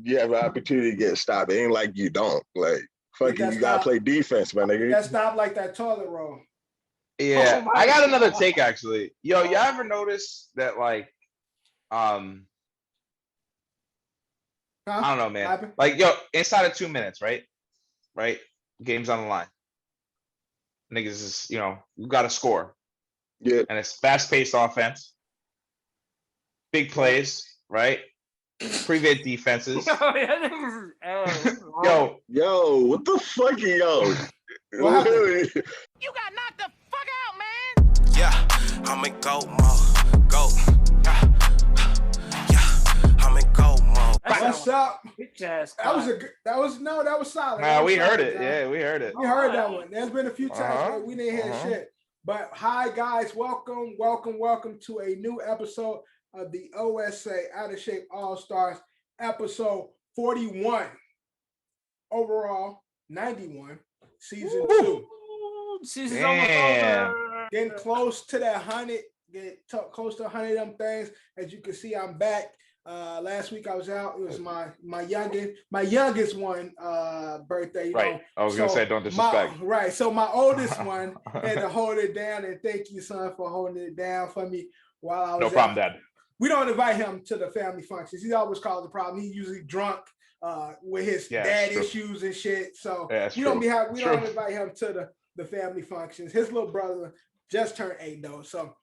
you have an opportunity to get stopped. It ain't like you don't. Like, fuck you gotta play defense, my nigga. That stop like that toilet roll. Yeah, I got another take actually. Yo, you ever notice that like, I don't know, man. Like, yo, inside of 2 minutes, right? Game's on the line. Niggas is, you got to score. Yeah. And it's fast-paced offense. Big plays, right? Prevent defenses. Yo, what the fuck, yo? You got knocked the fuck out, man. Yeah, I'm in go mode. Go. Yeah, I'm in go mode. What's up? That was solid. Nah, we heard it. Yeah, we heard it. We heard that one. There's been a few times where we didn't hear shit. But hi guys, welcome to a new episode of the OSA Out of Shape All-Stars, episode 41. Overall, 91, season 2. Season's almost over. Getting close to that 100, close to 100 of them things. As you can see, I'm back. Last week I was out. It was my youngest one birthday. Right. I was gonna say don't disrespect. Right. So my oldest one had to hold it down, and thank you, son, for holding it down for me while I was no problem, Dad. We don't invite him to the family functions. He always causes a problem. He's usually drunk with his dad issues and shit. So we don't invite him to the family functions. His little brother just turned 8 though. So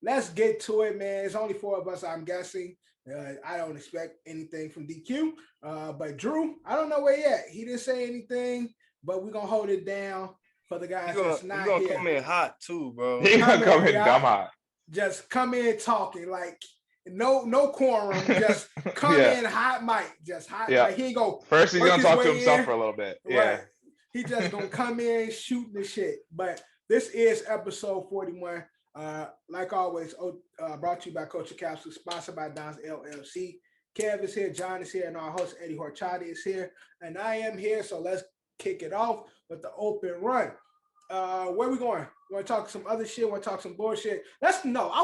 let's get to it, man. It's only 4 of us, I'm guessing. I don't expect anything from DQ. But Drew, I don't know where he at. He didn't say anything, but we're gonna hold it down for the guys that's not here. He's gonna come in hot too, bro. He's gonna come in dumb hot. Just come in talking like no quorum. Just come in hot mic. Just hot. Yeah. Like he ain't go. First, he's gonna talk to himself for a little bit. Yeah. Right. He just gonna come in shooting the shit. But this is episode 41. Like always, brought to you by Coach Capsule, sponsored by Don's LLC. Kev is here, John is here, and our host Eddie Horchata is here, and I am here. So let's kick it off with the open run. Where we going? You want to talk some other shit? Want to talk some bullshit? I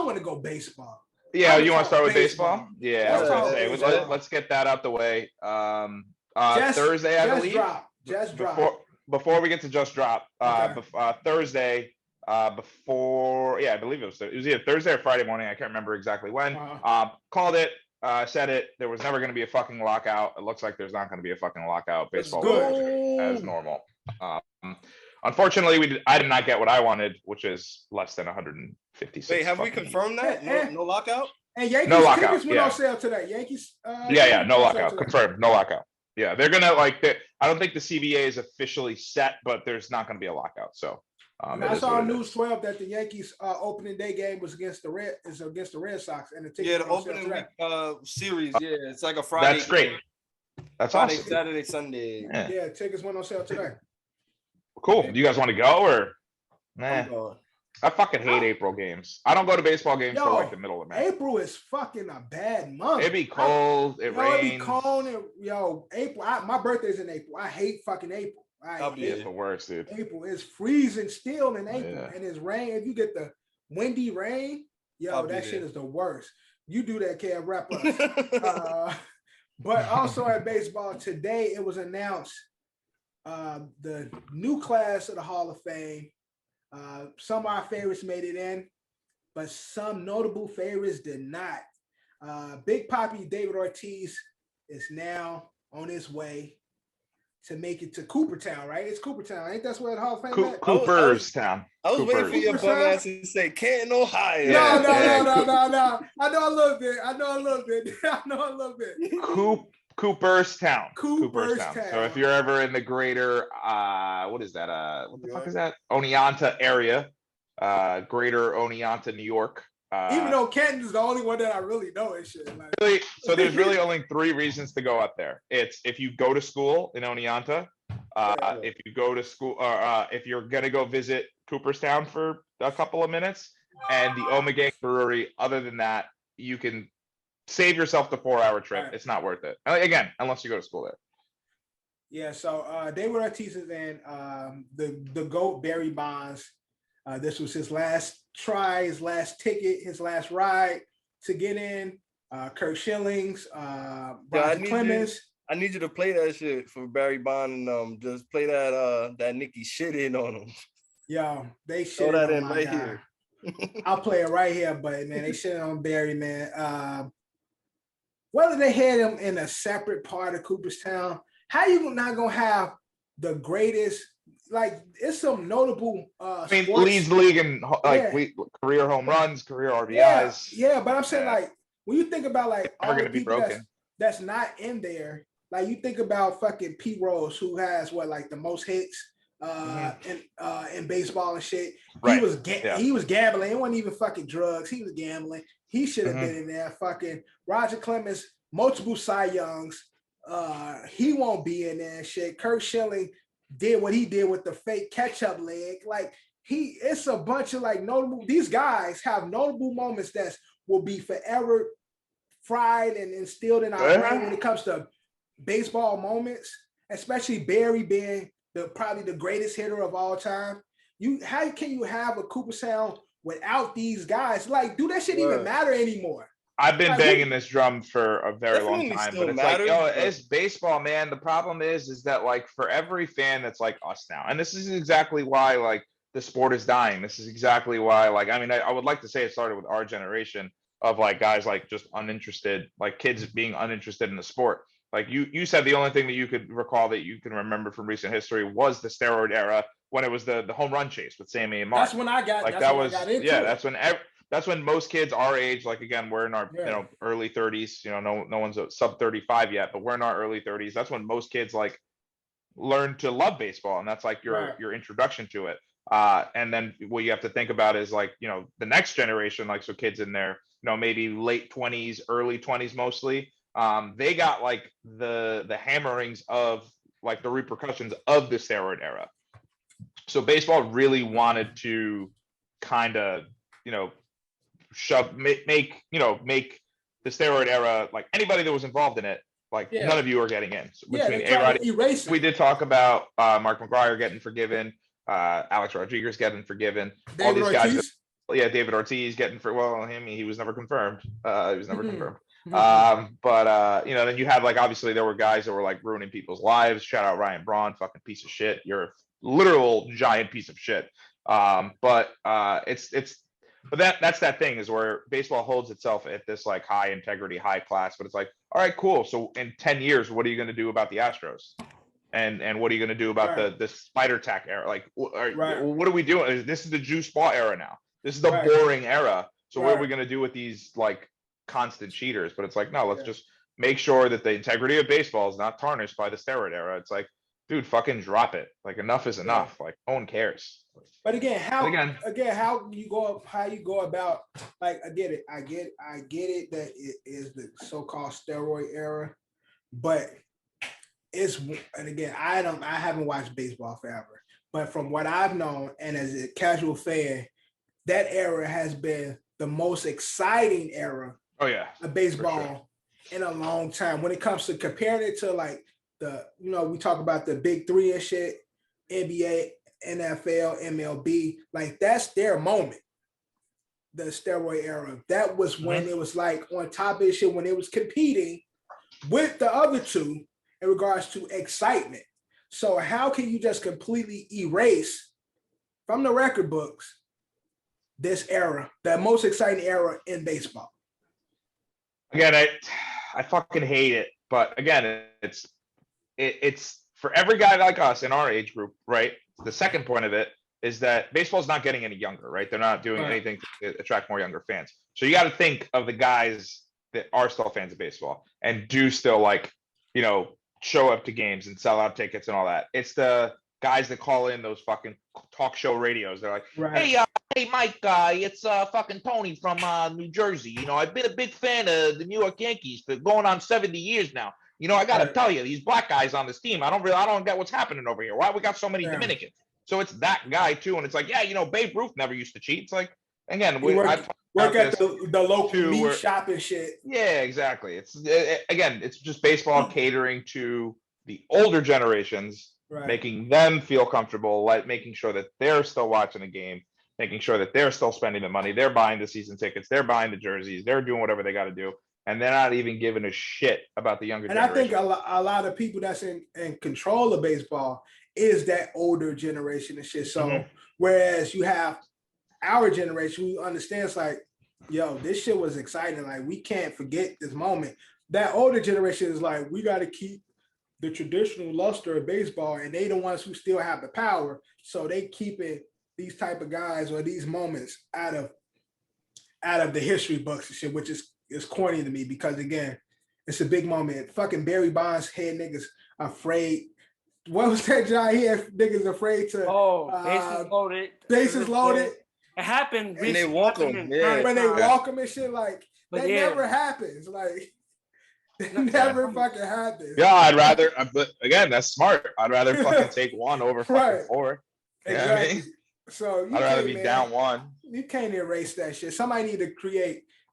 want to go baseball. Yeah, you want to start with baseball? Yeah, let's get that out the way. Thursday, I believe. Just drop. Before we get to just drop, Thursday. I believe it was either Thursday or Friday morning. I can't remember exactly when. Called it, said it. There was never going to be a fucking lockout. It looks like there's not going to be a fucking lockout. Baseball as normal. Unfortunately, I did not get what I wanted, which is less than 156. Wait, have we confirmed that? No lockout? And Yankees no lockout, tickets went on sale today. Yankees. No lockout. Confirmed. No lockout. Yeah, they're gonna I don't think the CBA is officially set, but there's not going to be a lockout. So. I saw on News 12 that the Yankees opening day game was against the Red Sox, and the opening week series. Yeah, it's like a Friday. That's great. That's Friday, awesome. Saturday, Sunday. Yeah, tickets went on sale today. Cool. Do you guys want to go or? Nah. I fucking hate April games. I don't go to baseball games till like the middle of May. April is fucking a bad month. It'd be cold. It rains. It'd be cold. April. My birthday's in April. I hate fucking April. It's the worst, dude. April is freezing still in April, and it's rain. If you get the windy rain, that shit is the worst. You do that, Kev, wrap up. But also at baseball today, it was announced the new class of the Hall of Fame. Some of our favorites made it in, but some notable favorites did not. Big Papi David Ortiz is now on his way to make it to Cooperstown, right? It's Cooperstown. Ain't that where the Hall of Fame at? Cooperstown. I was waiting for your bum ass to say Canton, Ohio. No. I know a little bit. Cooperstown. Cooperstown. So if you're ever in the greater, what is that? What the fuck is that? Oneonta area, greater Oneonta, New York. Even though Canton is the only one that I really know and shit. Like. Really, so there's really only 3 reasons to go up there. It's if you go to school in Oneonta, if you go to school, if you're gonna go visit Cooperstown for a couple of minutes, and the Omegang Brewery. Other than that, you can save yourself the 4-hour trip. Right. It's not worth it. Again, unless you go to school there. Yeah. So David Ortiz is in the GOAT Barry Bonds. This was his last try, his last ticket, his last ride to get in. Kurt Schillings, Brian Clemens. I need you to play that shit for Barry Bond and just play that Nicki shit in on him. Yo, they Throw shit that on in my right guy. here. I'll play it right here, but man, they shit on Barry, man. Whether they had him in a separate part of Cooperstown, how you not gonna have the greatest? Like, it's some notable. I mean, sports. leads the league in like Yeah. career home runs, career RBIs. Yeah, but I'm saying like when you think about like They're all the gonna be people broken. that's not in there, like you think about fucking Pete Rose, who has what like the most hits in baseball and shit. Right. He was gambling. It wasn't even fucking drugs. He was gambling. He should have been in there. Fucking Roger Clemens, multiple Cy Youngs. He won't be in there and shit. Kurt Schilling did what he did with the fake catch-up leg. Like it's a bunch of like notable. These guys have notable moments that will be forever fried and instilled in our brain when it comes to baseball moments, especially Barry being probably the greatest hitter of all time. How can you have a Cooperstown without these guys? Like, do that shit even matter anymore? I've been banging this drum for a very long time, but it's matters, like, it's baseball, man. The problem is that like for every fan that's like us now, and this is exactly why like the sport is dying. This is exactly why, like, I mean, I would like to say it started with our generation of like guys like just uninterested, like kids being uninterested in the sport. Like you said, the only thing that you could recall that you can remember from recent history was the steroid era when it was the home run chase with Sammy and Mark. That's when I got like that was into it. That's when most kids our age, like again, we're in our early 30s. No one's sub 35 yet, but we're in our early 30s. That's when most kids like learn to love baseball, and that's like your introduction to it. And then what you have to think about is like the next generation, like so kids in their maybe late 20s, early 20s mostly. They got like the hammerings of like the repercussions of the steroid era. So baseball really wanted to kind of make the steroid era, like anybody that was involved in it, like none of you are getting in. So between A-Rod, we did talk about Mark McGwire getting forgiven, Alex Rodriguez getting forgiven, all these guys. David Ortiz getting he was never confirmed. Confirmed. But then you had like obviously there were guys that were like ruining people's lives. Shout out Ryan Braun, fucking piece of shit. You're a literal giant piece of shit. But that's that thing is where baseball holds itself at this like high integrity, high class. But it's like, all right, cool. So in 10 years, what are you going to do about the Astros? And what are you going to do about the spider tack era? Like, what are we doing? This is the juice ball era now. This is the boring era. So what are we going to do with these like constant cheaters? But it's like, no, let's just make sure that the integrity of baseball is not tarnished by the steroid era. It's like, dude, fucking drop it. Like enough is enough. Like no one cares. But again, how you go about, like, I get it that it is the so-called steroid era, but and again, I haven't watched baseball forever, but from what I've known and as a casual fan, that era has been the most exciting era of baseball in a long time. When it comes to comparing it to like we talk about the big three and shit, NBA, NFL, MLB, like that's their moment. The steroid era. That was when it was like on top of shit, when it was competing with the other two in regards to excitement. So how can you just completely erase from the record books this era, the most exciting era in baseball? Again, I fucking hate it. But again, it's for every guy like us in our age group, right? The second point of it is that baseball's not getting any younger, right? They're not doing anything to attract more younger fans. So you got to think of the guys that are still fans of baseball and do still like, show up to games and sell out tickets and all that. It's the guys that call in those fucking talk show radios. They're like, hey, Mike, it's fucking Tony from New Jersey. I've been a big fan of the New York Yankees for going on 70 years now. I got to tell you, these black guys on this team, I don't get what's happening over here. Why we got so many Dominicans? So it's that guy too. And it's like, Babe Ruth never used to cheat. It's like, again, work at the local meat shop and shit. Yeah, exactly. It's just baseball catering to the older generations, making them feel comfortable, like making sure that they're still watching a game, making sure that they're still spending the money. They're buying the season tickets. They're buying the jerseys. They're doing whatever they got to do. and they're not even giving a shit about the younger generation. And I think a lot of people that's in control of baseball is that older generation and shit. So whereas you have our generation who understands like, yo, this shit was exciting. Like, we can't forget this moment. That older generation is like, we got to keep the traditional luster of baseball, and they the ones who still have the power. So they keeping these type of guys or these moments out of the history books and shit, which is corny to me because, again, it's a big moment. Fucking Barry Bonds had niggas afraid. What was that, John? He had niggas afraid to. Bases loaded. Bases loaded. It happened. And they walk them. Yeah. When they walk them and shit, like, that never happens. Like, it never fucking happens. Yeah, I'd rather, but again, that's smart. I'd rather fucking take one over fucking four. You know what I mean? So I'd rather be down one. You can't erase that shit. Somebody need to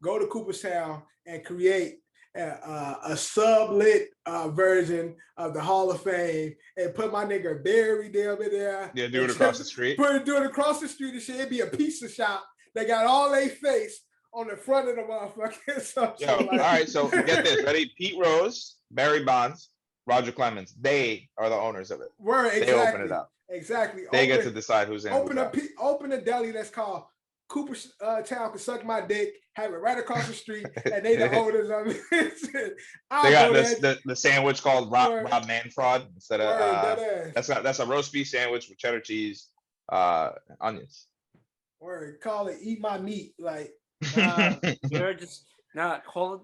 go to Cooperstown and create a sublit version of the Hall of Fame and put my nigga Barry over there. Yeah, do it across the street. Do it across the street and shit. It'd be a pizza shop. They got all they face on the front of the motherfucker. All right, so get this. Ready? Pete Rose, Barry Bonds, Roger Clemens. They are the owners of it. Exactly. They open it up. Exactly. They get to decide who's in. Open a deli that's called Cooperstown Can Suck My Dick. Have it right across the street, and they the owners of it. They got the sandwich called Rob Manfrod instead of that's a roast beef sandwich with cheddar cheese, onions. Or call it Eat My Meat, like. You're just not call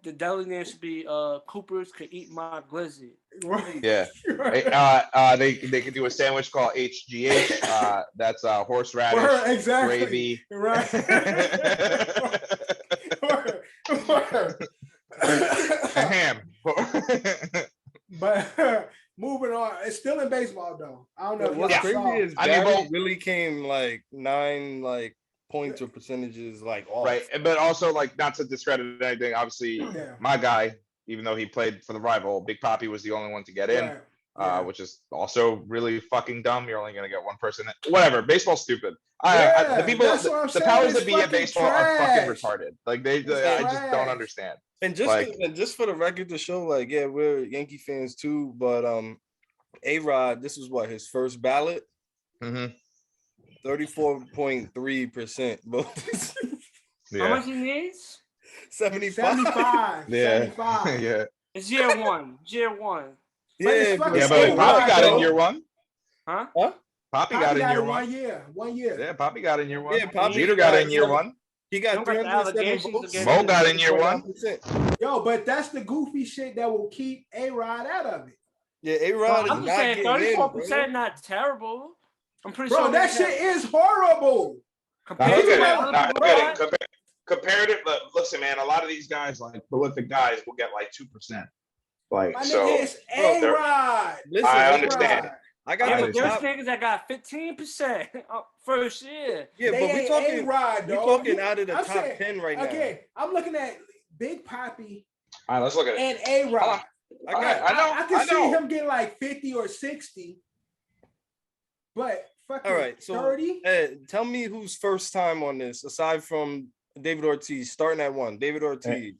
the deli name should be Cooper's Could Eat My Glizzy. Right. Yeah. They could do a sandwich called HGH. That's horseradish, gravy, right? and ham. But moving on, it's still in baseball though. I don't know. What's crazy is Barry really came like 9 points or percentages off. Right, but also not to discredit anything. Obviously, my guy, even though he played for the rival, Big Papi was the only one to get in, which is also really fucking dumb. You're only gonna get one person. Whatever, baseball's stupid. The powers that be at baseball are fucking retarded. Like I just don't understand. And just for the record to show, we're Yankee fans too, but A-Rod, this was what, his first ballot? 34.3% votes. How much he needs? 75. Yeah. 75. Yeah. It's year one. Yeah, but Papi got in year one. Huh? Papi got in year one. 1 year. 1 year. Yeah, Papi got in year one. Yeah, Papi Jeter got in year one. He got 307 votes. Mo got in year one. Yo, but that's the goofy shit that will keep A-Rod out of it. Yeah, A-Rod is I'm just saying 34% not terrible. I'm pretty sure that shit is horrible. Comparative, listen, man, a lot of these guys, prolific guys, will get 2%. It's A-Rod. I understand. I got there's niggas that got 15% first year. Yeah, but we're talking out of the top 10 right now. Okay, I'm looking at Big Papi. All right, let's look at it. And A-Rod. I can see him getting 50 or 60. But fucking 30. Tell me who's first time on this aside from David Ortiz, starting at 1. David Ortiz,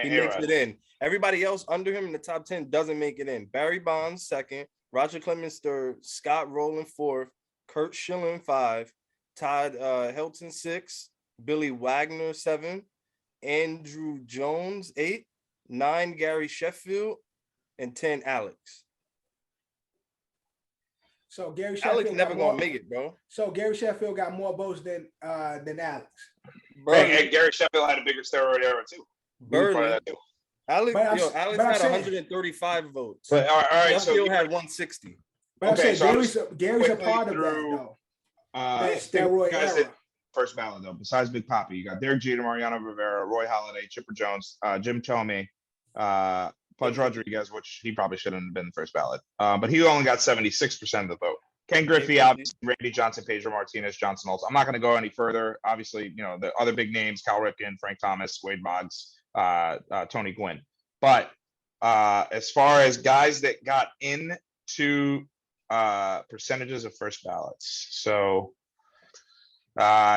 he makes it in. Everybody else under him in the top 10 doesn't make it in. Barry Bonds 2nd, Roger Clemens 3rd, Scott Rowland 4th, Kurt Schilling 5, Todd Helton 6, Billy Wagner 7, Andrew Jones 8, 9 Gary Sheffield, and 10 Alex. So Gary Sheffield Alex never gonna make it, bro. So Gary Sheffield got more votes than Alex. Hey, Gary Sheffield had a bigger steroid era too. Alex had 135 votes. But all right, Sheffield had 160. But Gary's a part of that though. That steroid era. First ballot though. Besides Big Papi, you got Derek Jeter, Mariano Rivera, Roy Halladay, Chipper Jones, Jim Thome, Pudge Rodriguez, which he probably shouldn't have been the first ballot. But he only got 76% of the vote. Ken Griffey, Randy Johnson, Pedro Martinez, Johnson Olds. I'm not going to go any further. Obviously, the other big names, Cal Ripken, Frank Thomas, Wade Boggs, Tony Gwynn. But as far as guys that got into percentages of first ballots. So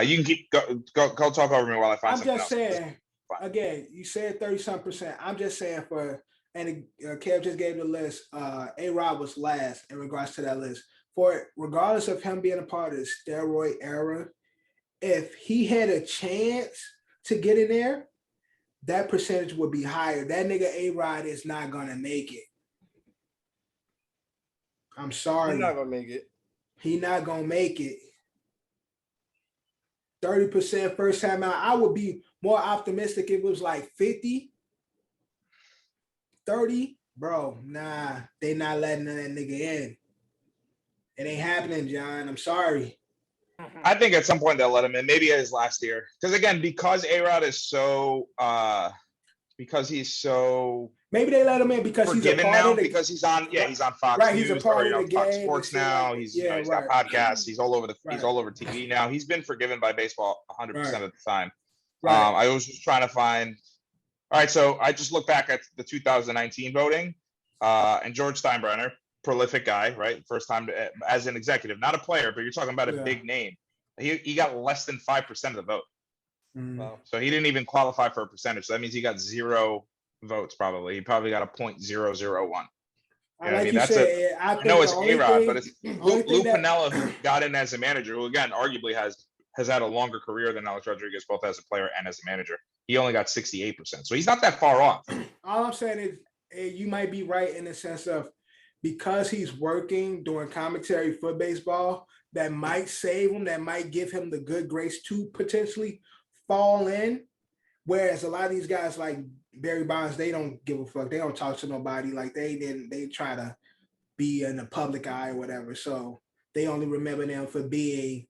you can go talk over me while I find something else. I'm just saying, again, you said 30-something%. I'm just saying and Kev just gave the list. A-Rod was last in regards to that list. Regardless of him being a part of the steroid era, if he had a chance to get in there, that percentage would be higher. That nigga A-Rod is not gonna make it. I'm sorry. He's not gonna make it. He not gonna make it. 30% first time out. I would be more optimistic if it was like 50, 30. Bro, nah, they not letting that nigga in. It ain't happening, John. I'm sorry. I think at some point they'll let him in. Maybe his last year. Because again, because A-Rod is so because he's so maybe they let him in because he's a part now of the, because he's on he's on Fox right, News, he's a part of the game, Fox Sports now. Like, he's he's got podcasts. He's all over he's all over TV now. He's been forgiven by baseball 100% of the time. Right. I was just trying to find. All right, so I just looked back at the 2019 voting, and George Steinbrenner, prolific guy, right? First time as an executive, not a player, but you're talking about a big name. He got less than 5% of the vote. Wow. So he didn't even qualify for a percentage. So that means he got 0 votes probably. He probably got a 0.001. I mean, that's I know it's A-Rod, but it's Lou Piniella, who got in as a manager, who again arguably has had a longer career than Alex Rodriguez, both as a player and as a manager. He only got 68%. So he's not that far off. All I'm saying is you might be right in the sense of because he's working doing commentary for baseball, that might save him, that might give him the good grace to potentially fall in. Whereas a lot of these guys like Barry Bonds, they don't give a fuck. They don't talk to nobody. Like they try to be in the public eye or whatever. So they only remember them for being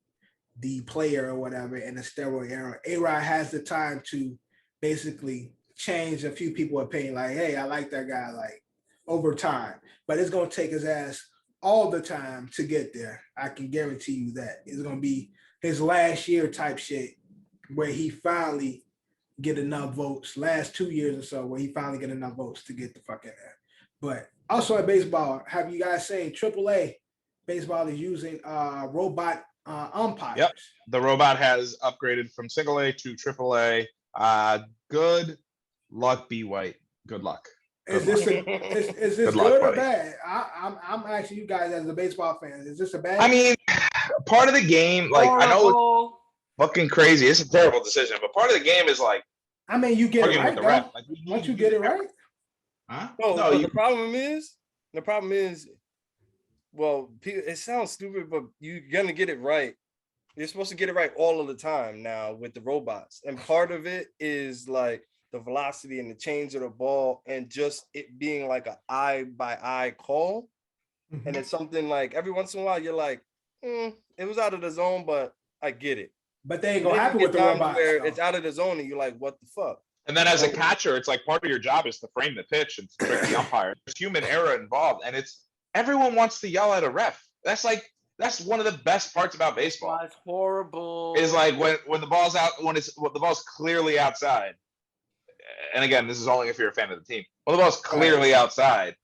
the player or whatever in the steroid era. A-Rod has the time to basically change a few people's opinion. Like, hey, I like that guy, like over time. But it's gonna take his ass all the time to get there. I can guarantee you that. It's gonna be his last year type shit where he finally get enough votes, last 2 years or so, where he finally get enough votes to get the fuck in there. But also at baseball, have you guys seen AAA baseball is using robot umpires? Yep, the robot has upgraded from single A to AAA. Good luck, B. White. Good luck. Is this good or bad? I'm asking you guys as a baseball fan. Is this a bad? I mean, part of the game, like I know it's fucking crazy. It's a terrible decision, but part of the game is like. I mean, you get it right. Like, once you get it right. Huh? No, the problem is, well, it sounds stupid, but you're gonna get it right. You're supposed to get it right all of the time now with the robots, and part of it is like the velocity and the change of the ball and just it being like an eye by eye call. Mm-hmm. And it's something like every once in a while you're like, it was out of the zone, but I get it. But they ain't gonna happen with the robots. Where it's out of the zone and you're like, what the fuck? And then as a catcher, it's like part of your job is to frame the pitch and to trick the umpire. There's human error involved, and it's everyone wants to yell at a ref. That's one of the best parts about baseball. That's horrible. Is like when the ball's out, when the ball's clearly outside. And again, this is only if you're a fan of the team. Well, the ball's clearly outside,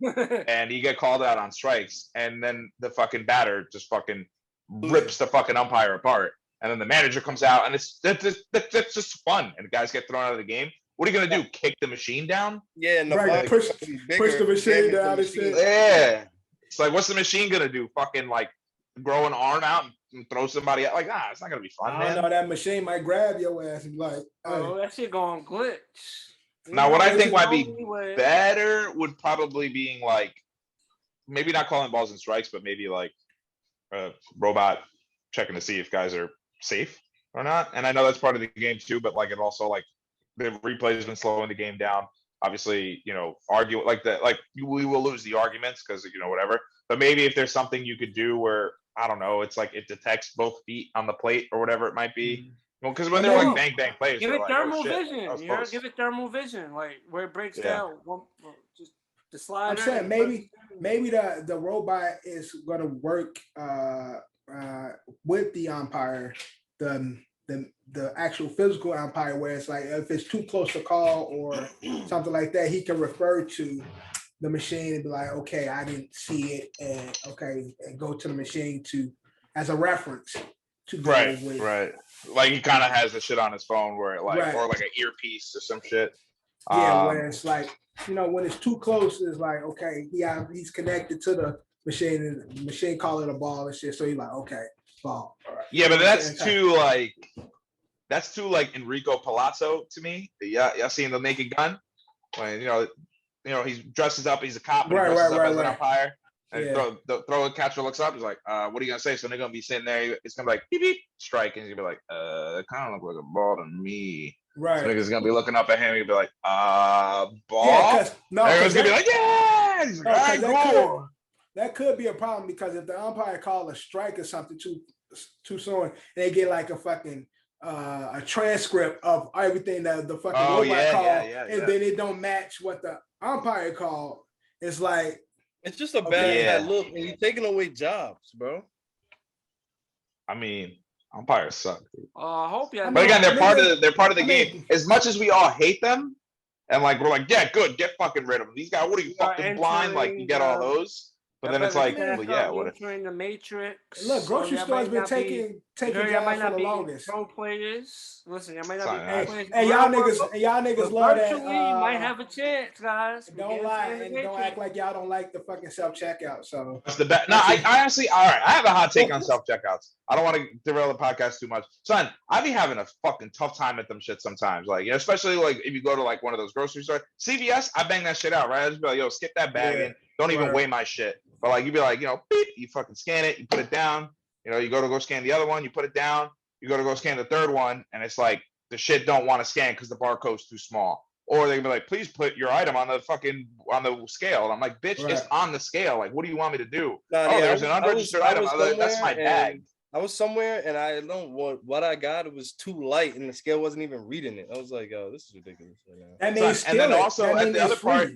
and you get called out on strikes, and then the fucking batter just fucking rips the fucking umpire apart, and then the manager comes out, and that's just fun, and the guys get thrown out of the game. What are you gonna do? Kick the machine down? Yeah, no, right. Push the machine down and shit. Yeah, it's like, what's the machine gonna do? Fucking like grow an arm out and throw somebody out? Like, it's not gonna be fun, man. I know that machine might grab your ass and be like, oh, that shit going glitch. Now, what I think might be better would probably being like, maybe not calling balls and strikes, but maybe like a robot checking to see if guys are safe or not. And I know that's part of the game too, but like it also like the replay has been slowing the game down. Obviously, argue like that, like we will lose the arguments because whatever. But maybe if there's something you could do where I don't know, it's like it detects both feet on the plate or whatever it might be. Well, because when they're like bang plays, give it like, thermal oh, vision. Give it thermal vision, like where it breaks down. Just the slider. I'm saying maybe the robot is going to work with the umpire, the actual physical umpire, where it's like if it's too close to call or something like that, he can refer to the machine and be like, okay, I didn't see it, and okay, and go to the machine as a reference. to go with. Right. Like he kind of has the shit on his phone where or like an earpiece or some shit. Yeah, where it's like, when it's too close, it's like, okay, he's connected to the machine and the machine call it a ball and shit. So you're like, okay, ball. All right. Yeah, but that's too like Enrico Palazzo to me. Y'all seen The Naked Gun? When he dresses up, he's a cop, and he dresses up as an umpire. And throw a catcher looks up, he's like, what are you gonna say? So they're gonna be sitting there, it's gonna be like beep beep strike, and he's gonna be like, it kind of looks like a ball to me. Right. So niggas gonna be looking up at him, he'll be like, ball. Yeah, everyone's gonna be like, yeah. He's like, that could be a problem because if the umpire call a strike or something too soon, they get like a fucking a transcript of everything that the fucking robot called, and then it don't match what the umpire called. It's like it's just a bad look, and you're taking away jobs, bro. I mean, umpires suck. I hope you. But again, they're part of the game. As much as we all hate them, and like we're like, yeah, good, get fucking rid of them. These guys, what are you fucking blind? Like you get all those. But then it's like, well, yeah, what if the Matrix? Look, grocery stores been taking jobs for the longest. Pro players, listen, I might not be. Hey, y'all niggas love that. You might have a chance, guys. Don't lie and don't act like y'all don't like the fucking self checkout. So that's the best. No, I honestly, all right. I have a hot take on self checkouts. I don't want to derail the podcast too much, son. I be having a fucking tough time at them shit sometimes. Like, especially like if you go to like one of those grocery stores, CVS, I bang that shit out, right? I just be like, yo, skip that bag in. Don't even weigh my shit. But like, you'd be like, beep, you fucking scan it, you put it down. You go scan the other one, you put it down. You go scan the third one, and it's like the shit don't want to scan because the barcode's too small. Or they can be like, please put your item on the scale. And I'm like, bitch, it's on the scale. Like, what do you want me to do? There's an unregistered item. That's my bag. I was somewhere and I don't know what I got. It was too light and the scale wasn't even reading it. I was like, oh, this is ridiculous. And then also at the other part,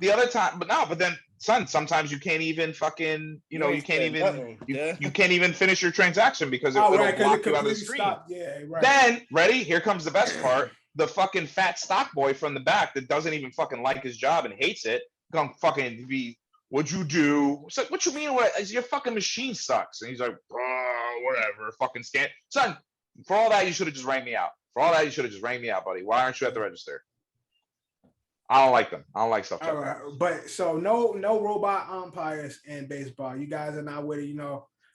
the other time, but then, son, sometimes you can't even fucking, you can't even, you can't even finish your transaction because it'll block you out of the screen. Then, ready? Here comes the best part. The fucking fat stock boy from the back that doesn't even fucking like his job and hates it, gonna fucking be, what'd you do? It's like, what you mean? Your fucking machine sucks. And he's like, whatever, fucking scan. Son, for all that, you should have just rang me out. Buddy. Why aren't you at the register? I don't like them. I don't like stuff. All right, but so no robot umpires in baseball. You guys are not with it.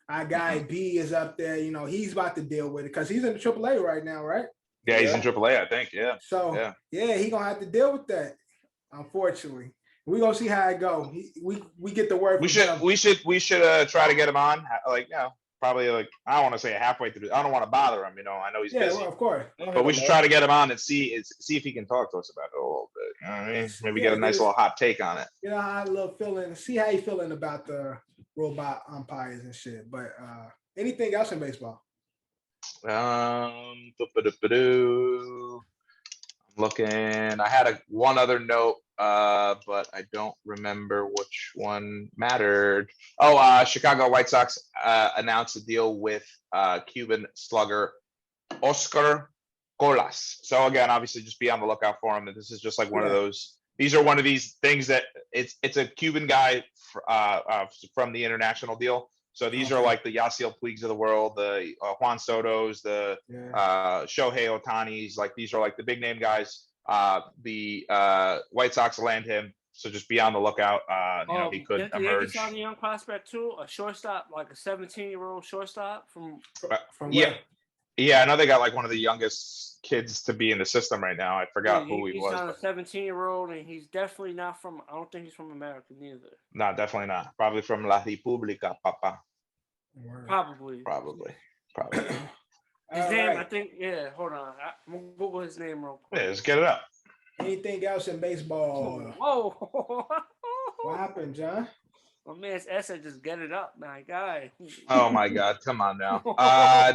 Our guy B is up there. He's about to deal with it because he's in the AAA right now, right? Yeah, he's in AAA, I think. Yeah. So he gonna have to deal with that. Unfortunately, we're gonna see how it go. We get the word. We should try to get him on. Probably like I don't want to say halfway through. I don't want to bother him. I know he's busy. Well, of course. But we should try to get him on and see if he can talk to us about it a little bit. You know what I mean? Maybe get a nice little hot take on it. How a little feeling. See how you feeling about the robot umpires and shit. But anything else in baseball? I'm looking. I had one other note, but I don't remember which one mattered. Chicago White Sox announced a deal with Cuban slugger Oscar Colas. So again, obviously, just be on the lookout for him. This is just like one of those. These are one of these things that it's a Cuban guy from the international deal. So these are like the Yasiel Puigs of the world, the Juan Soto's, the Shohei Ohtani's. Like these are like the big name guys. The White Sox land him, so just be on the lookout. He could emerge. On the young prospect too, a shortstop, like a 17-year-old shortstop from I know they got like one of the youngest kids to be in the system right now. I forgot who he was. He's on a 17-year-old, and he's definitely not from. I don't think he's from America neither. No, definitely not. Probably from La República, Papa. Probably. His name, I think. Yeah, hold on. I'm gonna Google his name real quick. Yeah, let's get it up. Anything else in baseball? Whoa! What happened, John? My man's essay just get it up, my guy. Oh my God, come on now.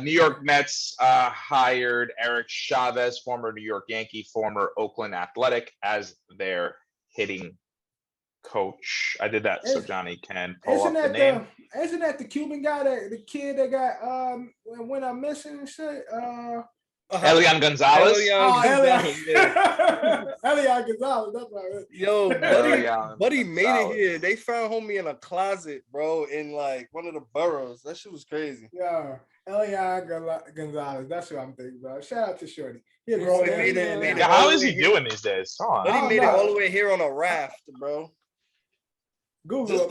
New York Mets hired Eric Chavez, former New York Yankee, former Oakland Athletic, as their hitting coach. I did that so Johnny can pull up the name. Isn't that the Cuban guy, the kid that got went up missing and shit? Elian Gonzalez. Elian Gonzalez. That's right. Yo, buddy made it here. They found homie in a closet, bro, in like one of the boroughs. That shit was crazy. Yeah, Elian Gonzalez. That's what I'm thinking about. Shout out to Shorty. How is he doing these days? Buddy made it all the way here on a raft, bro. Google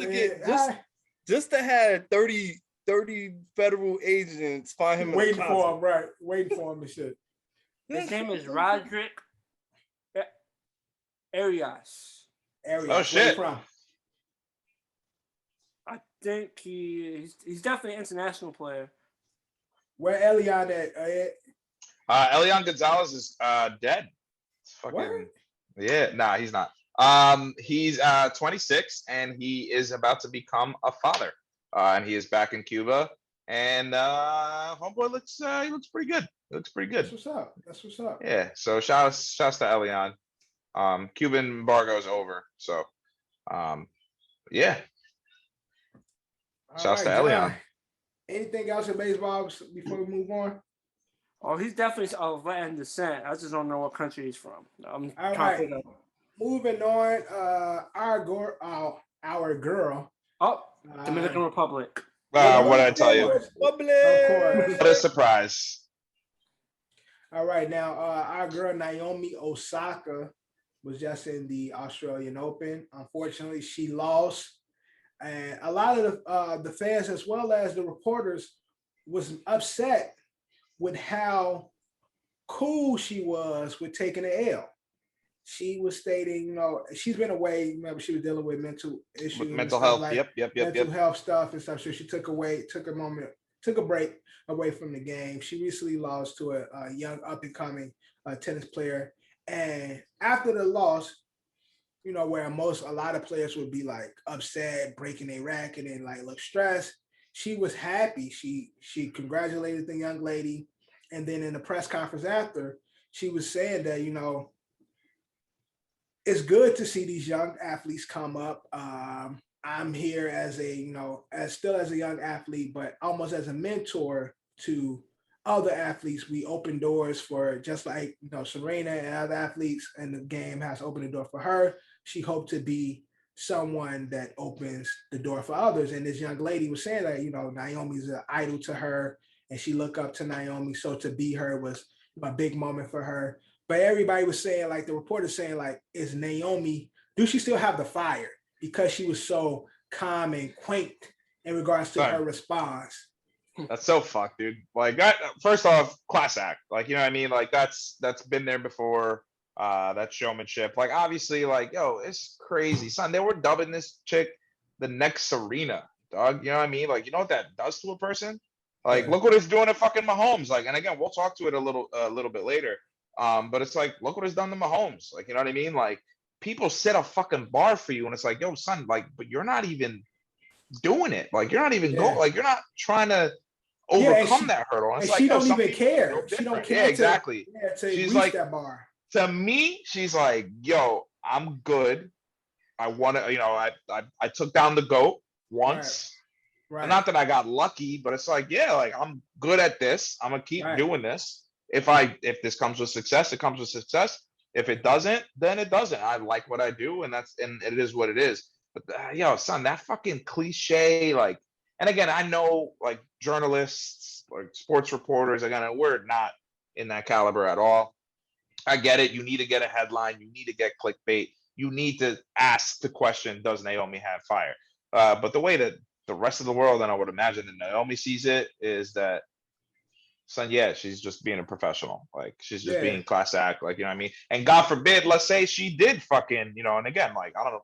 just to have 30 federal agents find him waiting for him, right? Waiting for him and shit. His name is Roderick Arias. Oh shit! I think he's definitely an international player. Where Elian at? Elian Gonzalez is dead. It's fucking what? Yeah, nah, he's not. He's 26 and he is about to become a father. And he is back in Cuba. And homeboy looks he looks pretty good. He looks pretty good. That's what's up. Yeah. So shouts to Elian. Cuban embargo is over. So yeah. Shouts to Elian. Anything else in baseball before we move on? Oh, he's definitely of Latin descent. I just don't know what country he's from. All right. Moving on, our girl. Oh, Dominican Republic. What did I tell you? Of course. What a surprise. All right, now our girl Naomi Osaka was just in the Australian Open. Unfortunately, she lost. And a lot of the fans, as well as the reporters, was upset with how cool she was with taking the L. She was stating, she's been away. Remember, she was dealing with mental issues, with mental health. Like Yep. Health stuff and stuff. So she took a break away from the game. She recently lost to a young up and coming tennis player, and after the loss, where a lot of players would be like upset, breaking their racket and like look stressed, she was happy. She congratulated the young lady, and then in the press conference after, she was saying that it's good to see these young athletes come up. I'm here as still as a young athlete, but almost as a mentor to other athletes. We open doors for, just like Serena and other athletes, and the game has opened the door for her. She hoped to be someone that opens the door for others. And this young lady was saying that Naomi's an idol to her, and she looked up to Naomi. So to be her was a big moment for her. But everybody was saying, like the reporters saying, like, is Naomi, do she still have the fire? Because she was so calm and quaint in regards to her response. That's so fucked, dude. Like, that, first off, class act. Like, you know what I mean? Like, that's been there before. That showmanship. Like, obviously, like, yo, it's crazy, son. They were dubbing this chick the next Serena, dog. You know what I mean? Like, you know what that does to a person? Like, look what it's doing to fucking Mahomes. Like, and again, we'll talk to it a little bit later. But it's like, look what it's done to Mahomes. Like, you know what I mean? Like, people set a fucking bar for you, and it's like, yo, son, like, but you're not even doing it. Like, you're not even going. Like, you're not trying to overcome that hurdle. And it's like, she don't even care. She don't care. Yeah, exactly. She's like that bar. To me, she's like, yo, I'm good. I want to, I took down the GOAT once. Right. Not that I got lucky, but it's like, yeah, like, I'm good at this. I'm gonna keep doing this. If this comes with success, it comes with success. If it doesn't, then it doesn't. I like what I do, and it is what it is. But yo, son, that fucking cliche, like, and again, I know, like, journalists, like sports reporters, again, we're not in that caliber at all. I get it. You need to get a headline. You need to get clickbait. You need to ask the question, does Naomi have fire? But the way that the rest of the world, and I would imagine that Naomi sees it, is that, son, yeah, she's just being a professional. Like, she's just being class act. Like, you know what I mean? And God forbid, let's say she did fucking, and again, like, I don't know,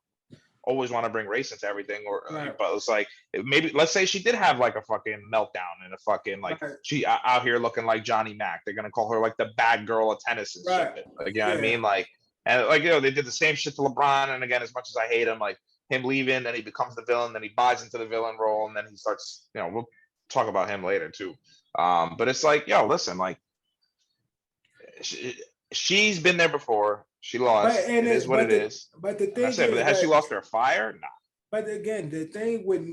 always want to bring race into everything, but it's like, maybe, let's say she did have like a fucking meltdown and a fucking, like, she out here looking like Johnny Mac. They're gonna call her like the bad girl of tennis and shit. Like, you know what I mean? Like, and like, they did the same shit to LeBron. And again, as much as I hate him, like, him leaving, then he becomes the villain, then he buys into the villain role, and then he starts, we'll talk about him later too. But it's like, yo, listen, like, she's been there before. She lost. It is what it is. But the thing is, has she lost her fire? Nah. But again, the thing with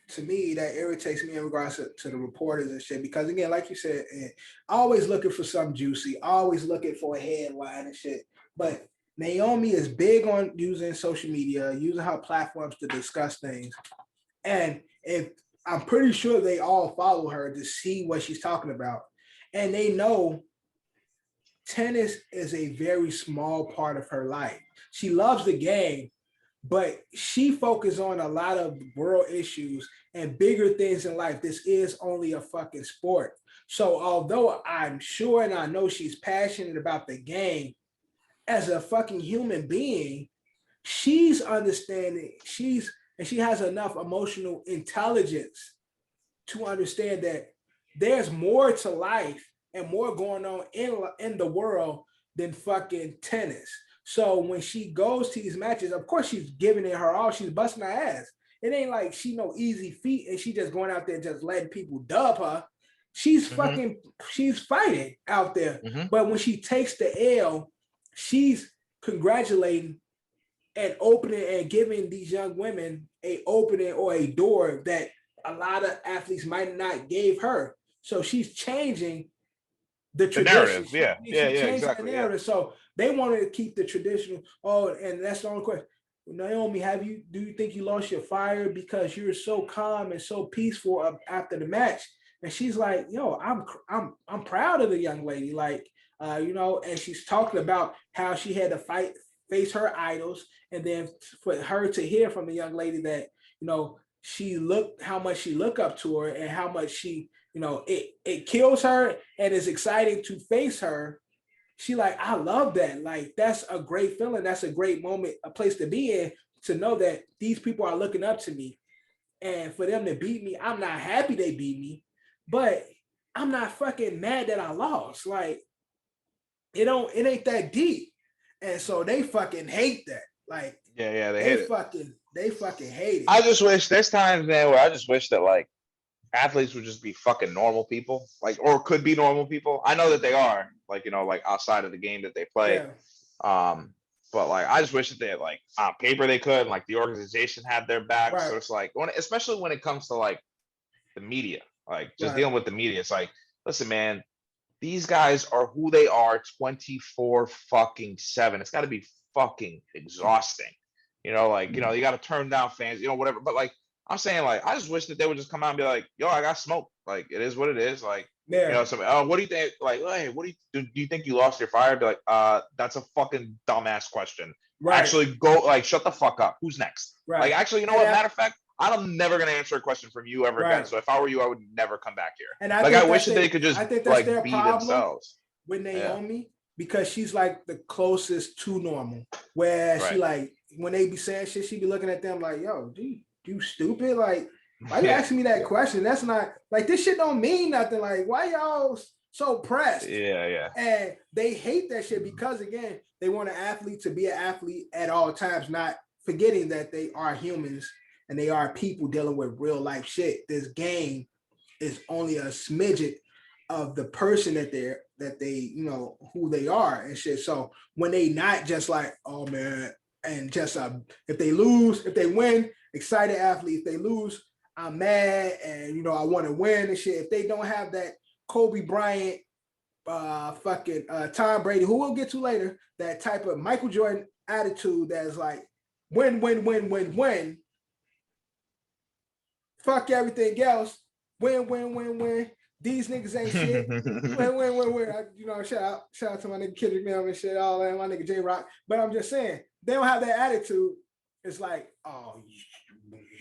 to me, that irritates me in regards to the reporters and shit. Because again, like you said, always looking for something juicy, always looking for a headline and shit. But Naomi is big on using social media, using her platforms to discuss things. And if I'm pretty sure they all follow her to see what she's talking about. And they know tennis is a very small part of her life. She loves the game, but she focuses on a lot of world issues and bigger things in life. This is only a fucking sport. So although I'm sure and I know she's passionate about the game, as a fucking human being, she's understanding, she has enough emotional intelligence to understand that there's more to life and more going on in the world than fucking tennis. So when she goes to these matches, of course she's giving it her all. She's busting her ass. It ain't like she no easy feat and she just going out there just letting people dub her. She's fucking, she's fighting out there. But when she takes the L, she's congratulating and opening and giving these young women a opening or a door that a lot of athletes might not gave her. So she's changing the tradition. Narrative. Yeah, exactly. The narrative. Yeah. So they wanted to keep the traditional. Oh, and that's the only question. Naomi, do you think you lost your fire because you're so calm and so peaceful after the match? And she's like, yo, I'm proud of the young lady. Like, and she's talking about how she had to face her idols, and then for her to hear from the young lady that, how much she look up to her and how much she, it kills her and is exciting to face her. She like, I love that. Like, that's a great feeling. That's a great moment, a place to be in, to know that these people are looking up to me. And for them to beat me, I'm not happy they beat me, but I'm not fucking mad that I lost. Like, it ain't that deep. And so they fucking hate that. Like, they fucking hate it. I just wish there's times, man, where I just wish that like athletes would just be fucking normal people, like, or could be normal people. I know that they are, like, like outside of the game that they play. Yeah. But like, I just wish that they like on paper they could, like the organization had their back. Right. So it's like, especially when it comes to like the media, like just dealing with the media, it's like, listen, man, these guys are who they are 24 fucking 7. It's got to be fucking exhausting. You got to turn down fans, whatever. But like, I'm saying, like, I just wish that they would just come out and be like, yo, I got smoked. Like, it is what it is. Like, what do you think? Like, hey, what do you think you lost your fire? Be like, that's a fucking dumbass question. Right. Actually, go, like, shut the fuck up. Who's next? Right. Like, actually, what? Matter of fact, I'm never gonna answer a question from you ever again. So if I were you, I would never come back here. And I wish that they could just like be themselves. With Naomi, because she's like the closest to normal. Where she like, when they be saying shit, she be looking at them like, yo, dude, you stupid? Like, why you asking me that question? That's not like, this shit don't mean nothing. Like, why y'all so pressed? Yeah. And they hate that shit because, again, they want an athlete to be an athlete at all times, not forgetting that they are humans and they are people dealing with real life shit. This game is only a smidget of the person that they who they are and shit. So when they not just like, oh man, and just if they lose, if they win, excited athlete. If they lose, I'm mad and I want to win and shit. If they don't have that Kobe Bryant, Tom Brady, who we'll get to later, that type of Michael Jordan attitude that's like win. Fuck everything else. Win. These niggas ain't shit. Win. Shout out to my nigga Kendrick Lamar and shit, all that, my nigga J-Rock. But I'm just saying, they don't have that attitude. It's like, oh,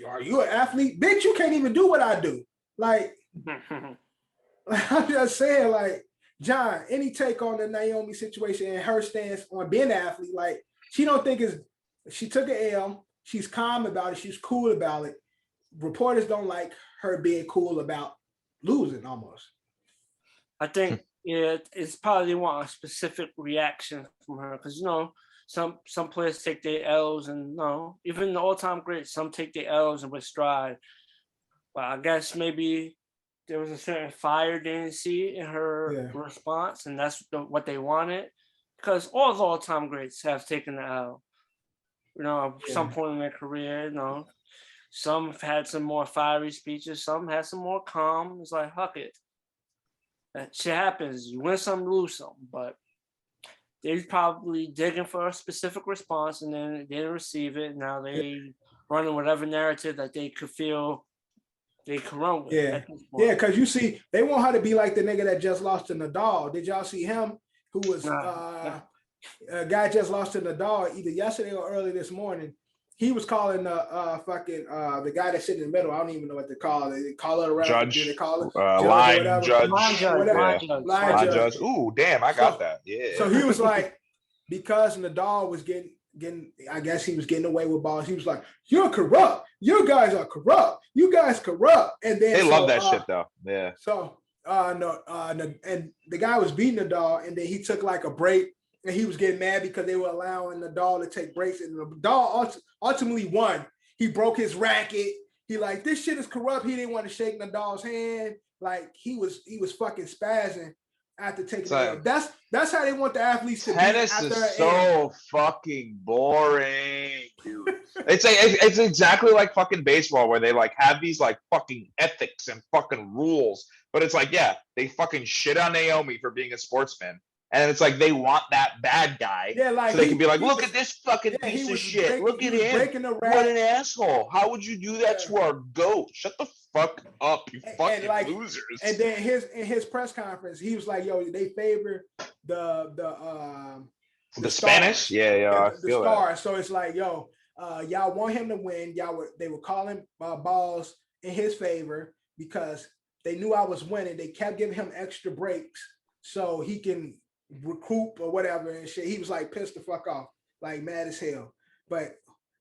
are you an athlete? Bitch, you can't even do what I do. Like, I'm just saying, like, John, any take on the Naomi situation and her stance on being an athlete? Like, she don't think she took an L. She's calm about it. She's cool about it. Reporters don't like her being cool about losing almost. I think it's probably want a specific reaction from her because some players take their L's and even the all-time greats, some take their L's and with stride. But I guess maybe there was a certain fire they didn't see in her response, and that's what they wanted. Because all the all-time greats have taken the L. At some point in their career, Some had some more fiery speeches. Some had some more calm. It's like, fuck it. That shit happens. You win some, lose some. But they're probably digging for a specific response, and then they didn't receive it. Now they running whatever narrative that they could feel they could run with. Yeah, because you see, they want her to be like the nigga that just lost to Nadal. Did y'all see him? Who was a guy just lost to Nadal either yesterday or early this morning. He was calling the guy that sit in the middle. I don't even know what they call it. They call it a judge. They call it line judge. Line judge. Ooh, damn! I got that. Yeah. So he was like, because Nadal was getting. I guess he was getting away with balls. He was like, "You're corrupt. You guys are corrupt. You guys corrupt." And then they love that shit though. Yeah. So and the guy was beating Nadal, and then he took like a break. And he was getting mad because they were allowing Nadal to take breaks, and Nadal ultimately won. He broke his racket. He like, this shit is corrupt. He didn't want to shake Nadal's hand. Like he was fucking spazzing after taking it. That's how they want the athletes to be. Tennis is so fucking boring, dude. It's exactly like fucking baseball where they like have these like fucking ethics and fucking rules, but it's like, yeah, they fucking shit on Naomi for being a sportsman. And it's like they want that bad guy, so they can be like, "Look at this fucking piece of shit! Look at him! What an asshole! How would you do that to our goat? Shut the fuck up, you fucking losers!" And then in his press conference, he was like, "Yo, they favor the Spanish, the stars." So it's like, "Yo, y'all want him to win. They were calling balls in his favor because they knew I was winning. They kept giving him extra breaks so he can recoup or whatever and shit." He was like pissed the fuck off, like mad as hell. But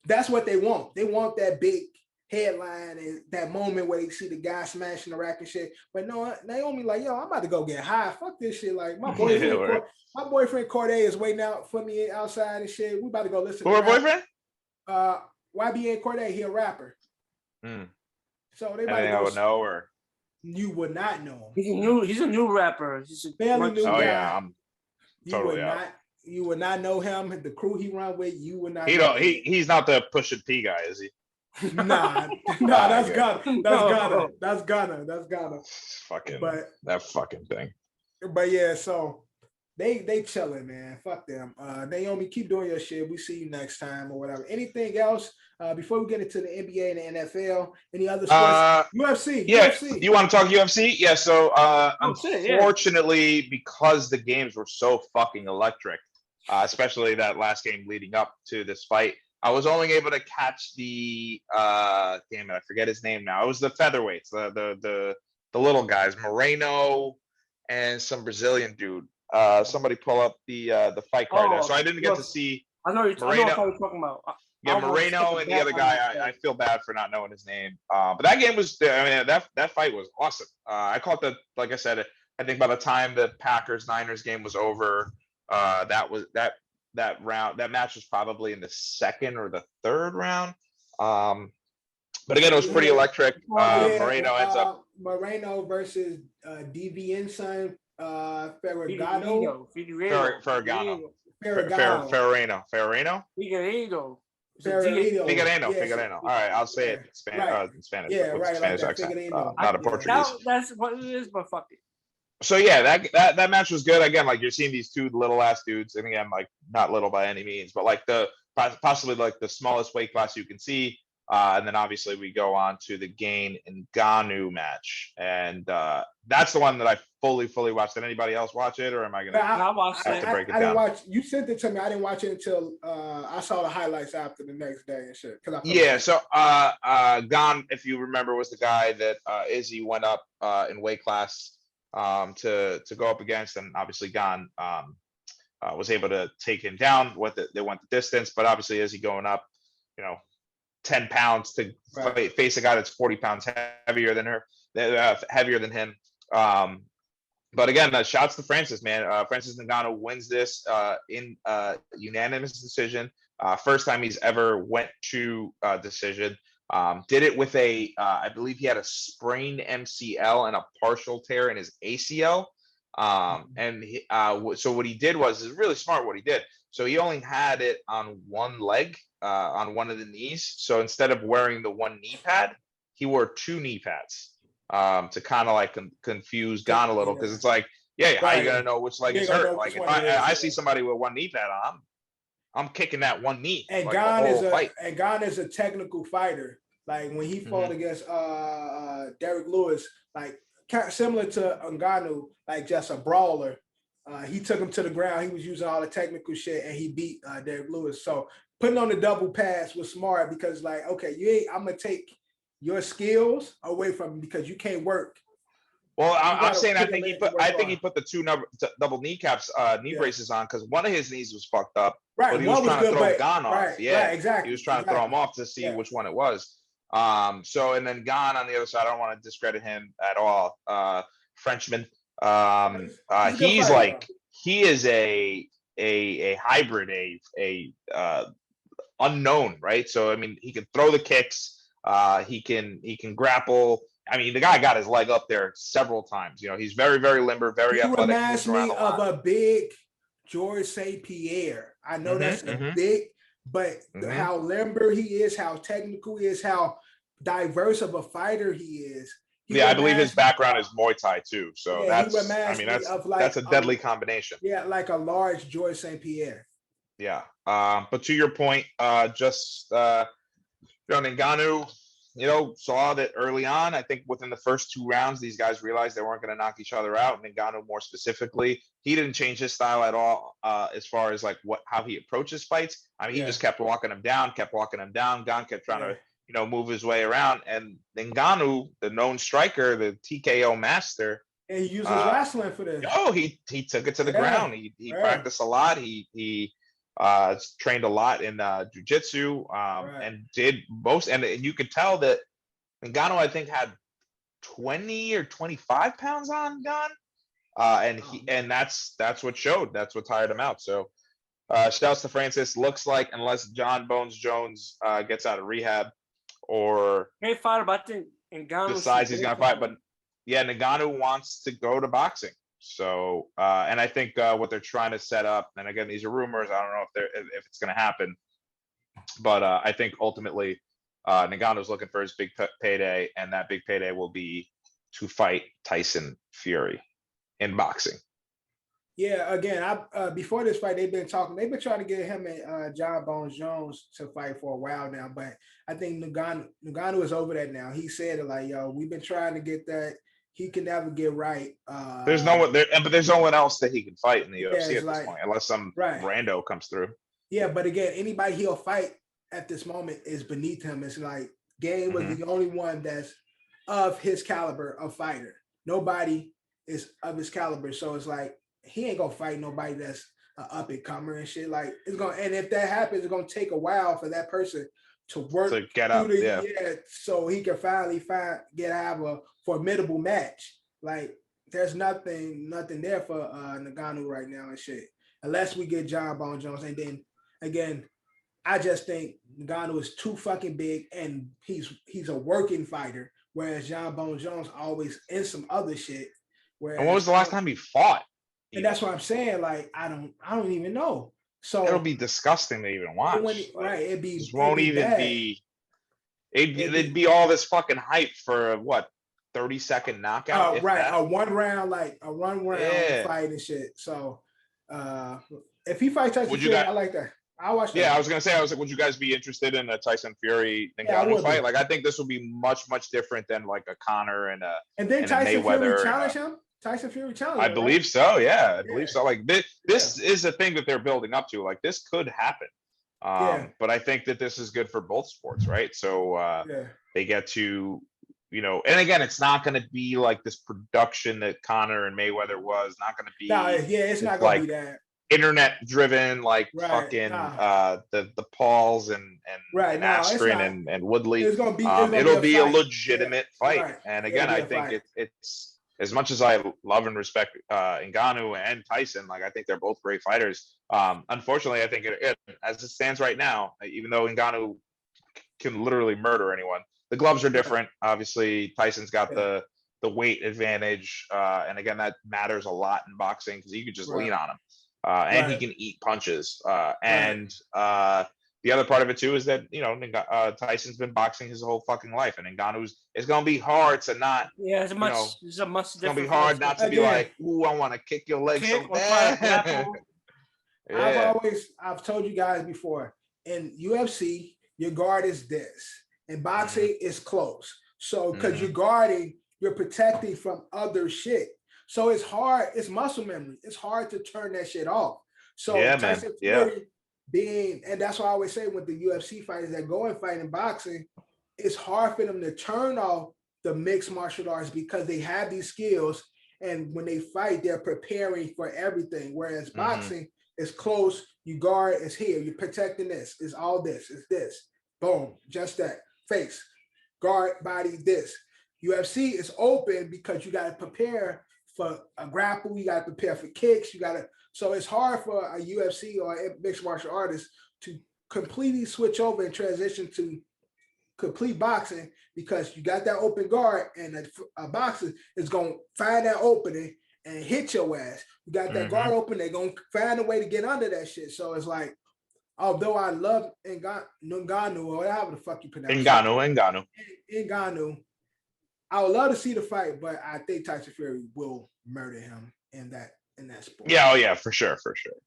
that's what they want. They want that big headline and that moment where they see the guy smashing the rack and shit. But no, Naomi like, "Yo, I'm about to go get high. Fuck this shit. Like my boyfriend, my boyfriend Corday is waiting out for me outside and shit. We about to go listen. Who her boyfriend? YBA Corday. He a rapper. So they about to go. I would know, or you would not know him. He's a new rapper. He's a fairly new guy. Yeah, I'm totally out. You would not know him. The crew he run with, you would not. He's not the Pusha T guy, is he? Nah, that's Ghana. That's Ghana. Fucking that fucking thing. But yeah, so they chilling, man. Fuck them. Naomi, keep doing your shit. We see you next time or whatever. Anything else before we get into the NBA and the NFL? Any other sports? UFC. Yeah. UFC. You want to talk UFC? Yeah. So unfortunately, because the games were so fucking electric, especially that last game leading up to this fight, I was only able to catch the damn it, I forget his name now. It was the featherweights, the little guys, Moreno and some Brazilian dude. Somebody pull up the fight card there. So I didn't get to see. I know what you're talking about. Yeah, Moreno and the other guy. I feel bad for not knowing his name. But that game was. I mean, that fight was awesome. I caught like I said, I think by the time the Packers-Niners game was over, that match was probably in the second or the third round. But again, it was pretty electric. Moreno ends up Moreno versus DVN son Ferragamo. Figueiredo. All right, I'll say it in Spanish. Yeah, right. Spanish accent. Not a Portuguese. That's what it is, but fuck it. So yeah, that match was good. Again, like you're seeing these two little ass dudes, and again, like not little by any means, but like possibly like the smallest weight class you can see. And then obviously we go on to the Gain and Ngannou match, and that's the one that I fully watched. Did anybody else watch it, or am I gonna have to break it down? I didn't watch. You sent it to me. I didn't watch it until I saw the highlights after the next day and shit. So Gan, if you remember, was the guy that Izzy went up in weight class to go up against, and obviously Gan was able to take him down. They went the distance, but obviously Izzy going up, 10 pounds to face a guy that's 40 pounds heavier than him. But again, shouts to Francis, man. Francis Ngannou wins this in unanimous decision. First time he's ever went to decision. Did it with I believe he had a sprained MCL and a partial tear in his ACL. So what he did was really smart. What he did. So he only had it on one leg, on one of the knees. So instead of wearing the one knee pad, he wore 2 knee pads to kind of like confuse Gon a little, because it's like, yeah, how you gonna know which leg is hurt? Like if I see somebody with one knee pad on, I'm kicking that one knee. And like Gon is a technical fighter. Like when he fought against Derek Lewis, like kind of similar to Ngannou, like just a brawler. He took him to the ground. He was using all the technical shit, and he beat Derek Lewis. So putting on the double pads was smart, because like, okay, I'm gonna take your skills away from him because you can't work. Well, I'm saying I think he put the 2 double kneecaps, knee braces on, because one of his knees was fucked up. Right, but he was trying to throw Gon off. Right, exactly. He was trying to throw him off to see which one it was. So, and then Gon on the other side, I don't want to discredit him at all. Frenchman. He's like, he is a hybrid, a unknown, right? So I mean, he can throw the kicks, he can grapple. I mean, the guy got his leg up there several times. You know, he's very, very limber, very athletic. He reminds me of a big George St. Pierre. I know that's a big, but how limber he is, how technical he is, how diverse of a fighter he is. I believe his background is Muay Thai too. So that's a deadly combination. Yeah, like a large George St. Pierre. Yeah. But to your point, Ngannou, saw that early on. I think within the first 2 rounds, these guys realized they weren't going to knock each other out. And Ngannou, more specifically, he didn't change his style at all as far as like how he approaches fights. I mean, he just kept walking him down. Gon kept trying to move his way around. And Ngannou, the known striker, the TKO master, and he uses wrestling for this. Oh, he took it to the ground. He practiced a lot. He trained a lot in jiu-jitsu, and did most, and you could tell that Ngannou, I think, had 20 or 25 pounds on Gon, and that's what showed. That's what tired him out. So shouts to Francis. Looks like unless John Bones Jones gets out of rehab or great fighter, but I think Ngannou decides he's gonna fight, but yeah, Ngannou wants to go to boxing. So, and I think what they're trying to set up, and again, these are rumors. I don't know if it's going to happen, but I think ultimately Ngannou's looking for his big payday, and that big payday will be to fight Tyson Fury in boxing. Yeah, again, before this fight, they've been trying to get him and John Bones Jones to fight for a while now, but I think Ngannou is over that now. He said it like, yo, we've been trying to get that. He can never get right. There's no one there, but there's no one else that he can fight in the UFC at this point, unless some rando comes through. Yeah, but again, anybody he'll fight at this moment is beneath him. It's like Game was the only one that's of his caliber of fighter. Nobody is of his caliber, so it's like he ain't gonna fight nobody that's an up and comer and shit. Like it's gonna, and if that happens, it's gonna take a while for that person to work to get up, so he can finally have a formidable match. Like there's nothing there for Ngannou right now and shit, unless we get John Bones Jones. And then again, I just think Ngannou is too fucking big, and he's a working fighter, whereas John Bones Jones always in some other shit. And when was the last time he fought? And that's what I'm saying. Like I don't even know. So it'll be disgusting to even watch. It'd be all this fucking hype for what 30-second knockout. A one round fight and shit. So if he fights Tyson Fury, I like that. I watch that. Yeah, I was gonna say, would you guys be interested in a Tyson Fury Ngannou fight? Like I think this would be much different than like a Connor and then Tyson Mayweather Fury challenge him. Tyson Fury challenge. I believe so. Yeah, I believe so. Like this is a thing that they're building up to. Like this could happen. But I think that this is good for both sports, right? So they get to, and again, it's not going to be like this production that Connor and Mayweather was. Not going to be. It's not going to be that internet driven, like fucking the Pauls and Askren and Woodley. It's gonna be, it'll be a legitimate fight. And again, I think it's as much as I love and respect Ngannou and Tyson, like I think they're both great fighters. Unfortunately, I think as it stands right now, even though Ngannou can literally murder anyone, the gloves are different. Obviously, Tyson's got the weight advantage, and again, that matters a lot in boxing because you could just lean on him. and he can eat punches. And the other part of it too is that Tyson's been boxing his whole fucking life, and it's gonna be hard to not. Yeah, it's gonna be hard not to be like, ooh, I want to kick your leg so bad. Yeah. I've told you guys before, in UFC, your guard is this. In boxing, it's close. So because you're guarding, you're protecting from other shit. So it's hard, it's muscle memory. It's hard to turn that shit off. So Tyson Fury and that's why I always say with the UFC fighters that go and fight in boxing, it's hard for them to turn off the mixed martial arts because they have these skills, and when they fight, they're preparing for everything. Whereas boxing is close, you guard, it's here, you're protecting this, it's all this, it's this, boom, just that, face, guard, body, this. UFC is open because you got to prepare for a grapple, you got to prepare for kicks, so it's hard for a UFC or a mixed martial artist to completely switch over and transition to complete boxing because you got that open guard, and a boxer is going to find that opening and hit your ass. You got that guard open, they're going to find a way to get under that shit. So it's like, although I love Ngannou, or whatever the fuck you pronounce it. Ngannou. I would love to see the fight, but I think Tyson Fury will murder him in that sport. Yeah, oh yeah, for sure.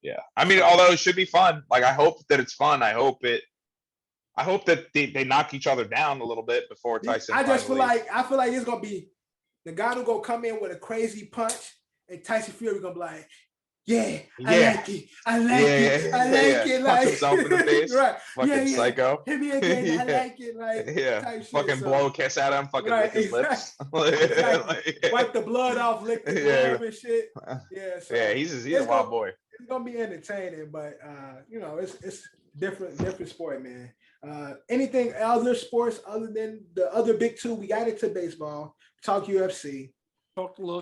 Yeah. I mean, although it should be fun. Like, I hope that it's fun. I hope that they knock each other down a little bit before Tyson. I feel like it's gonna be Ngannou gonna come in with a crazy punch, and Tyson Fury gonna be like, I like it. I like it. Like, himself in the face. Right. Fucking psycho. Hit me again. I like it. Like, fucking blow a kiss at him. Fucking lick his lips. Wipe the blood off, lick the glove and shit. Yeah. So he's a wild boy. It's gonna be entertaining, but it's different sport, man. Anything other sports other than the other big two? We got into baseball. Talk UFC. Talk a little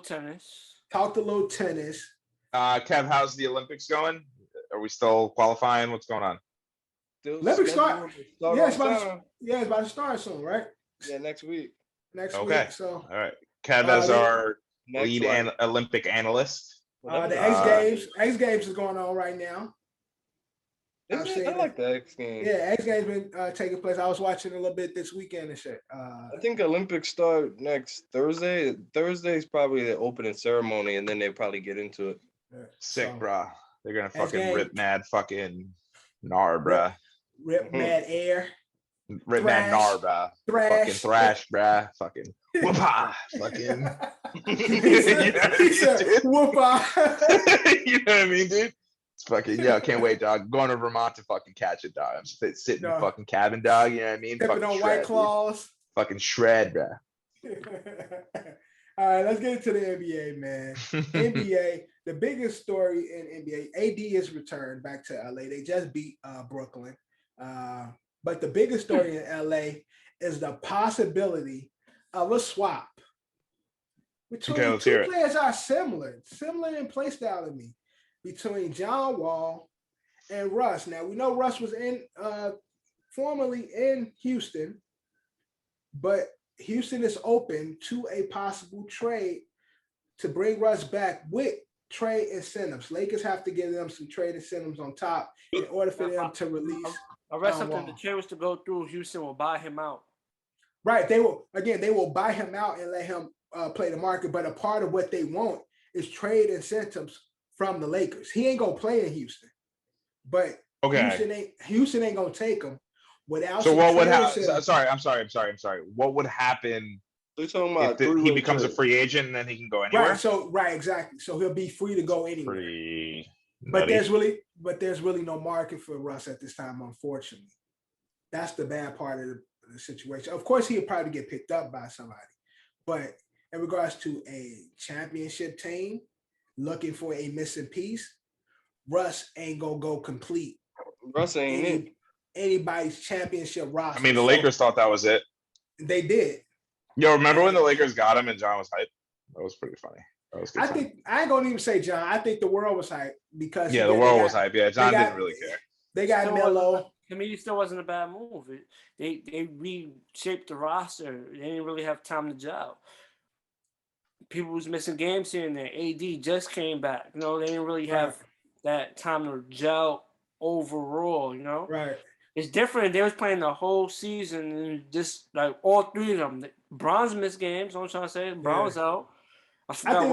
tennis. Kev, how's the Olympics going? Are we still qualifying? What's going on? Olympics start. It's about to start soon, right? Yeah, next week. Week. So all right, Kev as our lead Olympic analyst. The X Games is going on right now. I like the X Games. Yeah, X Games been taking place. I was watching a little bit this weekend and shit. I think Olympics start next Thursday. Thursday is probably the opening ceremony, and then they probably get into it. Sick, brah. They're gonna fucking rip mad fucking gnar, brah. Rip mad air. Rip mad gnar, brah. Fucking thrash, brah. Fucking whoop-ah. Fucking. Whoop-ah. You know what I mean, dude? It's fucking, can't wait, dog. Going to Vermont to fucking catch it, dog. I'm sitting in the fucking cabin, dog. You know what I mean? Sipping on White Claws. Fucking shred, bruh. All right, let's get into the NBA, man. NBA, the biggest story in NBA, AD is returned back to LA. They just beat Brooklyn. But the biggest story in LA is the possibility of a swap. Between two players are similar in play style to me, between John Wall and Russ. Now, we know Russ was formerly in Houston, but Houston is open to a possible trade to bring Russ back with trade incentives. Lakers have to give them some trade incentives on top in order for them to release. I read something. The trade was to go through. Houston will buy him out. Right. They will buy him out and let him play the market. But a part of what they want is trade incentives from the Lakers. He ain't gonna play in Houston, but Houston ain't gonna take him. So what would happen? Sorry. What would happen if he becomes a free agent and then he can go anywhere? Right. Exactly. So he'll be free to go anywhere. But there's really no market for Russ at this time, unfortunately. That's the bad part of the situation. Of course, he'll probably get picked up by somebody, but in regards to a championship team looking for a missing piece, Russ ain't gonna go complete. Russ ain't anybody's championship roster. I mean, the Lakers thought that was it. They did. Yo, remember when the Lakers got him and John was hyped? That was pretty funny. That was good. I ain't gonna even say John. I think the world was hyped because the world was hyped. Yeah, John didn't really care. They got Melo. To me, it still wasn't a bad move. They reshaped the roster. They didn't really have time to gel. People was missing games here and there. AD just came back. They didn't really have that time to gel overall, you know? Right. It's different. They was playing the whole season and just like all three of them. Bron's missed games, I'm trying to say. Bron was out. I think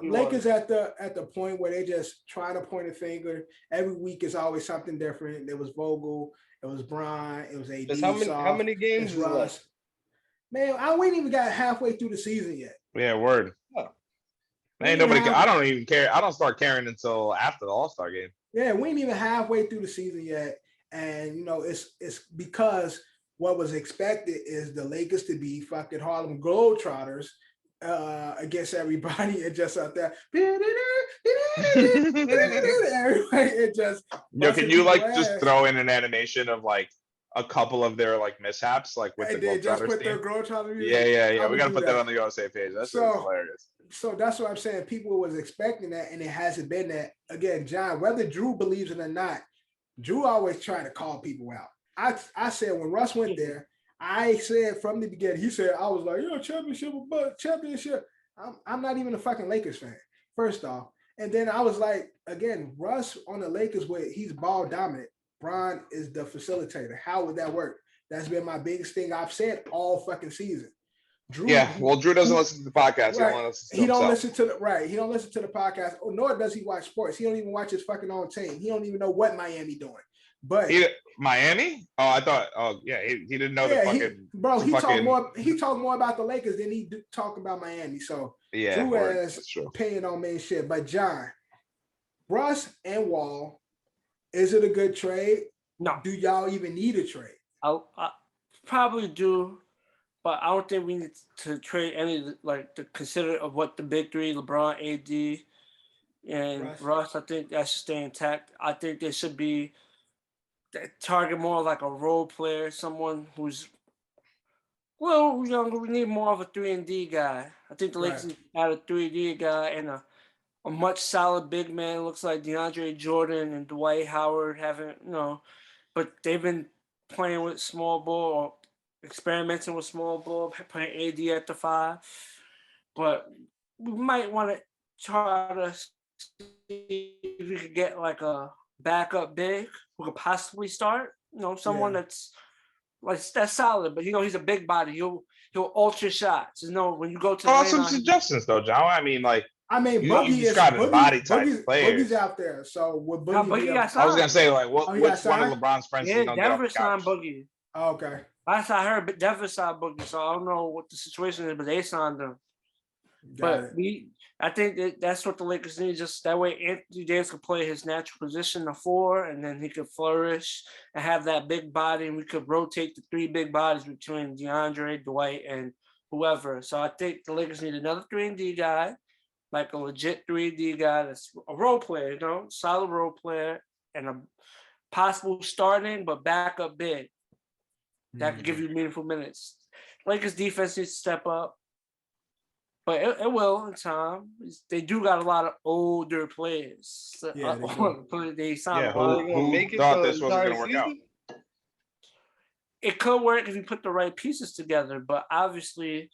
Lakers at the point where they just try to point a finger. Every week is always something different. There was Vogel, it was Bron, it was AD. How many games is left? Man, I ain't even got halfway through the season yet. Yeah, word. Ain't nobody. I don't even care. I don't start caring until after the All-Star game. Yeah, we ain't even halfway through the season yet, and you know it's because what was expected is the Lakers to be fucking Harlem Globetrotters against everybody and just out there. Everybody, it just. Yo, can you like just throw in an animation of like a couple of their like mishaps, like with the Globetrotters? Yeah. We gotta put that on the USA page. That's hilarious. So that's what I'm saying. People was expecting that, and it hasn't been that. Again, John, whether Drew believes it or not, Drew always trying to call people out. I said when Russ went there, I said from the beginning, he said, I was like, championship. I'm not even a fucking Lakers fan, first off. And then I was like, again, Russ on the Lakers, where he's ball dominant. Bron is the facilitator. How would that work? That's been my biggest thing I've said all fucking season. Drew, Drew doesn't listen to the podcast. Right. He don't listen to the podcast, nor does he watch sports. He don't even watch his fucking own team. He don't even know what Miami doing. But Miami? Oh, I thought. Oh, yeah, he didn't know the fucking. He talked more about the Lakers than he talk about Miami. So Drew has opinion on main shit. But John, Russ and Wall, is it a good trade? No. Do y'all even need a trade? I probably do. But I don't think we need to trade any, like, to consider of what the big three, LeBron, AD, and Russ. I think that should stay intact. I think there should be target more like a role player, someone who's a little younger. We need more of a 3-and-D guy. I think the Lakers had a 3-and-D guy and a much solid big man. Looks like DeAndre Jordan and Dwight Howard haven't, but they've been playing with small ball or experimenting with small ball, playing AD at the 5. But we might want to try to see if we could get like a backup big who could possibly start. Someone that's solid, but he's a big body. He'll ultra shots. When you go to some suggestions though, John. I mean, Boogie is got body type players. Boogie's out there. So with Boogie, I was gonna say which one of LeBron's friends is gonna Denver signed Boogie. Oh, okay. I heard Denver signed Boogie, so I don't know what the situation is, but they signed him. I think that's what the Lakers need. Just that way, Anthony Davis could play his natural position, the 4, and then he could flourish and have that big body, and we could rotate the 3 big bodies between DeAndre, Dwight, and whoever. So I think the Lakers need another 3-and-D guy, like a legit 3-and-D guy that's a role player, solid role player, and a possible starting but backup big that could give you meaningful minutes. Lakers defense needs to step up. But it will in time. They do got a lot of older players. They signed. Who thought this wasn't going to work out? It could work if you put the right pieces together, but obviously,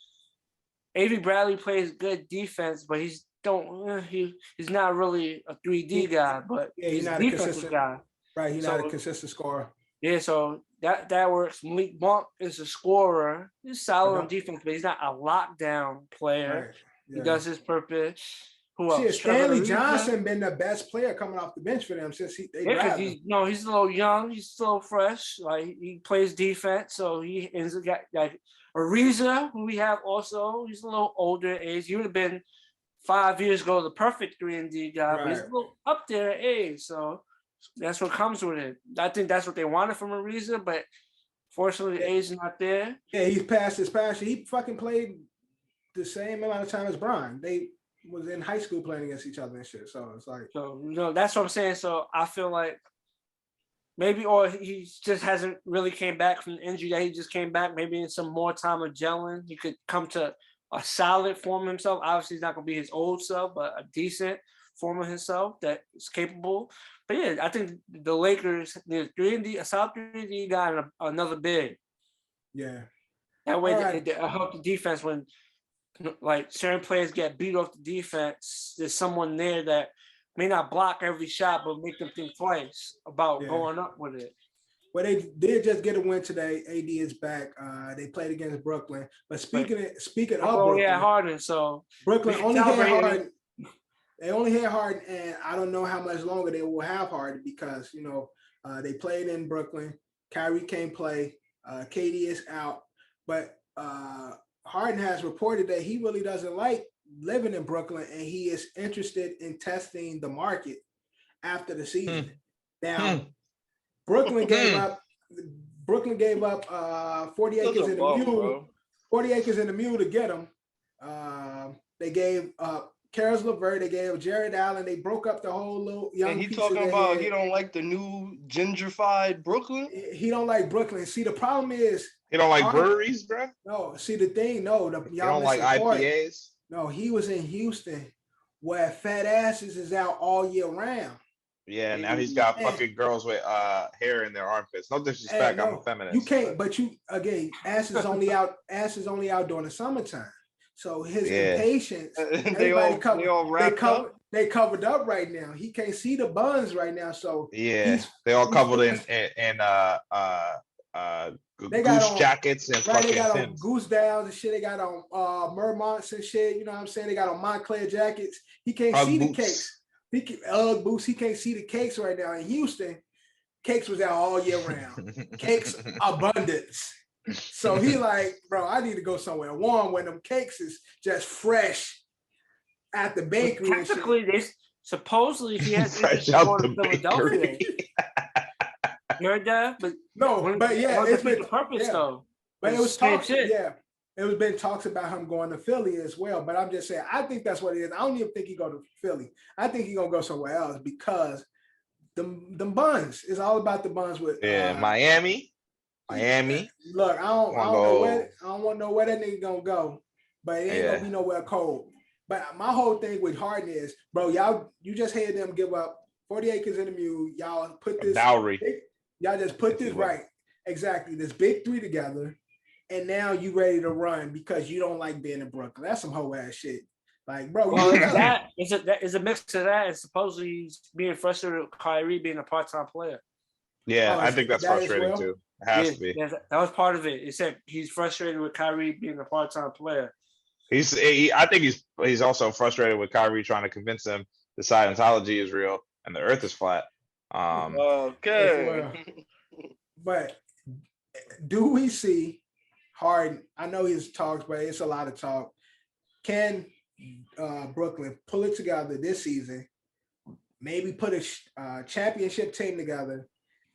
Avery Bradley plays good defense, but he's not really a 3D guy, but he's not a defensive guy. Right, he's not a consistent scorer. Yeah, so that works. Malik Monk is a scorer. He's solid on defense, but he's not a lockdown player. Right. Yeah. He does his purpose. Who else? Stanley Johnson been the best player coming off the bench for them since he's a little young. He's still fresh. Like he plays defense, so he ends up got like Ariza, who we have also. He's a little older age. He would have been 5 years ago the perfect 3-and-D guy, but he's a little up there in age. So that's what comes with it. I think that's what they wanted from Ariza, but fortunately, the age is not there. Yeah, he's past his passion. He fucking played the same amount of time as Bron. They was in high school playing against each other and shit. So it's like, that's what I'm saying. So I feel like maybe, or he just hasn't really came back from the injury that he just came back. Maybe in some more time of gelling, he could come to a solid form himself. Obviously, he's not going to be his old self, but a decent form of himself that is capable. But yeah, I think the Lakers need a solid 3-and-D guy and another big. Yeah. That way they help the defense when like certain players get beat off the defense. There's someone there that may not block every shot, but make them think twice about going up with it. Well, they did just get a win today. AD is back. They played against Brooklyn. But speaking of Brooklyn, Harden, so Brooklyn only had Harden. They only had Harden, and I don't know how much longer they will have Harden because they played in Brooklyn. Kyrie can't play. KD is out, but Harden has reported that he really doesn't like living in Brooklyn, and he is interested in testing the market after the season. Now, Brooklyn gave up 40 acres in the mule. 40 acres in the mule to get him. They gave Caris LeVert, they gave Jared Allen, they broke up the whole little young. And he talking about he don't like the new gentrified Brooklyn. He don't like Brooklyn. See, the problem is he don't like breweries, bro. No, see the thing. No, you don't like IPAs. No, he was in Houston, where fat asses is out all year round. Yeah, now he's got fucking girls with hair in their armpits. No disrespect, I'm a feminist. You can't, but you again, ass is only out during the summertime. So his impatience, they covered up right now. He can't see the buns right now. So they all covered in goose jackets and fucking. They got on goose downs and shit. They got on Mermonts and shit. You know what I'm saying? They got on Montclair jackets. He can't see the cakes. Ugg boots. He can't see the cakes right now in Houston. Cakes was out all year round. Cakes abundance. So he like, bro, I need to go somewhere warm when them cakes is just fresh at the bakery. Well, technically, supposedly he has to go to Philadelphia. You heard that? But it's been the purpose though. But it was talks. Yeah, it was been talks about him going to Philly as well. But I'm just saying, I think that's what it is. I don't even think he go to Philly. I think he gonna go somewhere else because them buns. It's all about the buns with Miami. Look, I don't want to know where that nigga gonna go, but it ain't gonna be nowhere cold. But my whole thing with Harden is, bro, you just had them give up 40 acres in the mule. Y'all put this dowry. Y'all just put this exactly this big three together, and now you ready to run because you don't like being in Brooklyn. That's some hoe ass shit. Like, bro, that is a mix of that, and supposedly he's being frustrated with Kyrie being a part-time player. Yeah, I think that's frustrating too. It has to be. Yeah, that was part of it. It said he's frustrated with Kyrie being a part-time player. I think he's also frustrated with Kyrie trying to convince him the Scientology is real and the Earth is flat. Okay. But do we see Harden? I know his talks, but it's a lot of talk. Can Brooklyn pull it together this season? Maybe put a championship team together.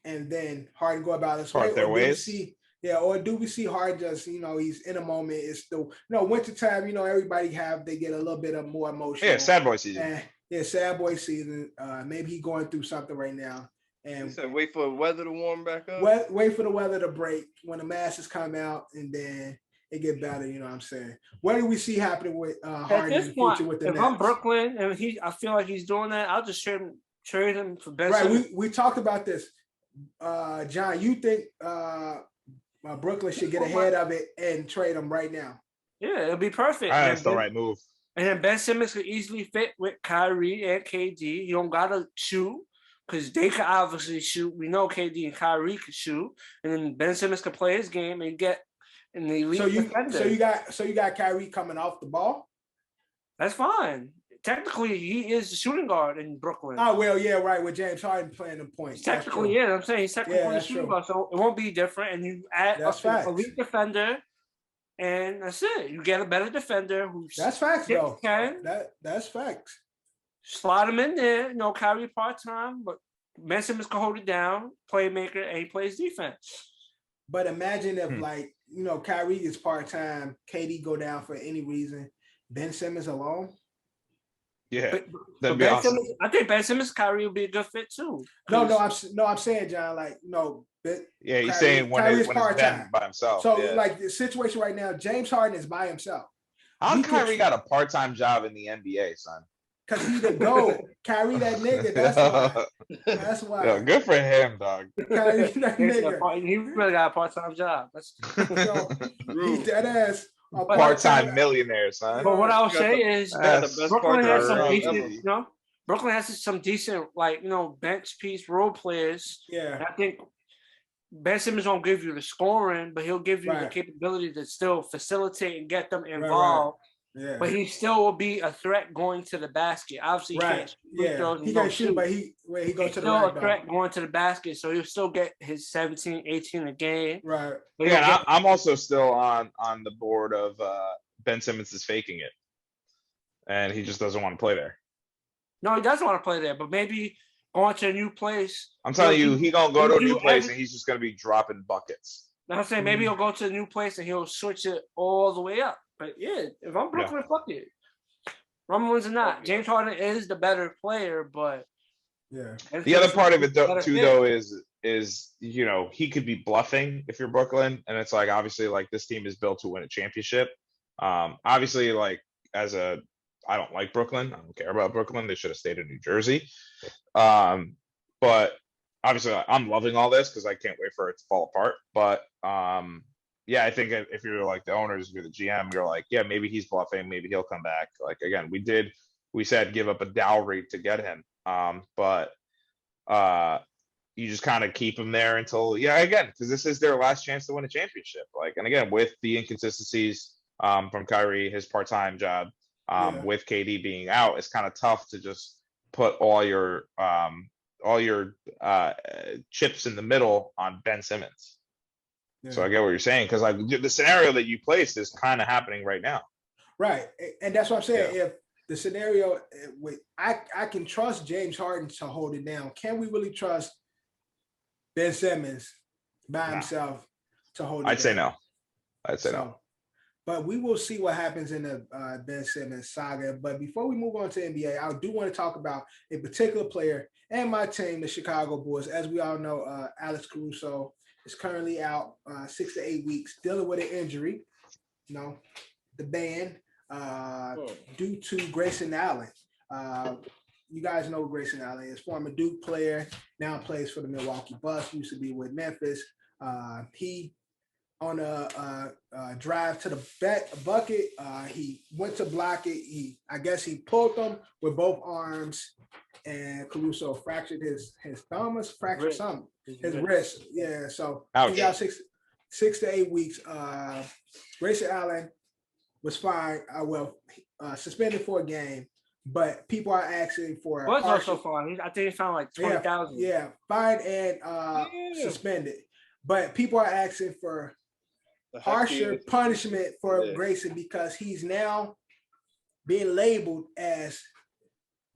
And then Harden go about his way. Or do we see Harden just, he's in a moment. It's still, wintertime, everybody they get a little bit of more emotional. Yeah, sad boy season. Sad boy season. Maybe he's going through something right now. And you said wait for the weather to warm back up? Wait for the weather to break when the masses come out and then it get better, you know what I'm saying? What do we see happening with Harden in the future with the Nets? If I'm Brooklyn and I feel like he's doing that, I'll just trade him for Ben Simmons. We talked about this. John, you think Brooklyn should get ahead of it and trade him right now? Yeah, it'll be perfect. That's the right move. And then Ben Simmons could easily fit with Kyrie and KD. You don't gotta shoot because they could obviously shoot. We know KD and Kyrie could shoot, and then Ben Simmons could play his game and get in the elite defender. So you got Kyrie coming off the ball. That's fine. Technically, he is the shooting guard in Brooklyn. Oh, well, yeah, right, with James Harden playing the points. Technically, I'm saying he's technically a shooting guard, so it won't be different. And you add an elite defender, and that's it. You get a better defender who's... That's facts, though. That's facts. Slide him in there. Kyrie part-time, but Ben Simmons can hold it down, playmaker, and he plays defense. But imagine if, Kyrie is part-time, KD go down for any reason, Ben Simmons alone. Yeah, that'd be awesome. Simmons, I think Ben Simmons, Kyrie will be a good fit too. I'm saying, John, he's saying when it's Ben by himself. So, the situation right now, James Harden is by himself. How Kyrie got a part-time job in the NBA, son? Because he the GOAT. Kyrie that nigga, that's why. That's why. Yo, good for him, dog. Kyrie that nigga. He really got a part-time job. He's dead ass. Part-time millionaire, son. But what I would say is Brooklyn has some pieces, Brooklyn has some decent, like, bench piece role players. Yeah. And I think Ben Simmons won't give you the scoring, but he'll give you the capability to still facilitate and get them involved. Yeah. But he still will be a threat going to the basket. Obviously, he can't shoot, he can't shoot, but he goes to the rack. Still a threat going to the basket, so he'll still get his 17, 18 a game. Right. Yeah, I'm also still on the board of Ben Simmons is faking it, and he just doesn't want to play there. No, he doesn't want to play there, but maybe going to a new place. I'm telling you, he gonna go to a new place and he's just gonna be dropping buckets. I'm saying maybe he'll go to a new place and he'll switch it all the way up. But yeah, if I'm Brooklyn, fuck it. Rumblings or not, James Harden is the better player, but the other part of it though is he could be bluffing if you're Brooklyn, and it's like obviously like this team is built to win a championship. Obviously, like I don't like Brooklyn. I don't care about Brooklyn. They should have stayed in New Jersey. But obviously I'm loving all this because I can't wait for it to fall apart. But yeah, I think if you're like the owners, if you're the GM, you're like, yeah, maybe he's bluffing. Maybe he'll come back. Like, again, we said give up a dowry to get him. But you just kind of keep him there until, again, because this is their last chance to win a championship. Like, and again, with the inconsistencies from Kyrie, his part-time job, with KD being out, it's kind of tough to just put all your chips in the middle on Ben Simmons. So I get what you're saying, because like the scenario that you placed is kind of happening right now. Right, and that's what I'm saying. If the scenario, I can trust James Harden to hold it down. Can we really trust Ben Simmons by himself to hold it down? I'd say no. I'd say no. But we will see what happens in the Ben Simmons saga. But before we move on to NBA, I do want to talk about a particular player and my team, the Chicago Bulls. As we all know, Alex Caruso is currently out 6 to 8 weeks, dealing with an injury. The band due to Grayson Allen. You guys know Grayson Allen is, former Duke player, now plays for the Milwaukee Bucks, used to be with Memphis. He on a drive to the bucket, he went to block it. I guess he pulled them with both arms, and Caruso fractured his thumb, fractured something, his wrist. Yeah, so he's out 6 to 8 weeks. Grayson Allen was fine. Suspended for a game, but people are asking for. Was also fine. I think he found like 20,000. Yeah, fined and suspended. But people are asking for harsher punishment for Grayson because he's now being labeled as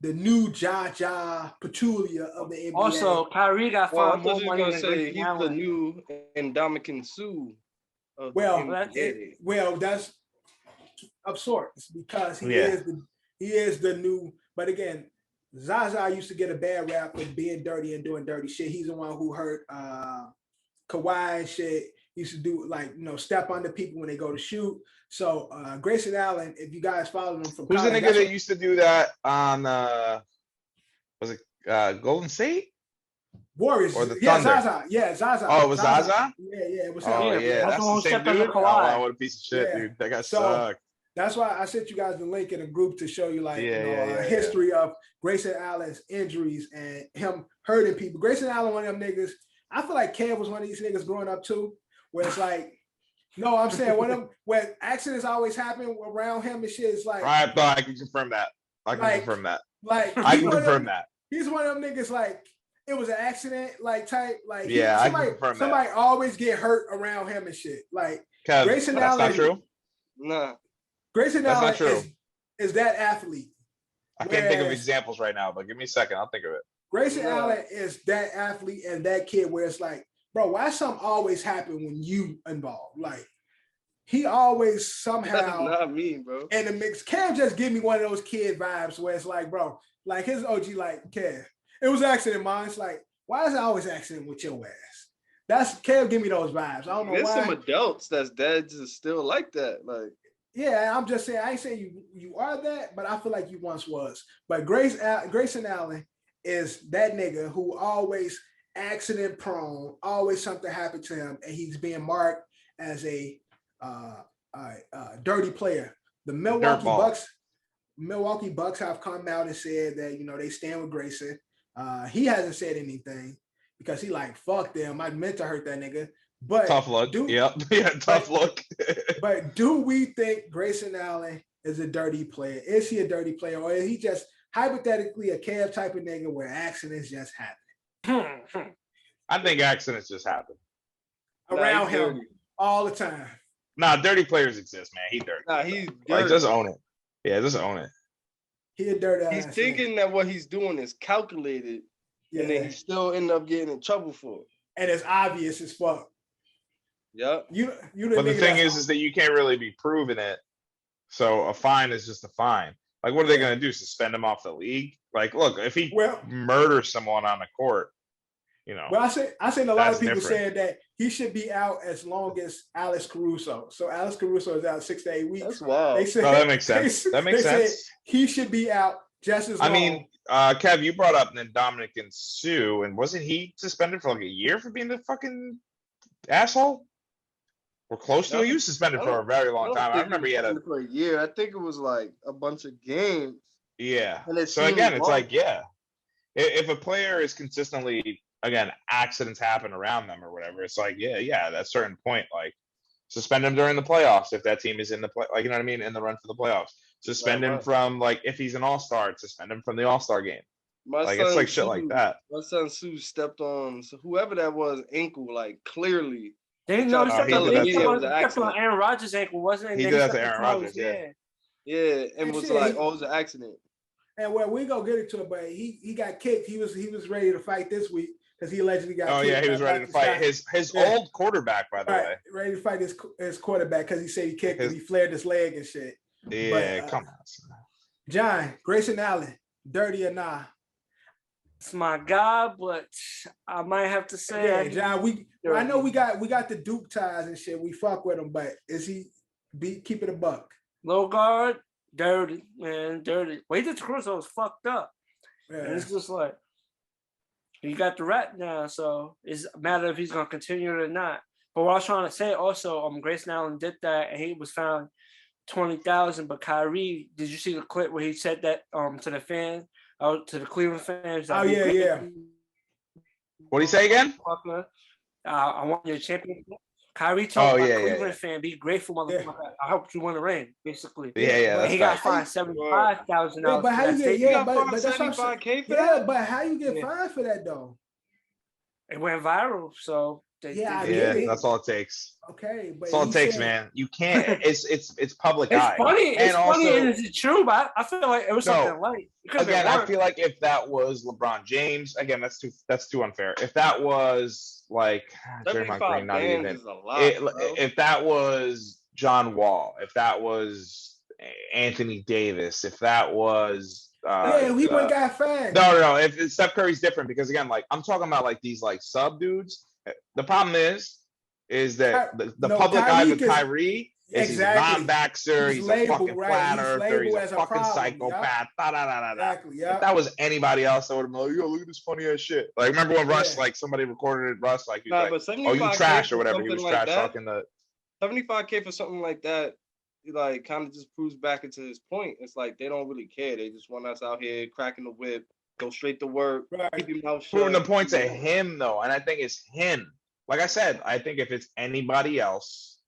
the new Jaja Petulia of the NBA. Also, Kyrie got fined more money than he's Grayson the new Ndamukong Suh. That's of sorts because he is the new. But again, Zaza used to get a bad rap for being dirty and doing dirty shit. He's the one who hurt Kawhi and shit. He used to do step under people when they go to shoot. So Grayson Allen, if you guys follow him from who's the nigga that used to do that on was it Golden State? Warriors or the Thunder? Zaza. Yeah, Zaza. Oh, it was Zaza? Yeah, it was. Oh, yeah, that's the same dude. Oh, what a piece of shit, dude. That guy sucked. That's why I sent you guys the link in a group to show you a history of Grayson Allen's injuries and him hurting people. Grayson Allen, one of them niggas. I feel like Kev was one of these niggas growing up too, where it's like, no, I'm saying when accidents always happen around him and shit. It's like, I can confirm that. I can confirm that. Like I can confirm that. He's one of them niggas like it was an accident, like type, like I can confirm somebody that. always get hurt around him and shit. Like Kev, Grayson that's Allen. Not true. Nah. Grayson Allen is that athlete. I can't think of examples right now, but give me a second. I'll think of it. Grayson Allen is that athlete and that kid where it's like, bro, why something always happen when you involved? Like, he always somehow. That's not me, bro. And the mix, Cam just give me one of those kid vibes where it's like, bro, like his OG, like, Kev, it was accident, man. It's like, why is it always accident with your ass? That's Kev, give me those vibes. I don't know why. There's some adults that's dead just still like that. Like, yeah, I'm just saying, I ain't saying you are that, but I feel like you once was. But Grayson Allen is that nigga who always accident prone, always something happened to him, and he's being marked as a dirty player. The Milwaukee Bucks, Milwaukee Bucks have come out and said that, you know, they stand with Grayson. He hasn't said anything because he like, fuck them. I meant to hurt that nigga. But tough look. Yeah, tough look. But do we think Grayson Allen is a dirty player? Is he a dirty player, or is he just hypothetically a Kev type of nigga where accidents just happen? I think accidents just happen around him all the time. Nah, dirty players exist, man. He dirty. Nah, he's dirty. Like, just own it. Yeah, just own it. He a dirty. He's thinking that what he's doing is calculated, and then he still end up getting in trouble for it. And it's obvious as fuck. Yep. But the thing is that you can't really be proving it. So a fine is just a fine. Like, what are they going to do? Suspend him off the league? Like, look, if he murders someone on the court, you know. Well, I seen a lot of people saying that he should be out as long as Alex Caruso. So Alex Caruso is out 6 to 8 weeks. That's wild. They said, that makes sense. That makes sense. He should be out just as long. I mean, Kev, you brought up Dominic and Sue, and wasn't he suspended for like a year for being the fucking asshole? We're close to it. He was suspended for a very long time. I remember he had for a year. I think it was like a bunch of games. Yeah. So again, it's like, if a player is consistently, again, accidents happen around them or whatever, it's like, at a certain point, like, suspend him during the playoffs if that team is in the play, like, you know what I mean, in the run for the playoffs. Suspend him from, like, if he's an all-star, suspend him from the all-star game. It's like shit like that. My son Sue stepped on whoever that was ankle, like, clearly. They didn't know he stepped on Aaron Rodgers' ankle, wasn't it? He did that to Aaron Rodgers, Yeah, and was like, it was an accident. And well, we gonna get into it, but he got kicked. He was ready to fight this week because he allegedly got kicked. Oh yeah, he was ready to fight his old quarterback, by the way. Ready to fight his quarterback because he said he kicked him. He flared his leg and shit. Yeah, come on. John, Grayson Allen, dirty or nah? It's my guy, but I might have to say, John. I know we got the Duke ties and shit. We fuck with him, but is he keep it a buck? Low guard, dirty, man, dirty. Wait, the Caruso was fucked up. Yeah. And it's just like he got the rat now, so it's a matter if he's gonna continue it or not. But what I was trying to say also, Grayson Allen did that, and he was found 20,000. But Kyrie, did you see the clip where he said that to the fans? To the Cleveland fans. Oh yeah. What do you say again? I want your championship. Kyrie told Cleveland fan, be grateful, motherfucker. Yeah. I hope you win the ring, basically. Yeah. He got fined $75,000. But how you get? But that's $75K for that. But how you get fined for that though? It went viral, so. That's all it takes. Okay, but that's all it takes, man. You can't. It's public eye. Funny. It's funny, and it's true, but I feel like it was something light. Again, I feel like if that was LeBron James, again, that's too unfair. If that was like Draymond Green, not even. If that was John Wall, if that was Anthony Davis, if that was. We wouldn't got fined. No. If Steph Curry's different because again, like I'm talking about like these like sub dudes. The problem is that the public eye with Kyrie is he's a non-vaxxer, he's a fucking flat earther, he's a fucking psychopath. Exactly, If that was anybody else, I would have been like, yo, look at this funny ass shit. Like, remember when Russ, like, somebody recorded Russ, like, he was like, oh, you trash or whatever. He was trash talking the 75K for something like that, like, kind of just proves back into his point. It's like they don't really care. They just want us out here cracking the whip, go straight to work, keep your mouth shut. Proving the point to him, though, and I think it's him. Like I said, I think if it's anybody else,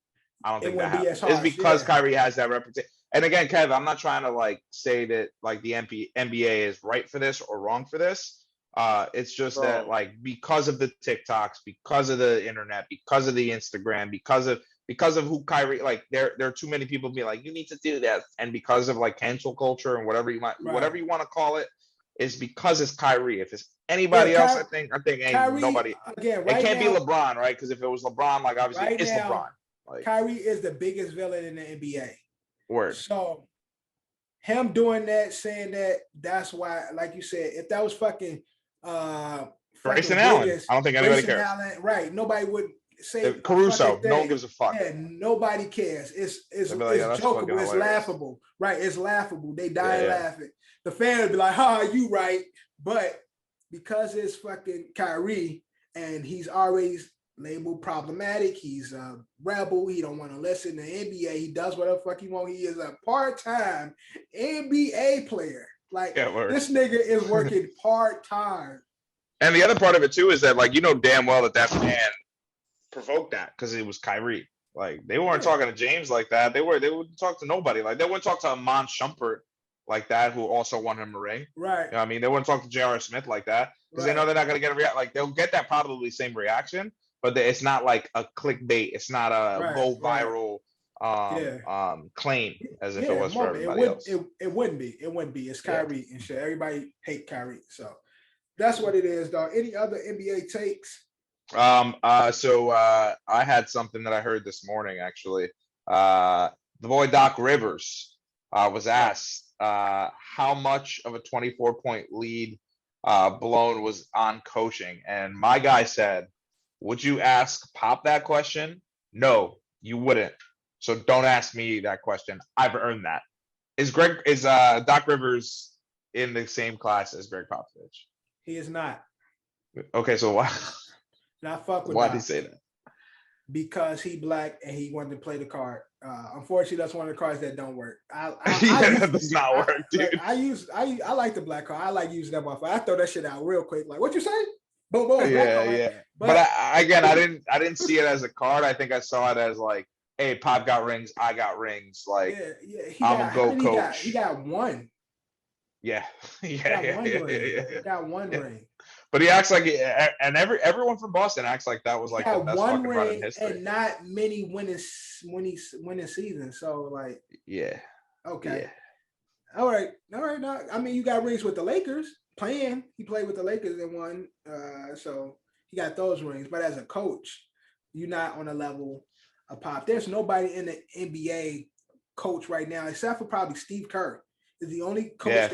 I don't think that happens. It's because Kyrie has that reputation. And again, Kev, I'm not trying to like say that like the NBA is right for this or wrong for this. It's just that like because of the TikToks, because of the internet, because of the Instagram, because of who Kyrie, like there are too many people being like, you need to do that, and because of like cancel culture and whatever you want to call it, is because it's Kyrie. If it's anybody else, I think ain't Kyrie, nobody. Again, it can't be LeBron, right? Because if it was LeBron, like obviously it's LeBron. Like, Kyrie is the biggest villain in the NBA. Word. So him doing that, saying that's why, like you said, if that was fucking Grayson Allen, I don't think anybody cares. Right? Nobody would say Caruso. No one gives a fuck. Yeah, nobody cares. It's jokeable. It's laughable. Right? It's laughable. They die laughing. The fan would be like, you right. But because it's fucking Kyrie and he's always labeled problematic. He's a rebel. He don't want to listen to NBA. He does whatever the fuck he want. He is a part-time NBA player. Like this nigga is working part-time. And the other part of it too is that like damn well that man provoked that because it was Kyrie. Like they weren't talking to James like that. They wouldn't talk to nobody. Like they wouldn't talk to Amon Shumpert like that, who also won him a ring. Right. You know what I mean? They wouldn't talk to J.R. Smith like that because they know they're not gonna get a reaction. Like they'll get that probably same reaction, but it's not like a clickbait. It's not a go viral claim as if it was for everybody else. It wouldn't be. It wouldn't be. It's Kyrie and shit. Everybody hate Kyrie. So that's what it is, dog. Any other NBA takes? So I had something that I heard this morning actually. The boy Doc Rivers was asked how much of a 24-point lead blown was on coaching, and my guy said, would you ask Pop that question? No, you wouldn't. So don't ask me that question. I've earned that. Is Doc Rivers in the same class as Greg Popovich? He is not. Okay, so why? Not fuck with. Why did he say that? Because he black and he wanted to play the card. Unfortunately, that's one of the cards that don't work. That does not work, dude. I like the black card. I like using that one. I throw that shit out real quick. Like, what you say? Boom, boom. Yeah. But I didn't see it as a card. I think I saw it as like, hey, Pop got rings, I got rings. Like, I'm a go coach. He got one. Yeah. He got one ring. But he acts like, and everyone from Boston acts like that was like the best fucking run in history. And not many winning seasons. So like, okay, all right. No, I mean, you got rings with the Lakers. He played with the Lakers and won. So he got those rings. But as a coach, you're not on a level of Pop. There's nobody in the NBA coach right now except for probably Steve Kerr. Is the only coach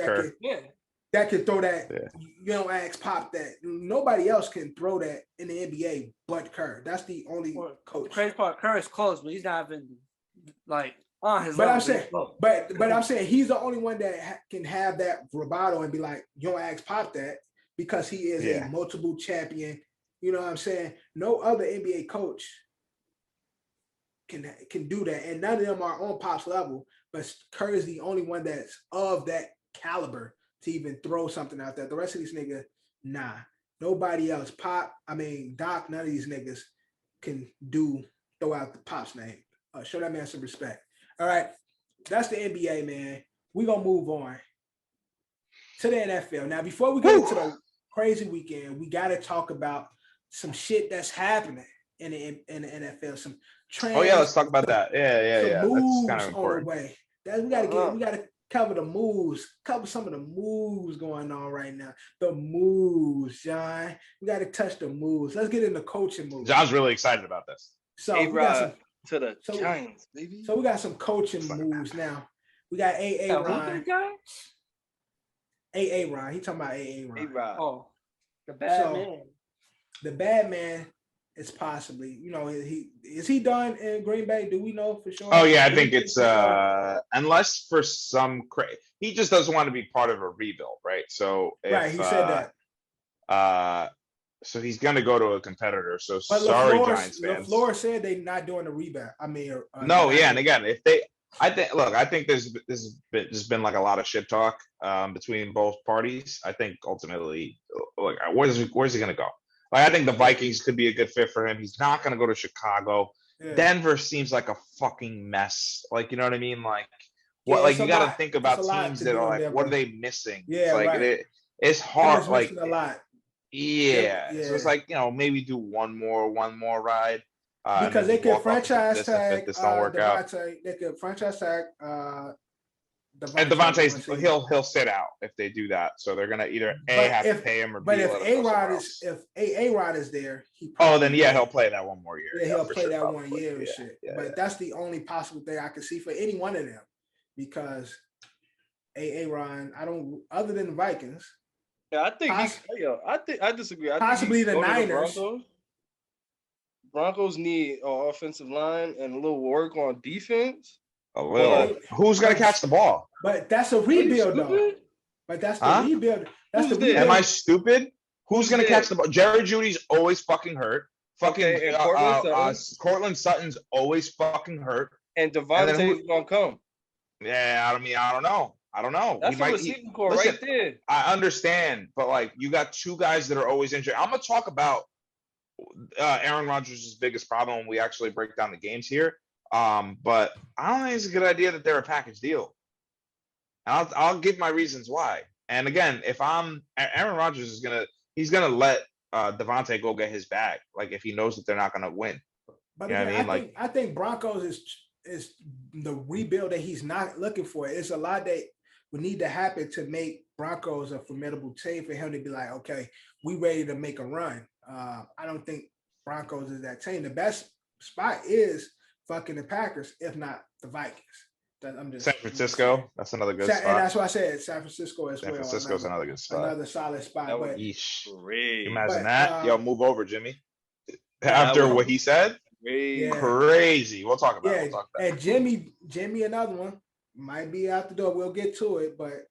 that can throw that. Yeah. You don't ask Pop that. Nobody else can throw that in the NBA but Kerr. That's the only coach. Crazy part, Kerr is close, but he's not even like on his. But I'm saying, but I'm saying he's the only one that can have that bravado and be like, you don't ask Pop that because he is a multiple champion. You know what I'm saying? No other NBA coach can do that, and none of them are on Pop's level. But Kerr is the only one that's of that caliber to even throw something out there. The rest of these niggas, nah. Nobody else. Doc, none of these niggas can throw out the Pop's name. Show that man some respect. All right. That's the NBA, man. We're going to move on to the NFL. Now, before we get into the crazy weekend, we got to talk about some shit that's happening in the NFL. Some trends. Oh, yeah, let's talk about that. Yeah. Moves that's kind of important. On the way. We got to cover the moves, cover some of the moves going on right now. The moves, John. We got to touch the moves. Let's get into coaching moves. John's really excited about this. So we got some Giants, baby. So we got some coaching moves now. We got Ron. Ron. He talking about Ron. Oh, the bad man. The bad man is possibly, is he done in Green Bay? Do we know for sure? Oh yeah, I think it's unless for some he just doesn't want to be part of a rebuild, right? So he said that. So he's gonna go to a competitor. So but sorry, Giants fans. LaFleur said they're not doing a rebound. I mean, and again, I think there's been like a lot of shit talk between both parties. I think ultimately, like, where's he gonna go? Like, I think the Vikings could be a good fit for him. He's not going to go to Chicago. Yeah. Denver seems like a fucking mess. Like, you know what I mean? Like, you got to think about teams that are like, what are they missing? Yeah, it's like it's hard. Like, a lot. Yeah. So it's like, maybe do one more ride. Because they could franchise tag. This don't work out. They could franchise tag. And Devontae's he'll sit out if they do that. So they're gonna either have to pay him or. But if A-Rod is there, then he'll play that one more year. Yeah, he'll play that 1 year and shit. But that's the only possible thing I can see for any one of them, because A-Rod, other than the Vikings. Yeah, I think I disagree. Possibly the Niners. Broncos need an offensive line and a little work on defense. Who's gonna catch the ball? But that's a rebuild, though. But that's the rebuild. That's the rebuild. Am I stupid? Who's gonna catch the ball? Jerry Judy's always fucking hurt. Fucking Cortland Sutton's always fucking hurt. And Devontae's gonna come. Yeah, I don't know. That's the receiving core right there. I understand, but like you got two guys that are always injured. I'm gonna talk about Aaron Rodgers' biggest problem when we actually break down the games here. But I don't think it's a good idea that they're a package deal. I'll give my reasons why. And again, if I'm Aaron Rodgers he's gonna let Devontae go get his bag. Like if he knows that they're not gonna win. But again, I think Broncos is the rebuild that he's not looking for. It's a lot that would need to happen to make Broncos a formidable team for him to be like, okay, we ready to make a run. I don't think Broncos is that team. The best spot is fucking the Packers, if not the Vikings. San Francisco. That's another good spot. And that's why I said San Francisco as well. San Francisco's another good spot. Another solid spot. But imagine that. Yo, move over, Jimmy. After what he said, crazy. We'll talk about it. And Jimmy, another one. Might be out the door. We'll get to it, but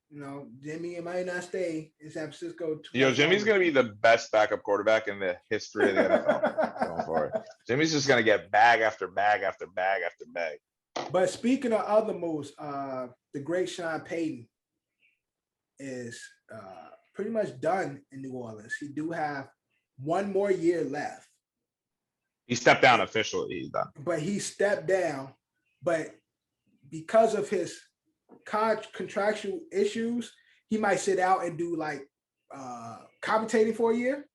Jimmy might not stay in San Francisco. Jimmy's gonna be the best backup quarterback in the history of the NFL. Going for it. Jimmy's just gonna get bag after bag after bag after bag. But speaking of other moves, the great Sean Payton is pretty much done in New Orleans. He do have one more year left. He stepped down officially. He's done. But he stepped down, but because of his contractual issues, he might sit out and do like commentating for a year.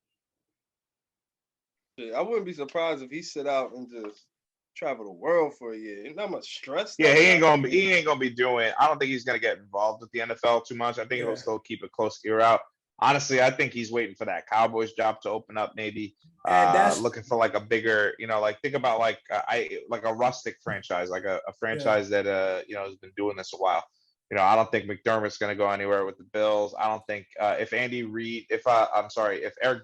I wouldn't be surprised if he sit out and just travel the world for a year. Not much stress. Yeah, he ain't gonna be doing. I don't think he's gonna get involved with the NFL too much. I think he'll still keep a close ear out. Honestly, I think he's waiting for that Cowboys job to open up, maybe looking for like a bigger, like think about like a rustic franchise, like a franchise that has been doing this a while. I don't think McDermott's going to go anywhere with the Bills. I don't think if Eric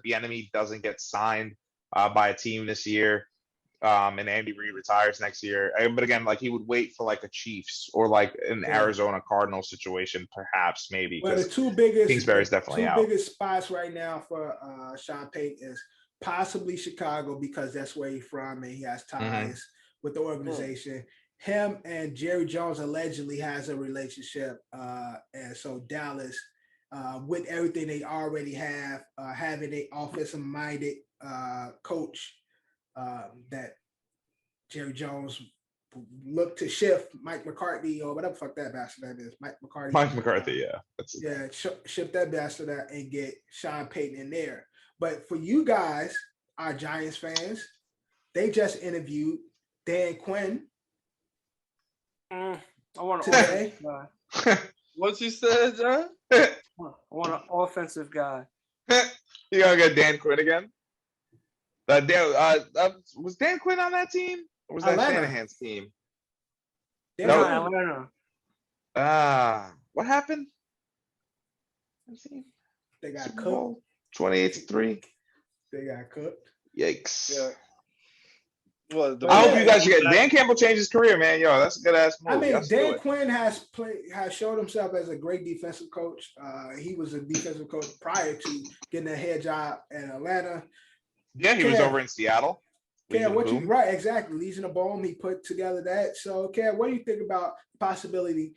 Bieniemy doesn't get signed by a team this year, and Andy Reid retires next year. But again, like he would wait for like a Chiefs or like an Arizona Cardinals situation, perhaps, maybe. Well, the two biggest Kingsbury's definitely out. Biggest spots right now for Sean Payton is possibly Chicago, because that's where he's from and he has ties with the organization. Him and Jerry Jones allegedly has a relationship, and so Dallas, with everything they already have, having an offensive-minded coach. That Jerry Jones looked to shift Mike McCarthy or whatever the fuck that bastard that is. Mike McCarthy, yeah. Shift that bastard out and get Sean Payton in there. But for you guys, our Giants fans, they just interviewed Dan Quinn. I want today. What you said, John? I want an offensive guy. You gonna get Dan Quinn again? Was Dan Quinn on that team? Or was that Shanahan's team? Atlanta. What happened? They got cooked. 28-3. They got cooked. Yikes. Yeah. Well, I hope you guys get Dan Campbell changed his career, man. Yo, that's a good ass move. I mean, Dan Quinn has showed himself as a great defensive coach. He was a defensive coach prior to getting a head job in Atlanta. Yeah, he was over in Seattle. Right, exactly. Legion of Boom, he put together that. So, Kev, what do you think about the possibility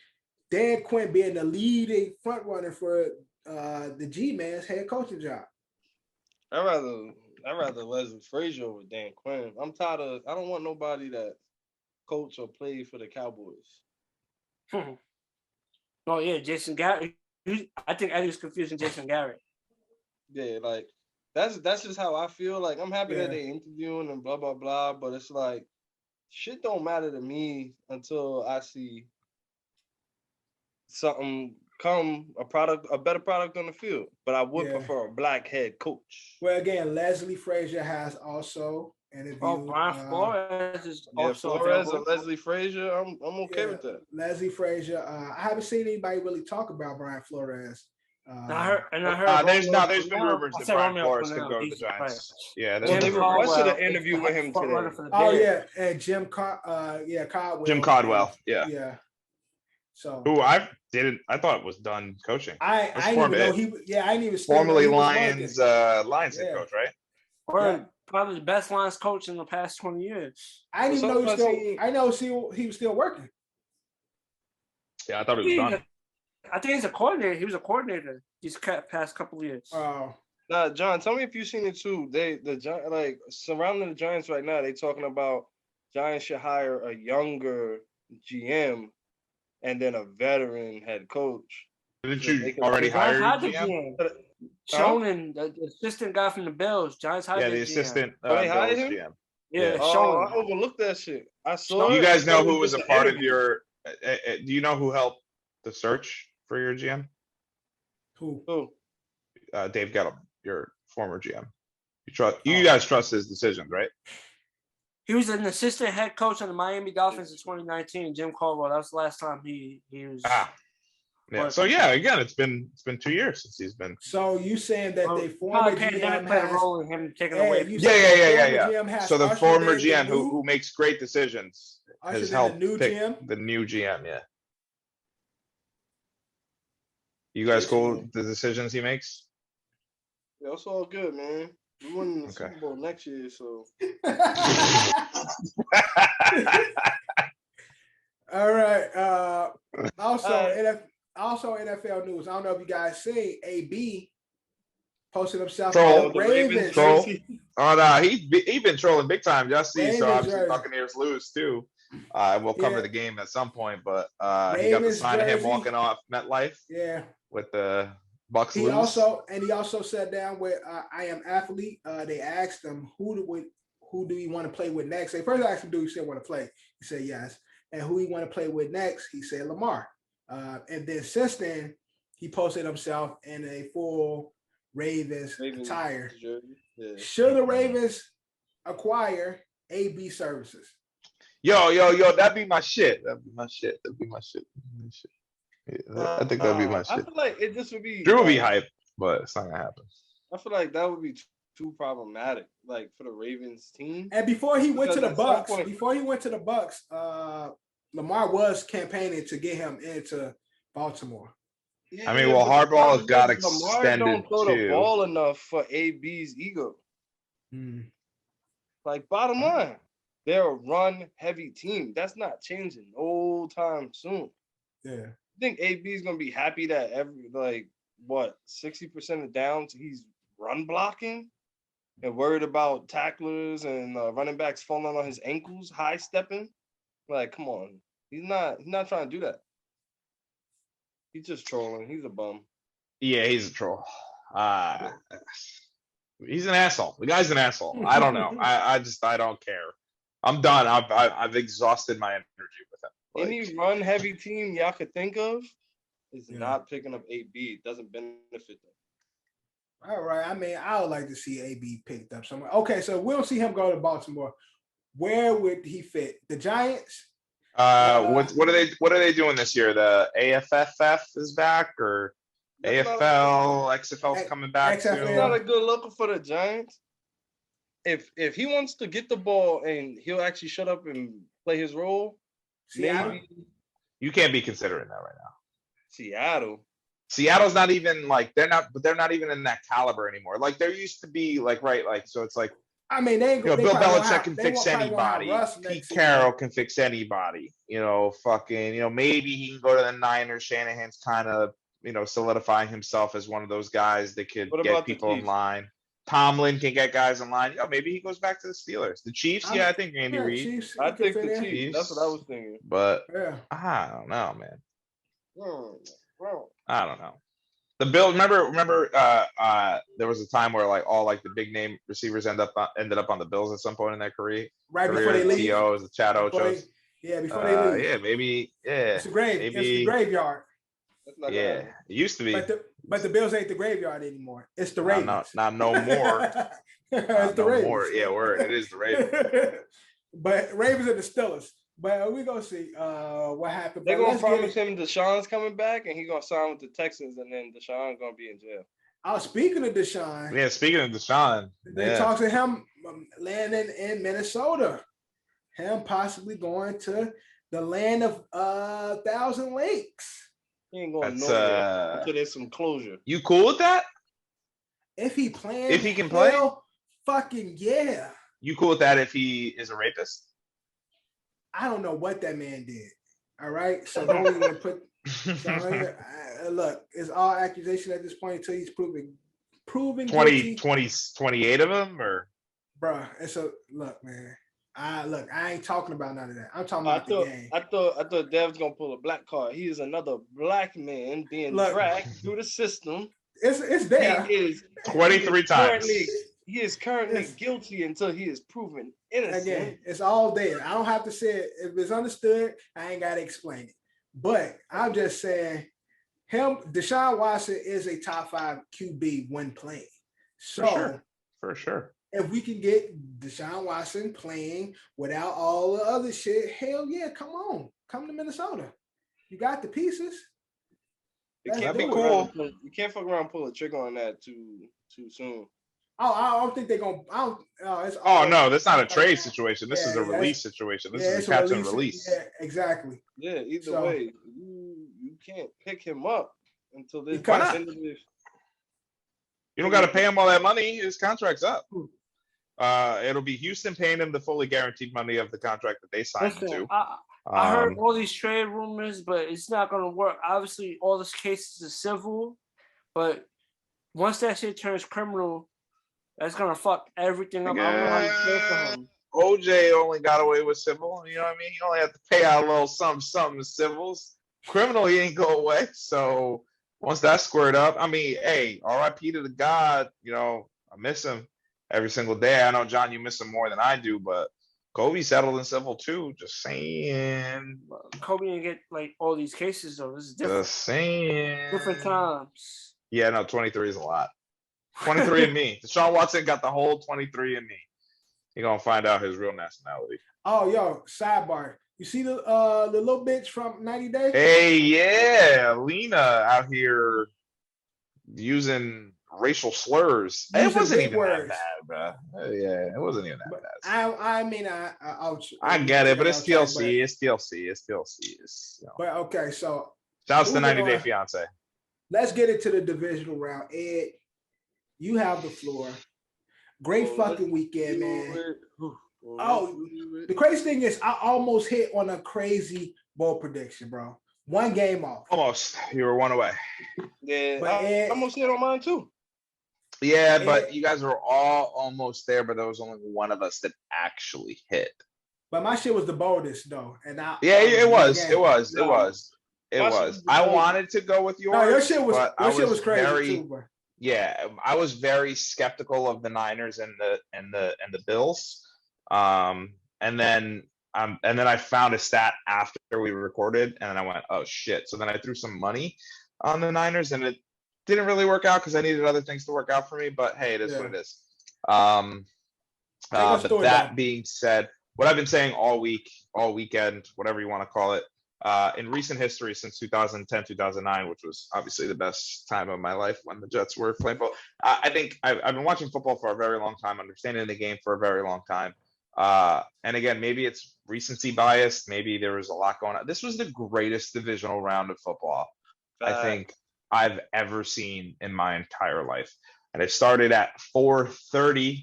Dan Quinn being the leading front runner for the G-Man's head coaching job? I'd rather Leslie Frazier over Dan Quinn. I'm tired of. I don't want nobody that coach or play for the Cowboys. Oh yeah, Jason Garrett. I think Eddie's confusing Jason Garrett. Yeah, like that's just how I feel. Like I'm happy that they interviewing and blah blah blah, but it's like shit don't matter to me until I see something a better product on the field. But I would prefer a black head coach. Well, again, Leslie Frazier has also interviewed. Oh, Brian Flores is also Flores and Leslie Frazier. I'm okay with that. Leslie Frazier. I haven't seen anybody really talk about Brian Flores. I heard. There's been rumors that Brian Flores could go to the Giants. Yeah, they requested an interview with him today. Oh yeah, and Jim Caldwell. Jim Caldwell. Yeah. So who I thought was done coaching. I didn't even know he. Yeah, I didn't even. Formerly Lions head coach, right? Or probably the best lines coach in the past 20 years. I didn't even know he was still. I know he was still working. Yeah, I thought he was done. I think he's a coordinator. He was a coordinator these past couple of years. Oh. Nah, John, tell me if you've seen it too. Like surrounding the Giants right now, they talking about Giants should hire a younger GM and then a veteran head coach. Didn't you already hire a GM? Shonen, the assistant guy from the Bills. Giants hired the assistant they hired Bills him? GM. Yeah, I overlooked that shit. I saw. You guys know who was a part of your? Do you know who helped the search for your GM? Who? Dave Gettleman, your former GM. You guys trust his decisions, right? He was an assistant head coach on the Miami Dolphins in 2019. Jim Caldwell. That was the last time he was. Yeah. So yeah, again, it's been 2 years since he's been. So you saying that they former pandemic GM played a has role in him taking away. Yeah. So the former GM who makes great decisions has helped pick the new GM. Yeah. You guys cool with the decisions he makes? Yeah, it's all good, man. We win the Super Bowl next year, so. All right. Also NFL news. I don't know if you guys see AB posted himself on the Ravens. Oh no, he been trolling big time. Y'all see, so obviously Buccaneers lose too. We'll cover the game at some point, but he got the sign of him walking off MetLife. Yeah. With the Bucks he also sat down with I Am Athlete. They asked him who do you want to play with next? They first asked him, do you still want to play? He said yes. And who he want to play with next? He said Lamar. And then since then, he posted himself in a full Ravens attire. Yeah. Should the Ravens acquire AB services? Yo, that'd be my shit. Yeah, I think that'd be my shit. I feel like it just would be. Drew would be hyped, but it's not gonna happen. I feel like that would be too problematic, like for the Ravens team. And before he went to the Bucks, Lamar was campaigning to get him into Baltimore. Yeah, I mean, Harbaugh got extended Lamar don't throw the ball enough for AB's ego. Like bottom line, they're a run-heavy team. That's not changing no time soon. Yeah. I think AB is gonna be happy that 60% of downs he's run blocking and worried about tacklers and running backs falling on his ankles, high stepping. Like, come on, he's not trying to do that. He's just trolling. He's a bum. Yeah, he's a troll. He's an asshole. The guy's an asshole. I don't know. I don't care. I'm done. I've exhausted my energy with him. Any run heavy team y'all could think of is not picking up AB. It doesn't benefit them. All right. I mean, I would like to see AB picked up somewhere. Okay, so we'll see him go to Baltimore. Where would he fit? The Giants? What are they doing this year? The AFFF is back, or AFL, XFL's coming back too. It's not a good look for the Giants. If he wants to get the ball and he'll actually shut up and play his role, maybe you can't be considering that right now. Seattle's not even like they're not even in that caliber anymore. Like there used to be, like, right, like, so it's like, I mean, Bill Belichick can fix anybody. Pete Carroll can fix anybody. Maybe he can go to the Niners. Shanahan's kind of, solidifying himself as one of those guys that could get people in line. Tomlin can get guys in line. Maybe he goes back to the Steelers. The Chiefs, I think Andy Reid. I think the Chiefs. That's what I was thinking. But I don't know, man. I don't know. The Bills. Remember, there was a time where all the big name receivers ended up on the Bills at some point in their career. Right before they leave. TOs, the Chad Ochos. Before they leave. Yeah, maybe. Yeah. It's the graveyard. Yeah, it used to be. But the Bills ain't the graveyard anymore. It's the Ravens. Not no more. It's the Ravens. More. Yeah, it is the Ravens. But Ravens and the Steelers. But we're gonna see what happens. They're gonna promise him Deshaun's coming back and he's gonna sign with the Texans, and then Deshaun's gonna be in jail. Speaking of Deshaun. Yeah, speaking of Deshaun. They talked to him landing in Minnesota. Him possibly going to the land of 1,000 lakes. He ain't going nowhere until there's some closure. You cool with that? If he plans, if he can play, fucking yeah. You cool with that if he is a rapist? I don't know what that man did. All right, so don't even put. So, look, it's all accusation at this point until he's proven 28 of them, or bruh. And so look, man. I ain't talking about none of that. I'm talking about the game. I thought Dev was gonna pull a black card. He is another black man being dragged through the system. It's there. He is 23 times. He is currently guilty until he is proven innocent. Again, it's all there. I don't have to say it. If it's understood, I ain't gotta explain it. But I'm just saying, Deshaun Watson is a top 5 QB when playing. So for sure. If we can get Deshaun Watson playing without all the other shit, hell yeah, come on. Come to Minnesota. You got the pieces. That'd be cool. You can't fuck around and pull a trigger on that too soon. Oh, I don't think they're going to. No, that's not a trade situation. This is a release situation. This is a catch and release. Yeah, exactly. Yeah, either way, you can't pick him up until this. Why not? You don't got to pay him all that money. His contract's up. It'll be Houston paying him the fully guaranteed money of the contract that they signed him to. I heard all these trade rumors, but it's not going to work. Obviously, all this cases are civil, but once that shit turns criminal, that's going to fuck everything up. OJ only got away with civil. You know what I mean? He only had to pay out a little something civils. Criminal, he ain't go away. So once that's squared up, I mean, hey, RIP to the God. You know, I miss him every single day. I know, John, you miss him more than I do, but Kobe settled in civil too. Just saying. Kobe didn't get like all these cases though. This is different. Just saying. Different times. Yeah, no, 23 is a lot. 23 and me. Deshaun Watson got the whole 23 and me. You're gonna find out his real nationality. Oh, yo, sidebar. You see the little bitch from 90 Day? Hey, yeah, Lena out here using racial slurs. It wasn't even that bad, bro. Yeah, it wasn't even that bad. I mean, I get it, but it's TLC. It's TLC. It's TLC. It's, you know. But okay, so shouts to 90 Day Fiance. Let's get into the divisional round. Ed, you have the floor. Great fucking weekend, man. Oh, the crazy thing is, I almost hit on a crazy bowl prediction, bro. One game off. Almost. You were one away. Yeah, but I almost hit on mine too. Yeah, but you guys were all almost there, but there was only one of us that actually hit. But my shit was the boldest, though. And it was. I wanted to go with yours. No, your shit was crazy too, bro. Yeah, I was very skeptical of the Niners and the Bills. And then I found a stat after we recorded, and then I went, oh shit. So then I threw some money on the Niners, and it didn't really work out because I needed other things to work out for me. But hey, it is what it is. But that being said, what I've been saying all weekend, whatever you want to call it, in recent history since 2010, 2009, which was obviously the best time of my life when the Jets were playing football. I think I've been watching football for a very long time, understanding the game for a very long time. And again, maybe it's recency bias. Maybe there was a lot going on. This was the greatest divisional round of football I think I've ever seen in my entire life. And it started at 4:30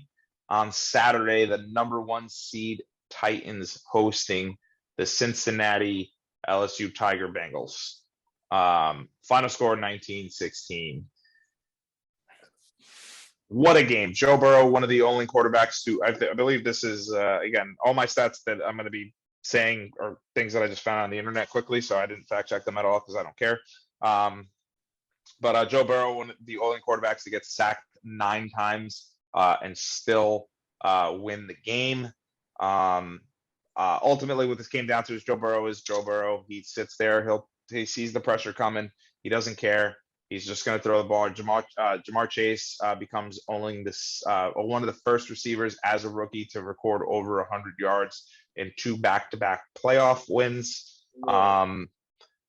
on Saturday, the number 1 seed Titans hosting the Cincinnati LSU Tiger Bengals. Final score 19-16. What a game. Joe Burrow, one of the only quarterbacks to, I believe this is, again, all my stats that I'm going to be saying are things that I just found on the internet quickly, so I didn't fact check them at all because I don't care. But Joe Burrow, one of the only quarterbacks to get sacked 9 times and still win the game. Ultimately, what this came down to is Joe Burrow is Joe Burrow. He sits there. He sees the pressure coming. He doesn't care. He's just going to throw the ball. Jamar Chase becomes only one of the first receivers as a rookie to record over 100 yards in 2 back-to-back playoff wins,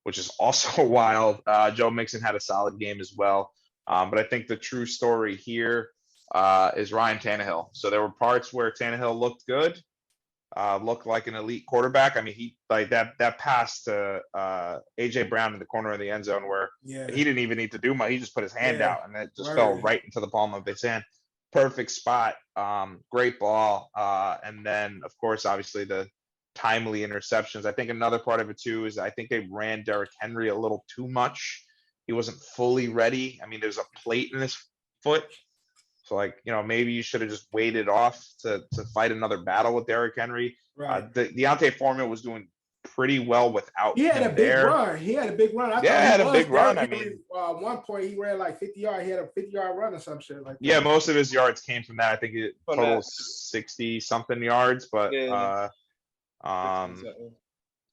which is also wild. Joe Mixon had a solid game as well. But I think the true story here is Ryan Tannehill. So there were parts where Tannehill looked good. Looked like an elite quarterback. I mean, he like that pass to AJ Brown in the corner of the end zone where he didn't even need to do much. He just put his hand out and it just fell right into the palm of his hand. perfect spot. Great ball. And then, of course, obviously the timely interceptions. I think another part of it too is I think they ran Derrick Henry a little too much. He wasn't fully ready. I mean, there's a plate in his foot. So, like, you know, maybe you should have just waited off to fight another battle with Derrick Henry. Right. Deontay Foreman was doing pretty well without He had a big run. He had a big run. I had a big run. I mean, one point he ran like 50 yards. He had a 50-yard run or some shit like that. Yeah, most of his yards came from that. I think it total 60 something yards, but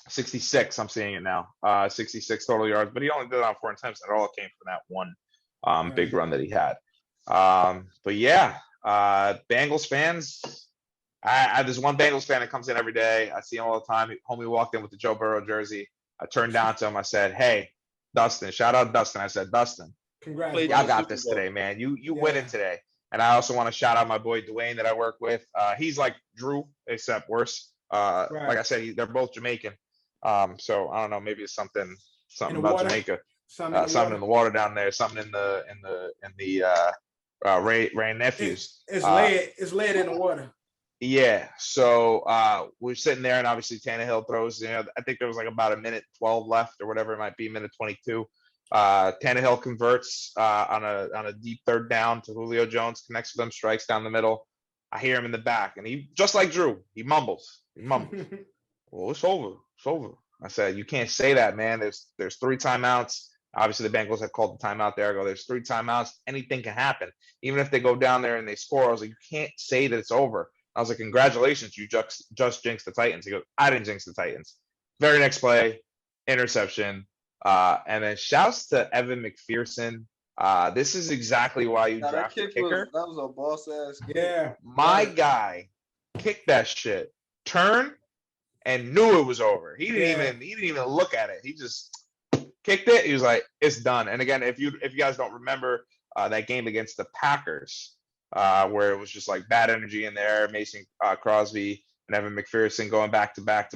66. I'm seeing it now. 66 total yards, but he only did it on 4 attempts. It all came from that one big run that he had. But yeah, Bengals fans. There's one Bengals fan that comes in every day. I see him all the time. Homie walked in with the Joe Burrow jersey. I turned down to him. I said, "Hey, Dustin, shout out Dustin." I said, "Dustin, congrats. Y'all got this today, man. You winning today." And I also want to shout out my boy Dwayne that I work with. He's like Drew, except worse. Like I said, they're both Jamaican. So I don't know. Maybe it's something about Jamaica. Something in the water down there. Something in the Ray nephews. It's laid in the water. Yeah, so we're sitting there, and obviously Tannehill throws. You know, I think there was like about a minute 12 left, or whatever it might be, minute 22. Tannehill converts on a deep third down to Julio Jones, connects with them, strikes down the middle. I hear him in the back, and he, just like Drew, he mumbles. Well, it's over. It's over. I said, you can't say that, man. There's 3 timeouts. Obviously, the Bengals had called the timeout there. I go, there's 3 timeouts. Anything can happen. Even if they go down there and they score, I was like, you can't say that it's over. I was like, congratulations, you just jinxed the Titans. He goes, I didn't jinx the Titans. Very next play, interception. And then shouts to Evan McPherson. This is exactly why you draft a kicker. That was a boss ass kick. Yeah. My guy kicked that shit, turned, and knew it was over. He didn't even look at it. He just kicked it. He was like, it's done. And again, if you guys don't remember that game against the Packers, where it was just like bad energy in there, Mason Crosby and Evan McPherson going back to back.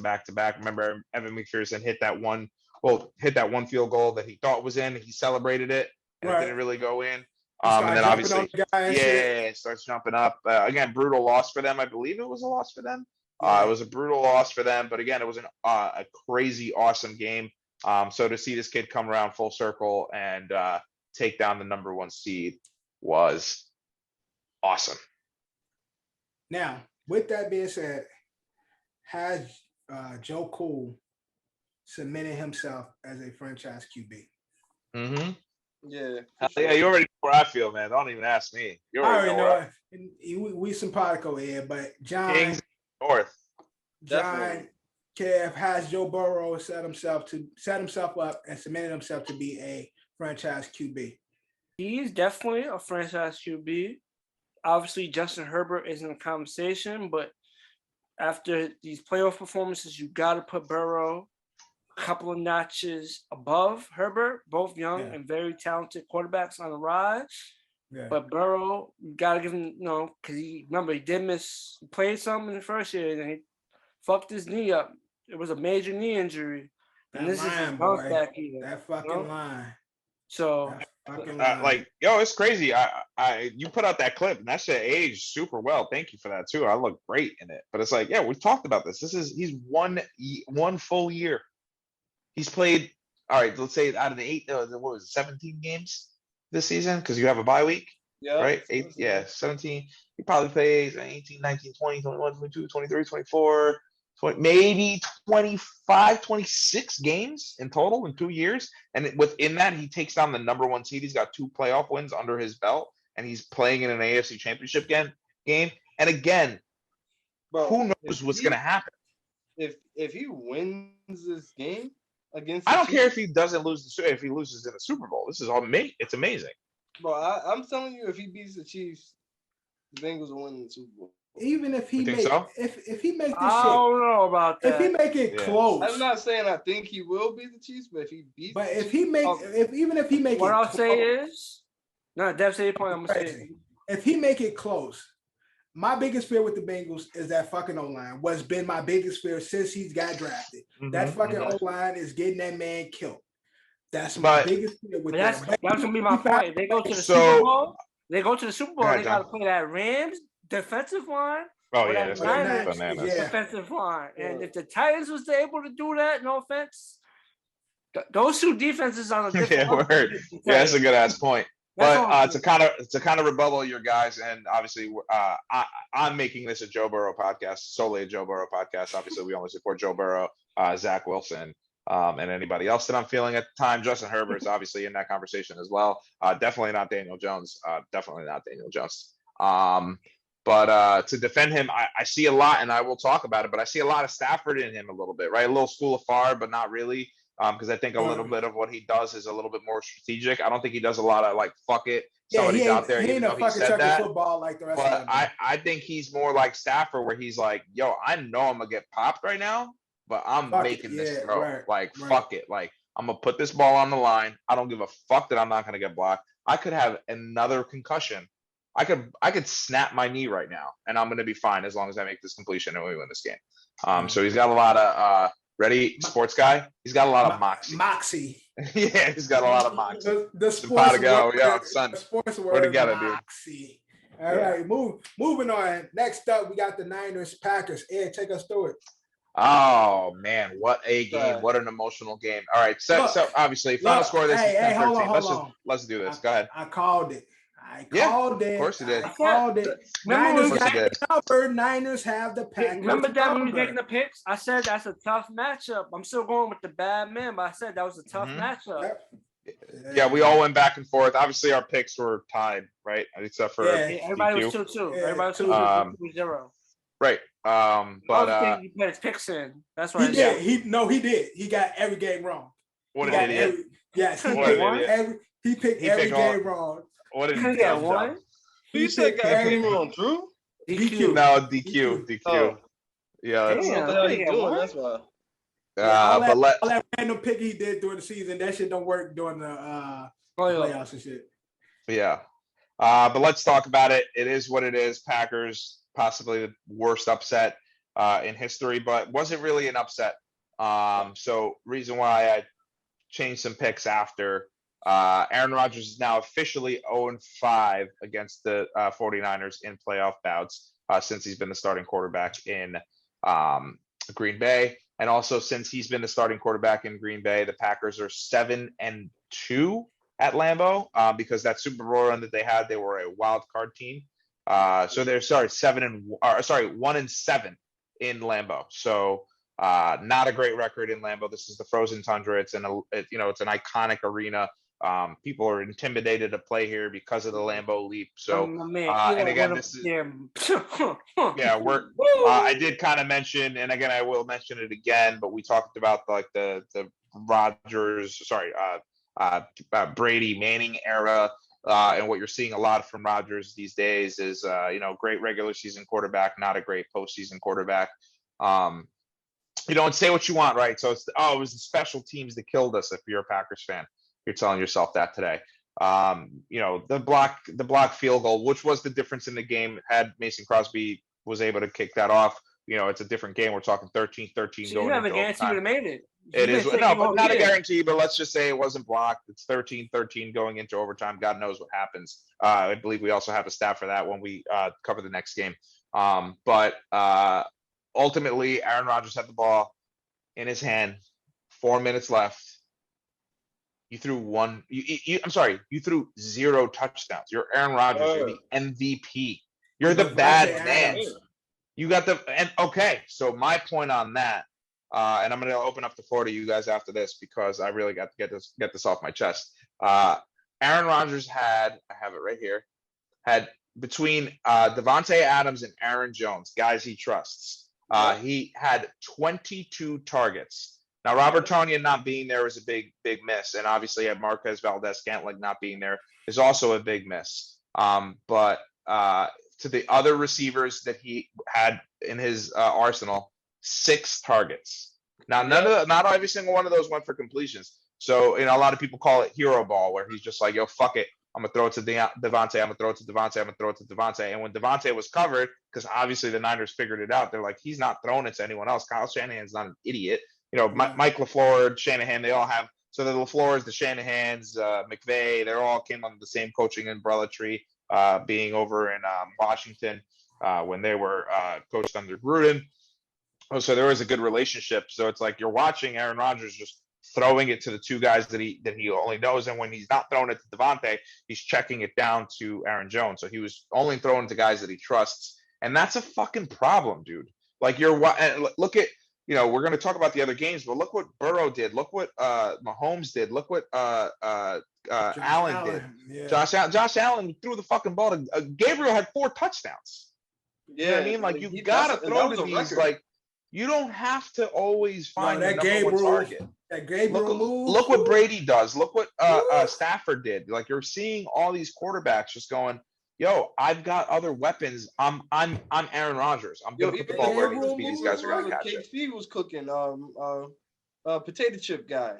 Remember, Evan McPherson hit that one field goal that he thought was in. He celebrated it, and it didn't really go in. And then obviously, starts jumping up. Again, brutal loss for them. I believe it was a loss for them. It was a brutal loss for them, but again, it was a crazy, awesome game. So to see this kid come around full circle and take down the number 1 seed was awesome. Now, with that being said, has Joe Cool cemented himself as a franchise QB? Mm-hmm. Yeah. Yeah, you already know where I feel, man. Don't even ask me. You already know it. We simpatico here, but John Kings North. John Kev, has Joe Burrow set himself up and cemented himself to be a franchise QB? He's definitely a franchise QB. Obviously, Justin Herbert is in the conversation, but after these playoff performances, you got to put Burrow a couple of notches above Herbert, both young and very talented quarterbacks on the rise. Yeah. But Burrow, you got to give him, because he did play some in the first year, and he fucked his knee up. It was a major knee injury. And this is his bounce back either. That fucking line. So, it's crazy. You put out that clip, and that shit aged super well. Thank you for that too. I look great in it. But it's like, yeah, we've talked about this. He's one full year. He's played. All right, let's say out of the 17 games this season, because you have a bye week. Yeah. Right. 17. He probably plays 18, 19, 20, 21, 22, 23, 24. Maybe 25, 26 games in total in 2 years. And within that, he takes down the number 1 seed. He's got 2 playoff wins under his belt, and he's playing in an AFC championship game. And again, who knows what's going to happen? If he wins this game against, I don't care if he doesn't lose if he loses in the Super Bowl. This is all it's amazing. Bro, I'm telling you, if he beats the Chiefs, the Bengals will win the Super Bowl. Even if he makes if he make this I don't know about that. If he make it close. I'm not saying I think he will beat the Chiefs, but if he beats if he make what I'll say is Dev say your point, I'm gonna say if he make it close, my biggest fear with the Bengals is that fucking O-line. What's been my biggest fear since he's got drafted. That fucking O-line is getting that man killed. That's my biggest fear with that. That's gonna be my point. If they go to the Super Bowl, They go to the Super Bowl. They got to play that Rams defensive line. Oh yeah, that's Niners defensive line. And if the Titans was able to do that, no offense, those two defenses on a different level. Yeah, that's a good ass point. But to kind of rebuttal your guys, and obviously I'm making this a Joe Burrow podcast, solely a Joe Burrow podcast. Obviously, we only support Joe Burrow, Zach Wilson, and anybody else that I'm feeling at the time. Justin Herbert's obviously in that conversation as well. Definitely not Daniel Jones. But to defend him, I see a lot, and I will talk about it, but I see a lot of Stafford in him a little bit, right? A little school of Favre, but not really. Because I think a little bit of what he does is a little bit more strategic. I don't think he does a lot of like fuck it. Somebody's out there. He ain't a fucking checker football like the rest of them. I think he's more like Stafford, where he's like, yo, I know I'm gonna get popped right now, but I'm making this throw. Fuck it. Like I'm gonna put this ball on the line. I don't give a fuck that I'm not gonna get blocked. I could have another concussion. I could snap my knee right now, and I'm gonna be fine as long as I make this completion and we win this game. So he's got a lot of ready, sports guy. He's got a lot of moxie. Yeah, he's got a lot of moxie. The sports word, son. The sports word, we're together, moxie. Dude. All right, moving on. Next up, we got the Niners Packers. Ed, take us through it. Oh man, what a game! What an emotional game. All right, so obviously, final score of this is 10-13. Let's do this. Go ahead. I called it. Of course you did. I called it. Niners have the Packers. Remember that when we were taking the picks? I said that's a tough matchup. I'm still going with the bad man, but I said that was a tough matchup. Yeah, we all went back and forth. Obviously, our picks were tied, right? Except for everybody was 2-2. Everybody was 2-0. Right. But he put his picks in. That's right. He did. He did. He got every game wrong. What an idiot. Yes, he picked every game wrong. What did he get? One? You said got every game wrong, Drew? DQ. No, DQ. Oh. Yeah. That's what the hell he doing. That's why. All that random pick he did during the season, that shit don't work during the playoffs and shit. Yeah. But let's talk about it. It is what it is. Packers, possibly the worst upset in history, but wasn't really an upset. So reason why I changed some picks after. Aaron Rodgers is now officially 0-5 against the 49ers in playoff bouts since he's been the starting quarterback in Green Bay. And also since he's been the starting quarterback in Green Bay, the Packers are 7-2 at Lambeau because that Super Bowl run that they had, they were a wild card team. So they're 1-7 in Lambeau. So not a great record in Lambeau. This is the frozen tundra. It's an iconic arena. People are intimidated to play here because of the Lambeau leap. So, and again, this is I did kind of mention, and again, I will mention it again. But we talked about like the Brady Manning era, and what you're seeing a lot from Rodgers these days is great regular season quarterback, not a great postseason quarterback. And say what you want, right? So it was the special teams that killed us. If you're a Packers fan, you're telling yourself that today. The block field goal, which was the difference in the game, had Mason Crosby was able to kick that off. It's a different game. We're talking 13-13 going. You have a guarantee you would have made it. It is but not a guarantee. But let's just say it wasn't blocked. It's 13-13 going into overtime. God knows what happens. I believe we also have a stat for that when we cover the next game. But ultimately, Aaron Rodgers had the ball in his hand. 4 minutes left. You threw you threw 0 touchdowns. You're Aaron Rodgers. You're the MVP. You're the bad man. You got so my point on that, and I'm going to open up the floor to you guys after this because I really got to get this off my chest. Aaron Rodgers I have it right here, had between Devontae Adams and Aaron Jones, guys he trusts, he had 22 targets. Now, Robert Tonyan not being there was a big miss, and obviously Marquez Valdez-Scantling not being there is also a big miss. But to the other receivers that he had in his arsenal, 6 targets. Now, not every single one of those went for completions. So, a lot of people call it hero ball, where he's just like, yo, fuck it. I'm going to throw it to Devontae. I'm going to throw it to Devontae. I'm going to throw it to Devontae. And when Devontae was covered, because obviously the Niners figured it out, they're like, he's not throwing it to anyone else. Kyle Shanahan's not an idiot. Mike LaFleur, Shanahan, they all have. So the LaFleurs, the Shanahans, McVay, they all came under the same coaching umbrella tree. being over in Washington when they were coached under Gruden. Oh, so there was a good relationship. So it's like you're watching Aaron Rodgers just throwing it to the two guys that he only knows, and when he's not throwing it to Devontae, he's checking it down to Aaron Jones. So he was only throwing to guys that he trusts, and that's a fucking problem, dude. Like look at, you know, we're going to talk about the other games, but look what Burrow did. Look what Mahomes did. Look what Allen did. Yeah. Josh Allen threw the fucking ball to Gabriel had 4 touchdowns. Yeah, you know what I mean? Like you gotta throw to these. Like you don't have to always find that number 1 target. That Gabriel move. Look what Brady does. Look what Stafford did. Like you're seeing all these quarterbacks just going, "Yo, I've got other weapons. I'm Aaron Rodgers. I'm gonna put the ball where these guys are gonna catch it." KC was cooking. Potato chip guy.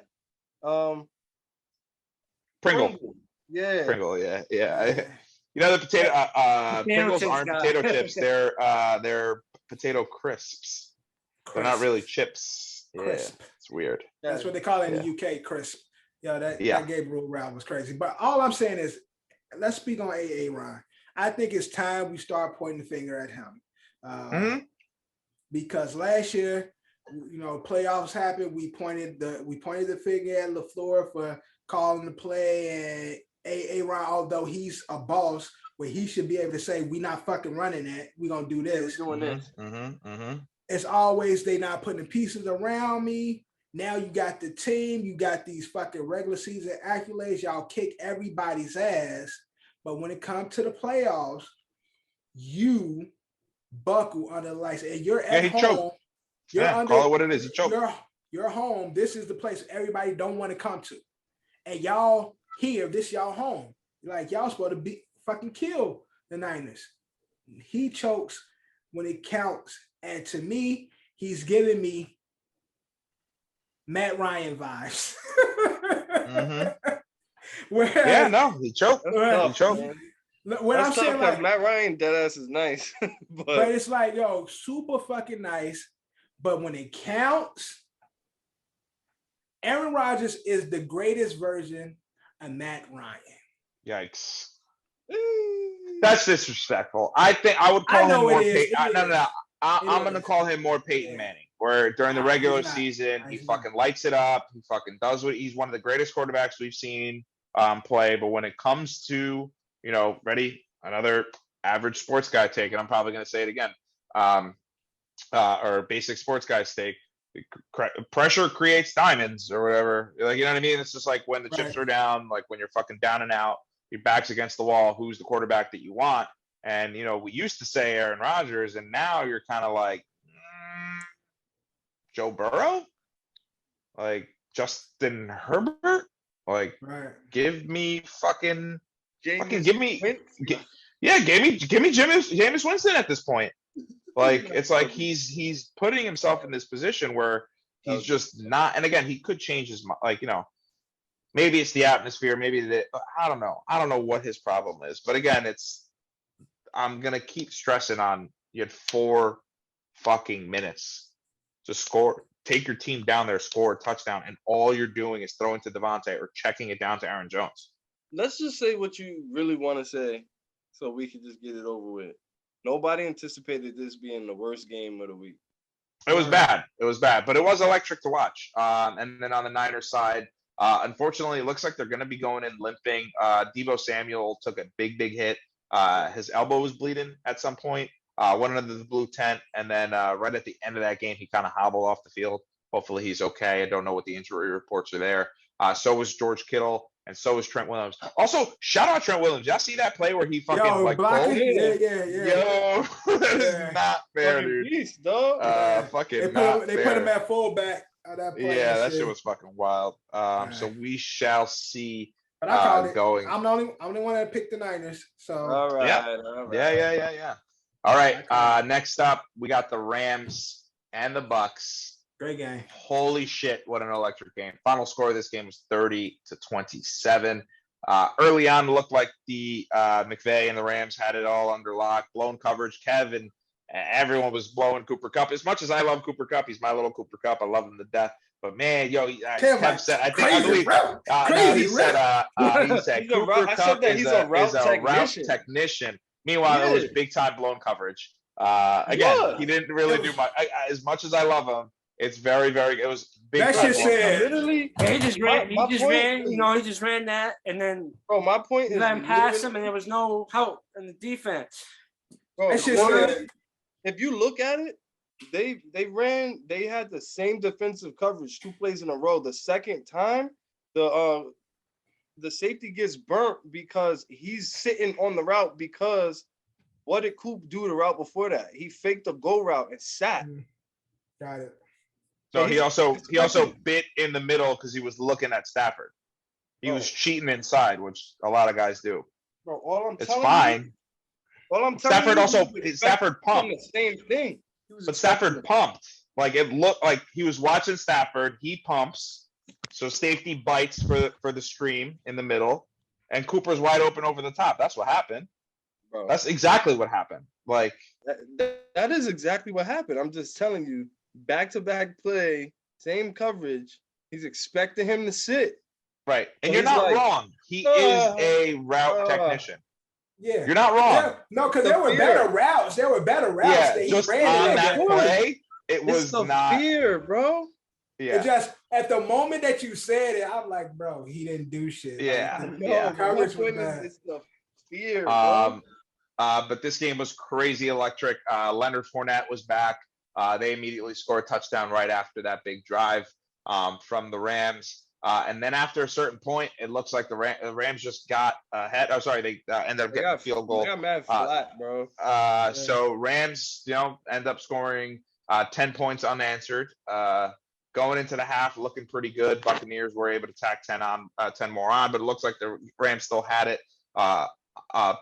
Pringle. Yeah. Pringle. Yeah. You know the potato Pringles aren't potato chips. They're potato crisps. They're not really chips. Crisp. Yeah, it's weird. That's what they call it in the UK, crisp. That Gabriel route was crazy. But all I'm saying is, let's speak on Aaron. I think it's time we start pointing the finger at him. Because last year, you know, playoffs happened. We pointed the finger at LaFleur for calling the play, and Aaron, although he's a boss, where he should be able to say, "We not fucking running that. We gonna do this." We're doing this. It's always they not putting the pieces around me. Now you got the team, you got these fucking regular season accolades. Y'all kick everybody's ass, but when it comes to the playoffs, you buckle under the lights, and you're at home. Choked. You're under, call it what it is. He choked. You're home. This is the place everybody don't want to come to, and y'all here. This y'all home. Like y'all supposed to be fucking kill the Niners. He chokes when it counts, and to me, he's giving me Matt Ryan vibes. He choked. He choked. When I'm saying like Matt Ryan, deadass is nice, but it's like super fucking nice. But when it counts, Aaron Rodgers is the greatest version of Matt Ryan. Yikes. That's disrespectful. I think I would call him more Peyton. No. I'm going to call him more Peyton Manning, where during the regular season, he fucking lights it up. He fucking does what he's one of the greatest quarterbacks we've seen play. But when it comes to, you know, another average sports guy take, and I'm probably going to say it again, or basic sports guy's take, pressure creates diamonds or whatever. Like, you know what I mean? It's just like when the chips are down, like when you're fucking down and out, your back's against the wall, who's the quarterback that you want? And, you know, we used to say Aaron Rodgers, and now you're kind of like, Joe Burrow? Like, Justin Herbert? Like, give me fucking give me Jameis Winston at this point. Like, it's like he's putting himself in this position where he's just not, and again, he could change his mind, like, you know, maybe it's the atmosphere, maybe I don't know. I don't know what his problem is. But again, I'm going to keep stressing on, you had 4 fucking minutes to score, take your team down there, score a touchdown, and all you're doing is throwing to Devontae or checking it down to Aaron Jones. Let's just say what you really want to say so we can just get it over with. Nobody anticipated this being the worst game of the week. It was bad. But it was electric to watch. And then on the Niners side, unfortunately, it looks like they're going to be going in limping. Deebo Samuel took a big hit. His elbow was bleeding at some point. Went under the blue tent, and then right at the end of that game, he kind of hobbled off the field. Hopefully he's okay. I don't know what the injury reports are there. So was George Kittle, and so was Trent Williams. Also, shout out Trent Williams. Y'all see that play where he fucking pulled? Yeah. That is not fair, dude. Beast, dog. They put him at fullback. That shit was fucking wild. So we shall see. But I called it. Going. I'm the only one that picked the Niners. So all right. Yeah. All right. Next up, we got the Rams and the Bucks. Great game. Holy shit, what an electric game. Final score of this game was 30-27. Early on, it looked like the McVay and the Rams had it all under lock. Blown coverage. Kevin, everyone was blowing Cooper Kupp. As much as I love Cooper Kupp, he's my little Cooper Kupp. I love him to death. But man, yo, Kev said, I believe he said Cooper Kupp is a route technician. Meanwhile, it was big time blown coverage. Again, he didn't really do much. As much as I love him, it's very, very. It was big. That shit said literally. He just ran. He just ran that, and then. Bro, my point is let him pass him, and there was no help in the defense. Bro, if you look at it, they had the same defensive coverage 2 plays in a row. The second time, the safety gets burnt because he's sitting on the route because what did Coop do the route before that? He faked a go route and sat. Got it. So he also bit in the middle because he was looking at Stafford. He was cheating inside, which a lot of guys do. Bro, it's fine. Stafford pumped. The same thing. But Stafford pumped. Like it looked like he was watching Stafford. He pumps. So safety bites for the stream in the middle. And Cooper's wide open over the top. That's what happened. Bro. That's exactly what happened. Like that is exactly what happened. I'm just telling you, back-to-back play, same coverage. He's expecting him to sit. Right. And you're not wrong. He is a route technician. Yeah. You're not wrong. Yeah. No, because there were better routes. There were better routes. Yeah, just on that play, it was not fear, bro. Yeah. It just at the moment that you said it, I'm like, bro, he didn't do shit. Yeah. Coverage was bad. It's the fear, bro. But this game was crazy electric. Leonard Fournette was back. They immediately scored a touchdown right after that big drive from the Rams. And then after a certain point, it looks like the Rams just got ahead. Oh, sorry, they ended up getting a field goal. They got mad flat, bro. So Rams, end up scoring 10 points unanswered. Going into the half, looking pretty good. Buccaneers were able to tack 10 more on, but it looks like the Rams still had it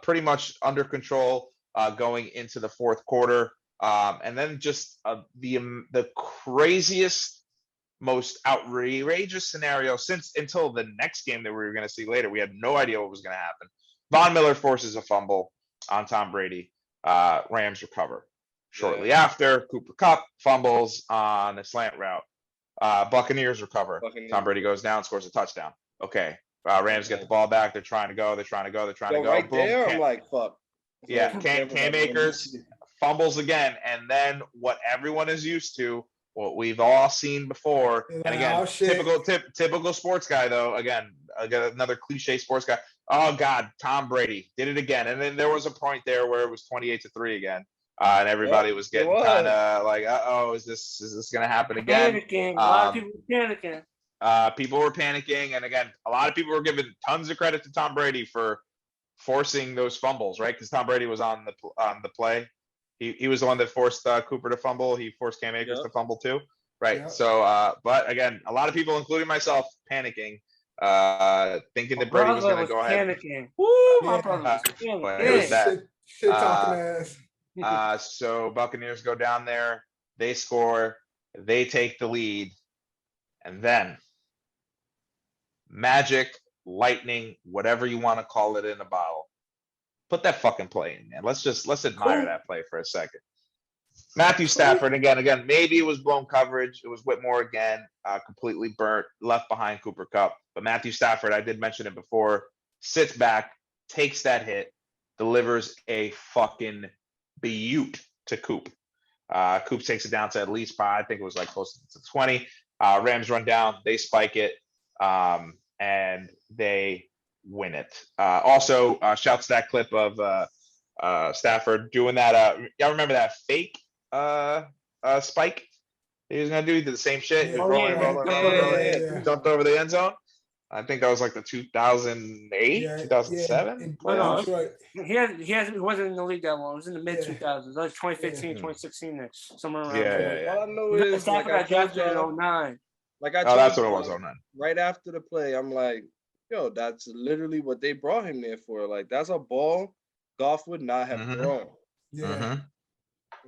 pretty much under control going into the fourth quarter. And then just the craziest, most outrageous scenario until the next game that we were going to see later. We had no idea what was going to happen. Von Miller forces a fumble on Tom Brady. Rams recover. Shortly after, Cooper Kupp fumbles on a slant route. Buccaneers recover. Tom Brady goes down, scores a touchdown. Okay. Rams get the ball back. They're trying to go. Right Boom. there, I'm like, fuck. Yeah, Cam Akers fumbles again. And then what everyone is used to, what we've all seen before, and again, typical sports guy, though. Again, I got another cliche sports guy. Oh, God, Tom Brady did it again. And then there was a point there where it was 28-3 again. And everybody was getting kind of like, uh-oh, is this going to happen again? Panicking. A lot of people were panicking. People were panicking. And again, a lot of people were giving tons of credit to Tom Brady for forcing those fumbles, right? Because Tom Brady was on the play. He was the one that forced Cooper to fumble. He forced Cam Akers to fumble too, right? Yep. So, but again, a lot of people, including myself, panicking, thinking that Brady was going to go ahead. Panicking. Woo, my brother was panicking. It was that. Shit talking ass. So Buccaneers go down there, they score, they take the lead, and then magic, lightning, whatever you want to call it in a bottle. Put that fucking play in, man. Let's admire that play for a second. Matthew Stafford again. Maybe it was blown coverage. It was Whitmore again, completely burnt, left behind Cooper Kupp. But Matthew Stafford, I did mention it before, sits back, takes that hit, delivers a fucking beaut to Coop. Coop takes it down to at least 5. I think it was like close to 20. Rams run down, they spike it, and they win it. Also, shouts to that clip of Stafford doing that. Y'all remember that fake spike he was gonna do? He did the same shit. Jumped over the end zone. I think that was like the 2008, 2007. He wasn't in the league that long. It was in the mid 2000s. That was 2015, 2016 next, somewhere around there. All I know is Stafford got drafted in 09. Like I that's what it was, 09. Right after the play, I'm like, yo, that's literally what they brought him there for. Like, that's a ball Goff would not have thrown. Yeah.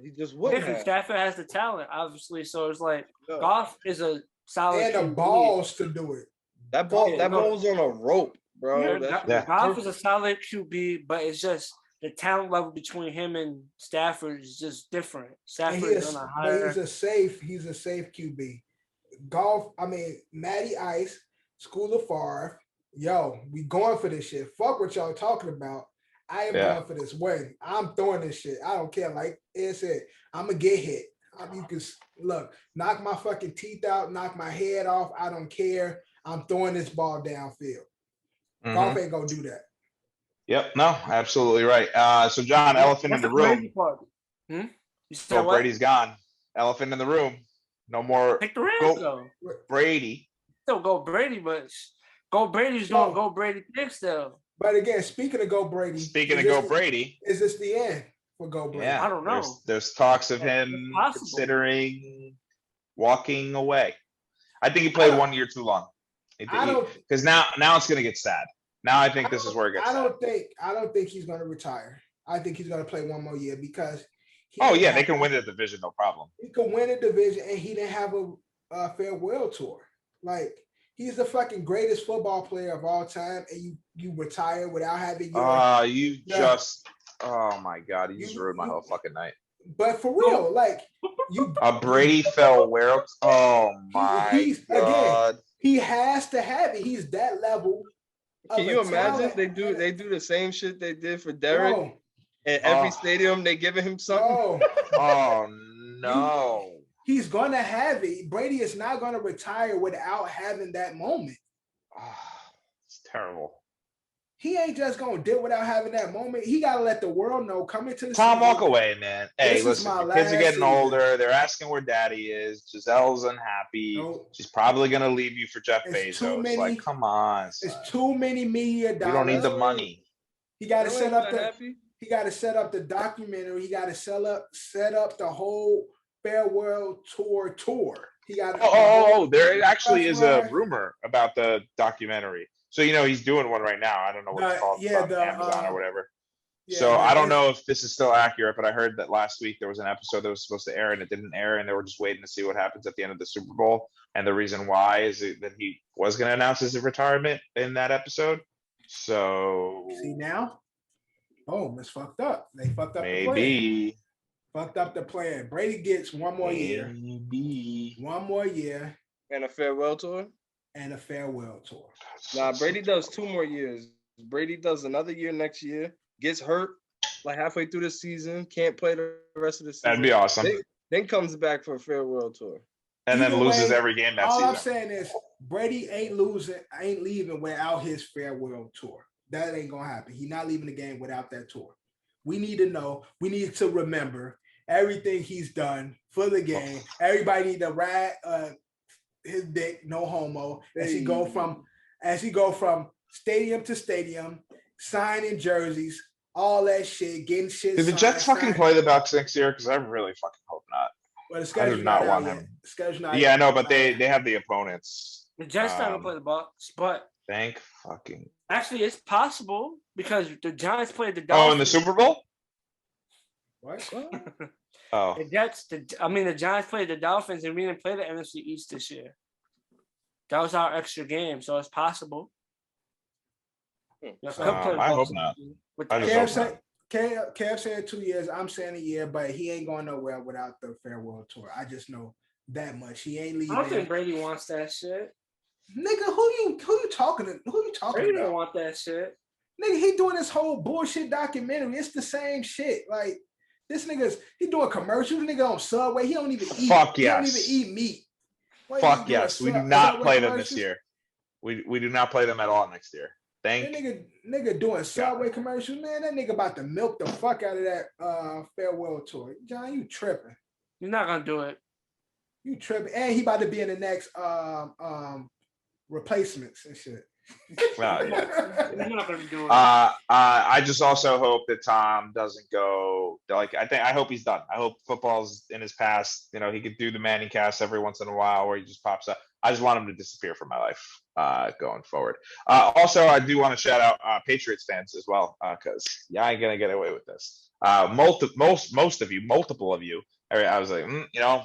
He just wouldn't have. Stafford has the talent, obviously. So it's like, Goff is a solid. And the balls to do it. That ball was on a rope, bro. Goff is a solid QB, but it's just the talent level between him and Stafford is just different. Stafford is on a higher. He's a safe QB. golf. I mean, Matty Ice, School of Favre. Yo, we going for this shit. Fuck what y'all talking about. I am going for this win. I'm throwing this shit. I don't care. Like Ed said, I'm gonna get hit. You can look, knock my fucking teeth out, knock my head off. I don't care. I'm throwing this ball downfield. Golf ain't gonna do that. Yep. No, absolutely right. So John, elephant in the room. You said what? Brady's gone. Elephant in the room. No more. Pick the Rams though. Brady. Still go Brady, but go Brady's doing go Brady picks though. But again, speaking of go Brady. Is this the end for go Brady? Yeah, I don't know. There's talks of him considering walking away. I think he played 1 year too long. Because now it's gonna get sad. Now I think this is where it gets sad. I don't think he's gonna retire. I think he's gonna play 1 more year because they can win the division, no problem. He can win a division and he didn't have a farewell tour. Like he's the fucking greatest football player of all time, and you retire without having your oh my god, you just ruined my whole fucking night. But for real, like a Brady farewell. Oh my god. Again, he has to have it. He's that level. Can you imagine they do the same shit they did for Derek? At every stadium they giving him something. Oh no. He's gonna have it. Brady is not gonna retire without having that moment. It's terrible. He ain't just gonna do it without having that moment. He gotta let the world know coming to the Tom, walk away, man. Hey, listen, the kids are getting older. They're asking where daddy is. Giselle's unhappy. Nope. She's probably gonna leave you for Jeff Bezos. Like, come on. Son. It's too many media dollars. You don't need the money. He gotta set up the documentary. He gotta set up the whole farewell tour. He got there actually is a rumor about the documentary. So he's doing one right now. I don't know what it's called, Amazon or whatever. So I don't know if this is still accurate, but I heard that last week there was an episode that was supposed to air and it didn't air, and they were just waiting to see what happens at the end of the Super Bowl. And the reason why is that he was going to announce his retirement in that episode. So see now, it's fucked up. They fucked up. Maybe fucked up the plan. Brady gets 1 more year. 1 more year and a farewell tour. Nah, Brady does 2 more years. Brady does another year next year, gets hurt like halfway through the season, can't play the rest of the season. That'd be awesome. Then comes back for a farewell tour. And then loses every game that season. All I'm saying is Brady ain't leaving without his farewell tour. That ain't gonna happen. He's not leaving the game without that tour. We need to know, we need to remember everything he's done for the game. Everybody need to ride his dick, no homo, as he go from stadium to stadium, signing jerseys, all that shit, getting shit. Did the Jets fucking play the Bucs next year? Because I really fucking hope not. Well, I do not want him. Yeah, I know, but they have the opponents. The Jets not gonna play the Bucs, but thank fucking. Actually, it's possible because the Giants played the Dolphins. Oh, in the Super Bowl? What? The Giants played the Dolphins, and we didn't play the NFC East this year. That was our extra game, so it's possible. I hope not. Kev said 2 years. I'm saying a year, but he ain't going nowhere without the farewell tour. I just know that much. He ain't leaving. I don't think Brady wants that shit. Nigga, who you talking to? Who you talking Brady about? don't want that shit. Nigga, he doing this whole bullshit documentary. It's the same shit. Like this he doing commercials. Nigga on Subway. He don't even eat. Fuck yes. He don't even eat meat. Fuck yes. We do not play them this year. We do not play them at all next year. That nigga doing Subway commercials, man. That nigga about to milk the fuck out of that farewell tour. John, you tripping. You're not gonna do it. You tripping. And he about to be in the next replacements and shit. Well, yeah. You're not gonna do it. I just also hope that Tom doesn't go I hope he's done. I hope football's in his past. He could do the Manning cast every once in a while where he just pops up. I just want him to disappear from my life going forward. Also, I do want to shout out Patriots fans as well, because I ain't gonna get away with this. Multiple of you. I was like,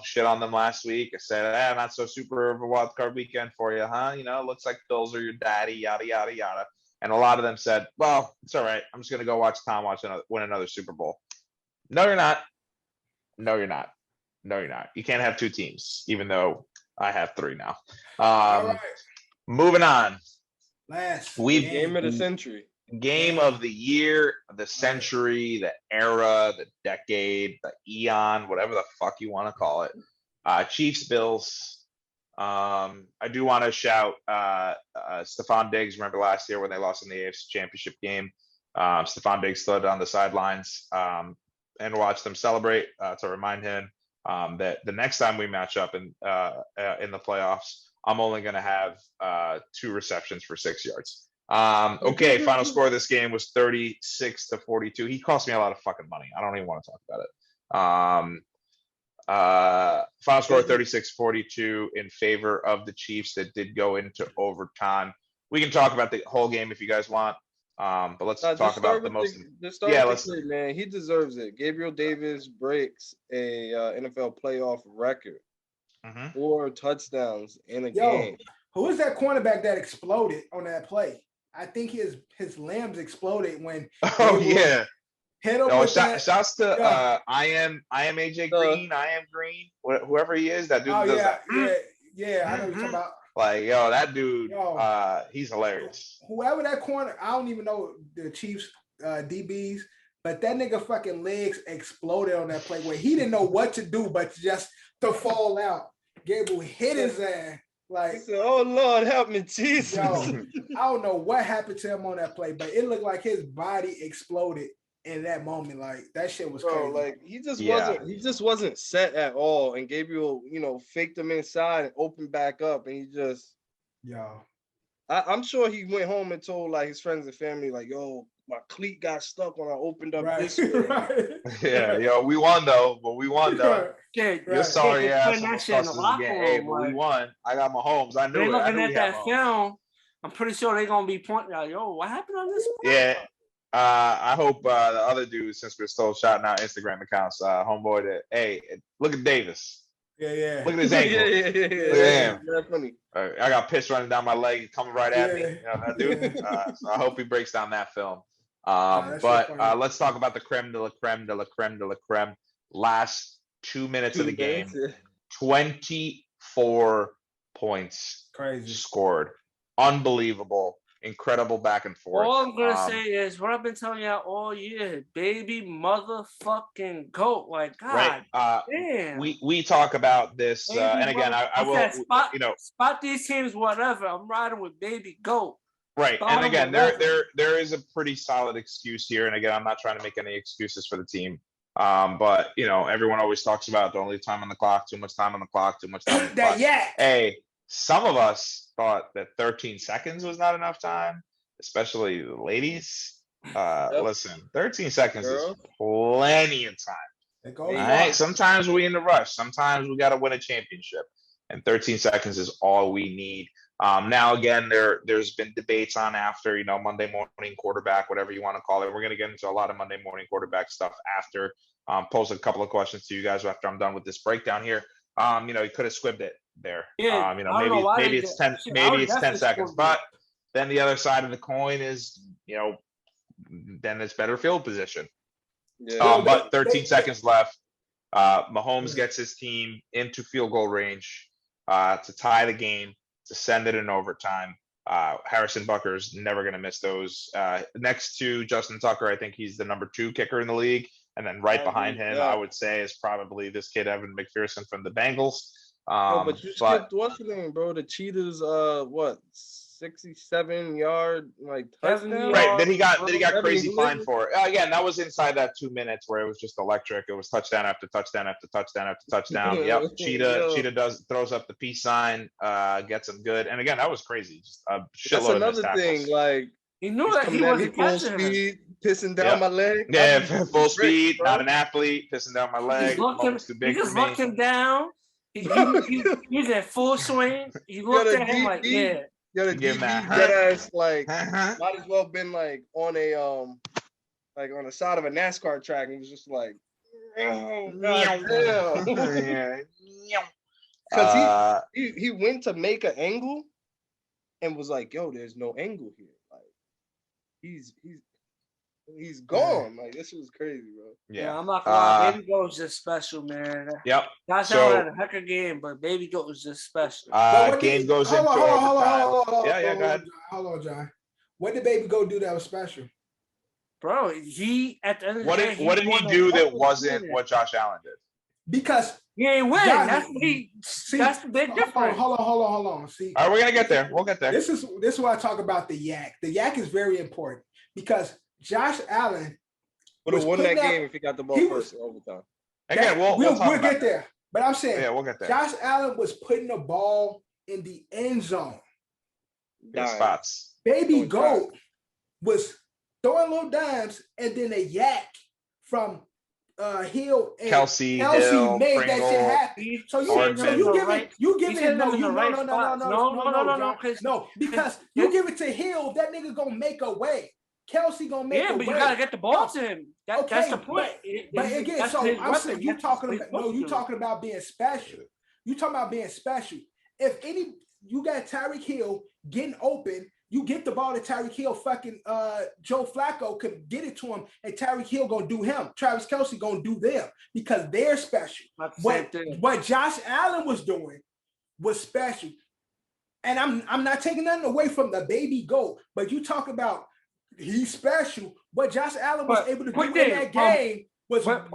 shit on them last week. I said, not so super of a wild card weekend for you, huh? Looks like Bills are your daddy, yada yada yada. And a lot of them said, well, it's all right. I'm just gonna go watch Tom win another Super Bowl. No, you're not. No, you're not. No, you're not. You can't have two teams, even though I have 3 now. All right. Moving on. Last game of the century. Game of the year, the century, the era, the decade, the eon, whatever the fuck you want to call it. Chiefs, Bills. I do want to shout Stephon Diggs. Remember last year when they lost in the AFC Championship game? Stephon Diggs stood on the sidelines and watched them celebrate to remind him that the next time we match up in the playoffs, I'm only going to have 2 receptions for 6 yards. Okay, final score of this game was 36-42. He cost me a lot of fucking money. I don't even want to talk about it. Final score 36-42 in favor of the Chiefs that did go into overtime. We can talk about the whole game if you guys want. But let's talk about the most. Man, he deserves it. Gabriel Davis breaks a NFL playoff record. 4 touchdowns in a game. Who is that cornerback that exploded on that play? I think his limbs exploded when. Oh yeah. Hit him shouts to I am AJ Green. I am Green. Whoever he is, that dude does that. Yeah. I know what you're talking about. Like, yo, that dude, he's hilarious. Whoever that corner, I don't even know the Chiefs DBs, but that nigga fucking legs exploded on that play where he didn't know what to do but just to fall out. Gabriel hit his ass. Like, he said, "Oh Lord, help me, Jesus." Yo, I don't know what happened to him on that play, but it looked like his body exploded in that moment. Like, that shit was crazy. Like, he just wasn't set at all. And Gabriel, faked him inside and opened back up, and he just I'm sure he went home and told like his friends and family, like, yo, my cleat got stuck when I opened up this way. Yeah, yo, we won though. But we won though. You're sorry ass. Hey, but we won. I got Mahomes. I knew they're it. looking at that film. I'm pretty sure they're gonna be pointing out, yo, what happened on this play? Yeah. I hope the other dudes, since we're still shouting out Instagram accounts, homeboy, that hey, look at Davis. Yeah. Look at his ankle. Yeah. Look at him. Very funny. I got piss running down my leg, coming right at me. You know that dude. So I hope he breaks down that film. But let's talk about the creme de la creme de la creme de la creme. Last 2 minutes of the game, 24 points scored. Unbelievable. Incredible back and forth. All I'm gonna say is what I've been telling y'all all year, baby motherfucking GOAT. Like, God damn. We talk about this, and again, I will, spot these teams, whatever. I'm riding with baby GOAT. Right, and again, there is a pretty solid excuse here, and again, I'm not trying to make any excuses for the team. But everyone always talks about don't leave time on the clock, too much time on the clock, too much time on the clock. Hey, some of us thought that 13 seconds was not enough time, especially the ladies. Listen, 13 seconds is plenty of time. All right, sometimes we in the rush. Sometimes we got to win a championship, and 13 seconds is all we need. Now, again, there's been debates on after, Monday morning quarterback, whatever you want to call it. We're going to get into a lot of Monday morning quarterback stuff after. Pose a couple of questions to you guys after I'm done with this breakdown here. He could have squibbed it there. Yeah, maybe it's 10 seconds. But then the other side of the coin is, then it's better field position. Yeah. But 13 seconds left. Mahomes gets his team into field goal range to tie the game, to send it in overtime. Harrison Butker's never going to miss those. Next to Justin Tucker, I think he's the number 2 kicker in the league. And then right behind him, I would say, is probably this kid, Evan McPherson from the Bengals. But you skipped what's the name, bro? The Cheetahs, 67-yard touchdown. Right. Then he got crazy fine for it. Again, that was inside that 2 minutes where it was just electric. It was touchdown after touchdown after touchdown after touchdown. Yep. Cheetah throws up the peace sign, gets him good. And again, that was crazy. Just a shitload That's another thing. Like, he knew that he wasn't catching him. Pissing down my leg. Yeah, full speed, not an athlete, pissing down my leg. He just looked him down. He's in full swing. He looked at him like, yeah. The DB ass, might as well been on a side of a NASCAR track, and he was just like, because he went to make an angle, and was like, yo, there's no angle here. Like, he's He's gone. Like this was crazy, bro. Yeah, I'm not gonna lie. Baby Goat was just special, man. Yep. Josh Allen had a heck of a game, but Baby Goat was just special. Game goes into overtime. Yeah, go ahead. Hold on, John. What did Baby Goat do that was special? Bro, he at the end of the day, what did he do that wasn't what Josh Allen did? Because he ain't win. That's the big difference. Hold on. See, all right, we're gonna get there. We'll get there. This is why I talk about the yak. The yak is very important because Josh Allen would have won that game if he got the ball first in overtime. Again, we'll get there. But I'm saying, we'll get there. Josh Allen was putting the ball in the end zone. Spots. Baby Goat was throwing little dimes, and then a yak from Hill and Kelsey Hill made Pringle, that shit happen. So you give it no, because you give it to Hill, that nigga gonna make a way. Kelsey gonna make a way. Yeah, but you gotta get the ball to him. That's the point. But again, so I'm saying you talking about being special. You talking about being special. If you got Tyreek Hill getting open, you get the ball to Tyreek Hill, fucking Joe Flacco could get it to him, and Tyreek Hill gonna do him. Travis Kelce gonna do them because they're special. What Josh Allen was doing was special. And I'm not taking nothing away from the Baby Goat, but you talk about he's special. What Josh Allen was able to do in that game was a lot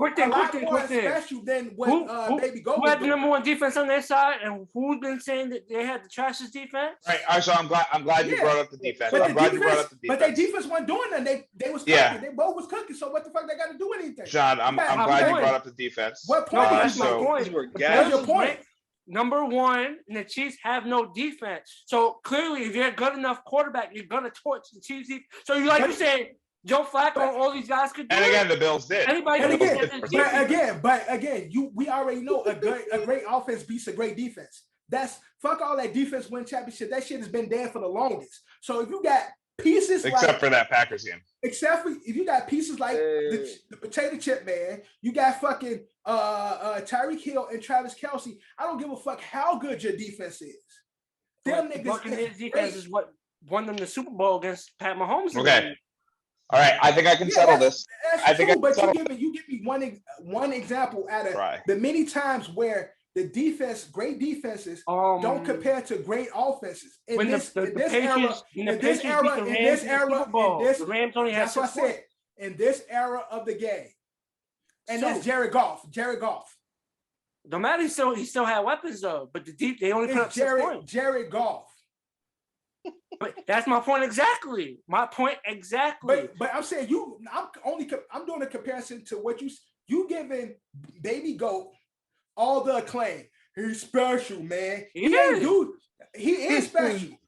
more special than what Baby Goat was doing. Who had the number one defense on their side, and who's been saying that they had the trashiest defense? Right. So I'm glad you brought up the defense. I'm glad you brought up the defense. But their defense wasn't doing nothing. They was cooking. They both was cooking. So what the fuck they got to do anything? John, I'm glad you brought up the defense. What point? What's your point? Number one, and the Chiefs have no defense. So clearly, if you're a good enough quarterback, you're gonna torch the Chiefs. So you saying Joe Flacco and all these guys could do it. And again, the Bills did. Anybody but again, we already know a great offense beats a great defense. That's fuck all that defense win championship. That shit has been there for the longest. So if you got pieces except for that Packers game. Except for if you got pieces like the potato chip man, you got fucking Tyreek Hill and Travis Kelce. I don't give a fuck how good your defense is. Them niggas. Buccaneers defense is what won them the Super Bowl against Pat Mahomes. Okay. All right, I think I can settle this. That's true, but you give me one example out of the many times where the defense, great defenses, don't compare to great offenses. In this era, the Rams only had 6 points. In this era of the game, and that's Jared Goff. No matter, he still had weapons though, but they only put up 6 points. Jared Goff. But that's my point exactly. But I'm saying I'm doing a comparison to what you giving Baby Goat all the acclaim. He's special, man. He is special.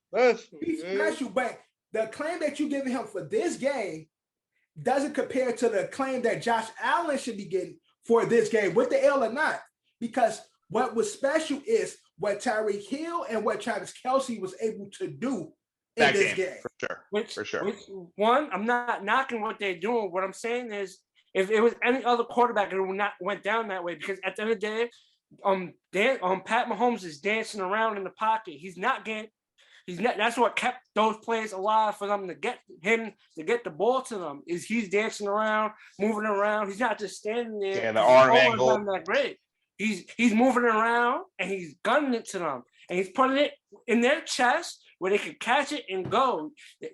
He's special, but the acclaim that you giving him for this game doesn't compare to the acclaim that Josh Allen should be getting for this game, with the L or not. Because what was special is what Tyreek Hill and what Travis Kelce was able to do in this game. For sure. Which one, I'm not knocking what they're doing. What I'm saying is, if it was any other quarterback, it would not went down that way. Because at the end of the day, Pat Mahomes is dancing around in the pocket. That's what kept those players alive for them to get the ball to them. Is he's dancing around, moving around. He's not just standing there. Yeah, the arm angle. That great. He's moving around and he's gunning it to them, and he's putting it in their chest where they can catch it and go.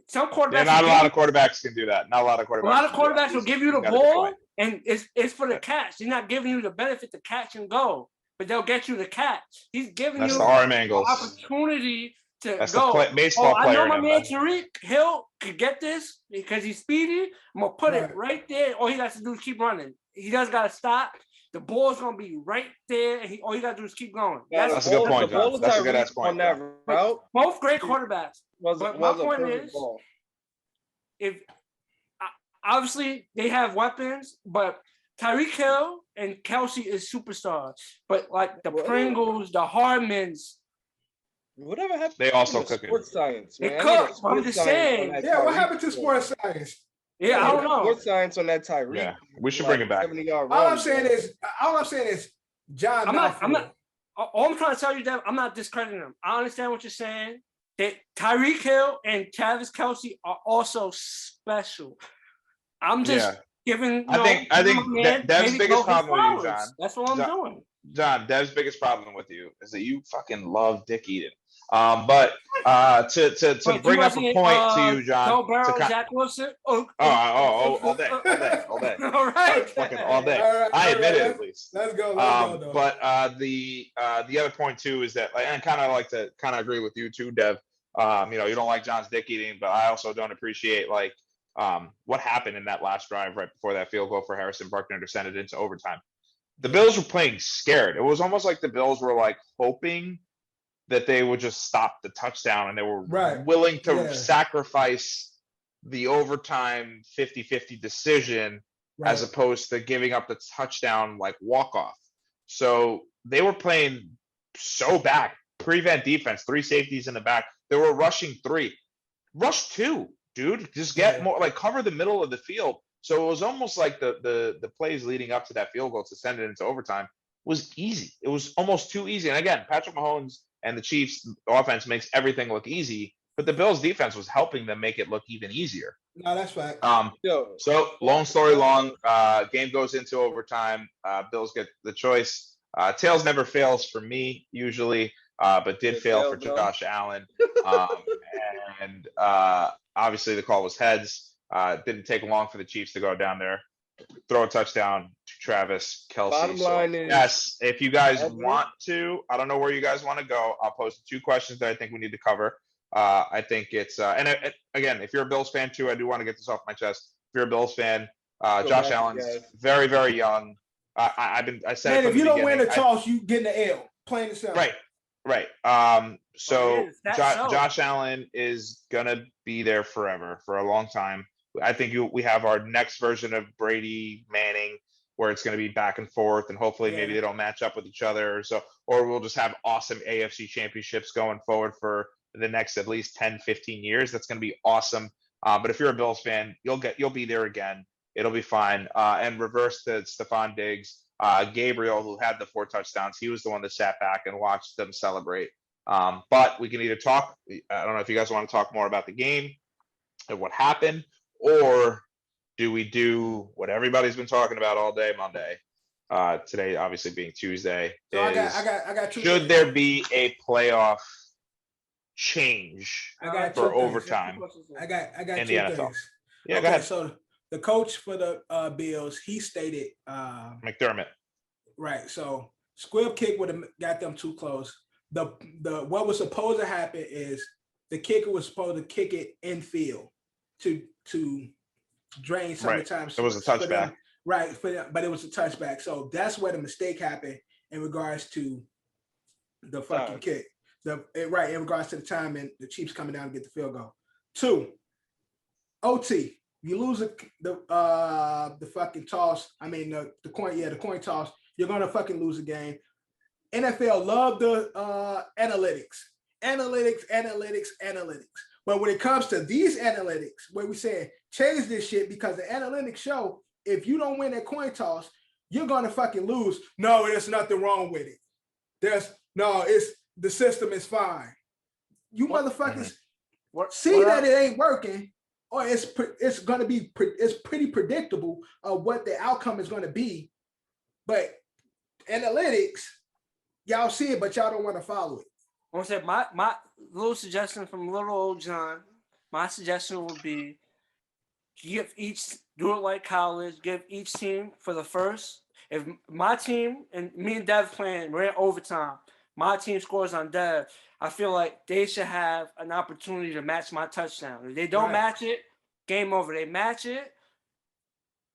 Some quarterbacks. Not a lot of quarterbacks can do that. Not a lot of quarterbacks. A lot of quarterbacks will give you the ball, and it's for the catch. They're not giving you the benefit to catch and go, but they'll get you the catch. He's giving you the arm angles. Opportunity to That's go. The baseball player. I know my man Tyreek Hill could get this because he's speedy. I'm gonna put it right there. All he has to do is keep running. He doesn't gotta stop. The ball's gonna be right there, and all you gotta do is keep going. That's a good point, John. That's a good ass point. On that route, both great quarterbacks. But my point is, if obviously they have weapons, but Tyreek Hill and Kelce is superstars. But like the Pringles, the Hardmans, whatever happened? They also cook it. Sports science. Man. It cooks. I'm just saying. Yeah, what happened to sports science? Yeah, I don't know. Sports science on that Tyreek. Yeah, we should bring it back. All I'm saying is, John. All I'm trying to tell you that I'm not discrediting them. I understand what you're saying. That Tyreek Hill and Travis Kelce are also special. I'm just giving. I think Dev's biggest problem with you, John. That's what I'm doing. John, Dev's biggest problem with you is that you fucking love dick eating. But to bring up a point to you, John. Joe Burrow, Zach Wilson. All day. All right, fucking all day. All right, I admit it at least. Let's go. But the other point too is that, like, I kind of like to kind of agree with you too, Dev. You don't like John's dick eating, but I also don't appreciate like what happened in that last drive right before that field goal for Harrison Buckner to send it into overtime. The Bills were playing scared. It was almost like the Bills were like hoping that they would just stop the touchdown, and they were willing to sacrifice the overtime 50-50 decision as opposed to giving up the touchdown like walk-off. So they were playing so back, prevent defense, 3 safeties in the back. They were rushing 3. Rush 2, dude. Just get more, like, cover the middle of the field. So it was almost like the plays leading up to that field goal to send it into overtime was easy. It was almost too easy. And again, Patrick Mahomes and the Chiefs offense makes everything look easy, but the Bills defense was helping them make it look even easier. No, that's right. So long story long, game goes into overtime. Bills get the choice. Tails never fails for me usually, but did fail for Josh Allen. And obviously the call was heads. Didn't take long for the Chiefs to go down there, throw a touchdown to Travis Kelce. Bottom line is, yes, if you guys want to, I don't know where you guys want to go. I'll post 2 questions that I think we need to cover. I think it's again, if you're a Bills fan too, I do want to get this off my chest. If you're a Bills fan, Josh Allen's very, very young. I said, man, if you don't win the toss, you get the L. Plain and simple. Right. So Josh Allen is gonna be there forever for a long time. I think we have our next version of Brady Manning, where it's going to be back and forth, and hopefully maybe they don't match up with each other, or we'll just have awesome AFC championships going forward for the next at least 10, 15 years. That's going to be awesome. But if you're a Bills fan, you'll be there again. It'll be fine. And reverse to Stephon Diggs, Gabriel, who had the 4 touchdowns, he was the one that sat back and watched them celebrate. But we can either talk. I don't know if you guys want to talk more about the game and what happened, or do we do what everybody's been talking about all day Monday? Today, obviously being Tuesday, so I got should there be a playoff change for overtime? I got in 2 the NFL. things. Yeah, go ahead. So the coach for the Bills, he stated McDermott. Right. So squib kick would have got them too close. The what was supposed to happen is the kicker was supposed to kick it in field to drain some of the time. It was a touchback. But it was a touchback. So that's where the mistake happened in regards to the fucking kick. In regards to the time and the Chiefs coming down to get the field goal. 2, OT. You lose the fucking toss. I mean the coin. Yeah, the coin toss. You're gonna fucking lose the game. NFL love the analytics. But when it comes to these analytics, where we say change this shit because the analytics show if you don't win that coin toss, you're gonna fucking lose. No, there's nothing wrong with it. It's the system is fine. You motherfuckers see that it ain't working, or it's gonna be it's pretty predictable of what the outcome is gonna be. But analytics, y'all see it, but y'all don't want to follow it. I want to say my little suggestion from little old John. My suggestion would be do it like college. Give each team for the first. If my team and me and Dev playing, we're in overtime. My team scores on Dev. I feel like they should have an opportunity to match my touchdown. If they don't match it, game over. They match it.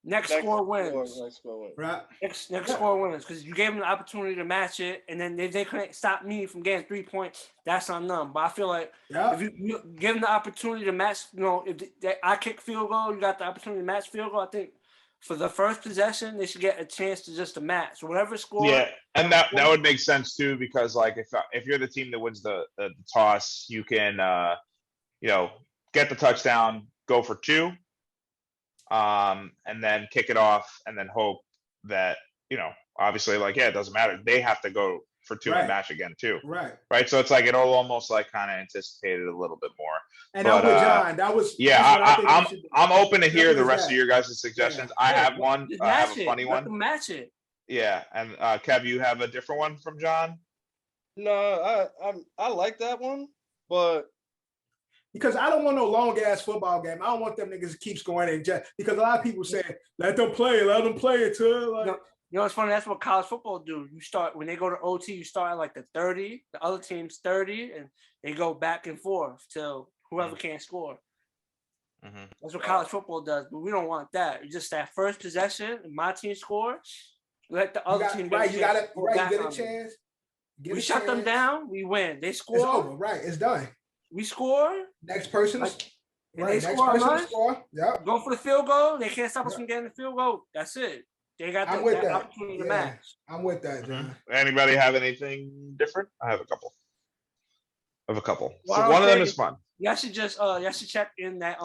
Next score wins. Right. Next score wins because you gave them the opportunity to match it, and then if they couldn't stop me from getting 3 points, that's on them. But I feel like if you give them the opportunity to match, if I kick field goal, you got the opportunity to match field goal. I think for the first possession, they should get a chance to match whatever score. Yeah, and that would make sense too because like if you're the team that wins the toss, you can get the touchdown, go for 2. And then kick it off and then hope that, obviously it doesn't matter. They have to go for 2-man match again too. Right. So it's like it'll almost like kind of anticipate it a little bit more. And I'm with John. That was I'm open to hear the rest of your guys' suggestions. I have one. I have a funny one. Match it. Yeah, and Kev, you have a different one from John? No, I like that one, but because I don't want no long ass football game. I don't want them niggas to keep scoring and just because a lot of people say let them play until like. You know what's funny? That's what college football do. You start when they go to OT. You start at like the 30, the other team's 30, and they go back and forth till whoever can't score. That's what college football does, but we don't want that. It's just that first possession, my team scores. Let the other team get a chance. We shut them down. We win. They score. It's over. Right. It's done. We score. Next person. They score. Yep. Go for the field goal. They can't stop us from getting the field goal. That's it. They got that opportunity to match. I'm with that, John. Anybody have anything different? I have a couple. So one of them is fun. Y'all should just check in that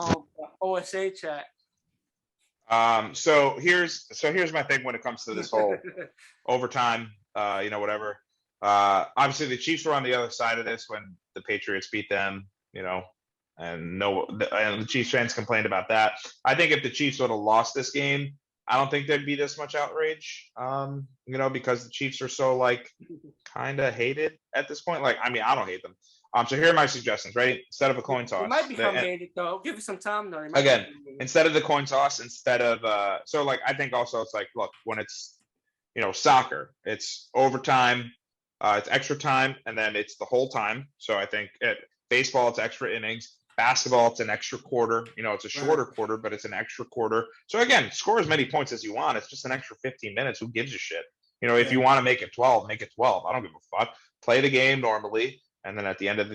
OSA chat. So here's my thing when it comes to this whole overtime, whatever. Obviously the Chiefs were on the other side of this when the Patriots beat them, and the Chiefs fans complained about that. I think if the Chiefs would have lost this game, I don't think there'd be this much outrage, because the Chiefs are so like kind of hated at this point. Like, I mean, I don't hate them. So here are my suggestions, right? Instead of a coin toss. It might become hated though. Give it some time though. Again, instead of the coin toss, I think also it's like, look, when it's, soccer, it's overtime, it's extra time, and then it's the whole time. So I think baseball, it's extra innings. Basketball, it's an extra quarter. It's a shorter quarter, but it's an extra quarter. So again, score as many points as you want. It's just an extra 15 minutes. Who gives a shit? If you want to make it 12, make it 12. I don't give a fuck. Play the game normally. And then at the end of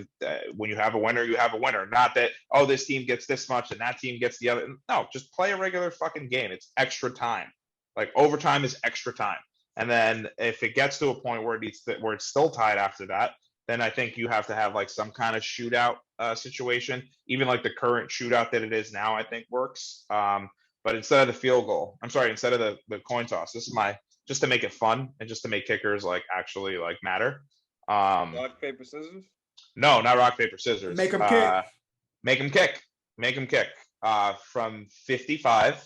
when you have a winner, you have a winner. Not that, this team gets this much and that team gets the other. No, just play a regular fucking game. It's extra time. Like overtime is extra time. And then if it gets to a point where where it's still tied after that, then I think you have to have like some kind of shootout situation. Even like the current shootout that it is now, I think works. But instead of instead of the coin toss, this is just to make it fun and just to make kickers like actually like matter. Rock, paper, scissors? No, not rock, paper, scissors. Make them kick. Make them kick. From 55,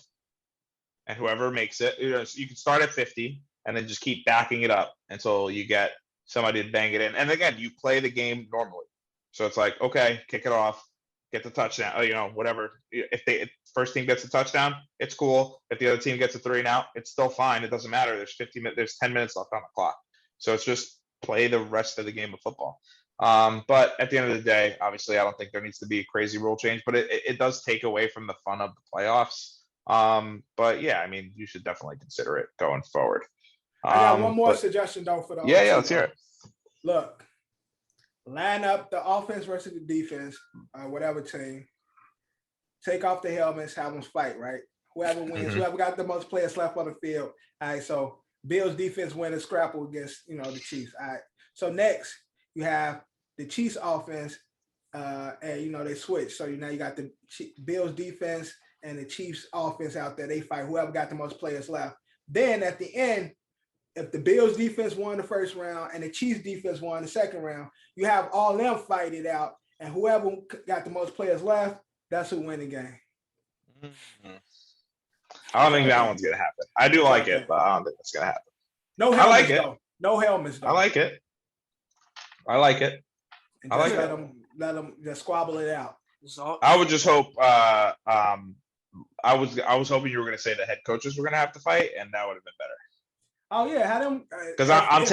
and whoever makes it, you can start at 50 and then just keep backing it up until you get somebody to bang it in. And again, you play the game normally. So it's like, okay, kick it off, get the touchdown, whatever. If first team gets a touchdown, it's cool. If the other team gets a 3 and out, it's still fine. It doesn't matter. There's 10 minutes left on the clock. So it's just play the rest of the game of football. But at the end of the day, obviously, I don't think there needs to be a crazy rule change, but it does take away from the fun of the playoffs. But yeah, I mean, you should definitely consider it going forward. I got one more suggestion though for the yeah, let's hear it. Look, line up the offense versus the defense, whatever team. Take off the helmets, have them fight, right? Whoever wins, whoever got the most players left on the field. All right, so Bills defense win a scrapple against the Chiefs. All right, so next you have the Chiefs offense, and they switch. So now you got the Bills defense and the Chiefs offense out there. They fight whoever got the most players left. Then at the end, if the Bills defense won the first round and the Chiefs defense won the second round, you have all them fight it out, and whoever got the most players left, that's who win the game. I don't think that one's gonna happen. I do like it, but I don't think it's gonna happen. No helmets, I like it. Though. No helmets. Though. I like it. And I like it. Let them just squabble it out. I would just hope. I was hoping you were gonna say the head coaches were gonna have to fight, and that would have been better. Oh yeah, had them because I'm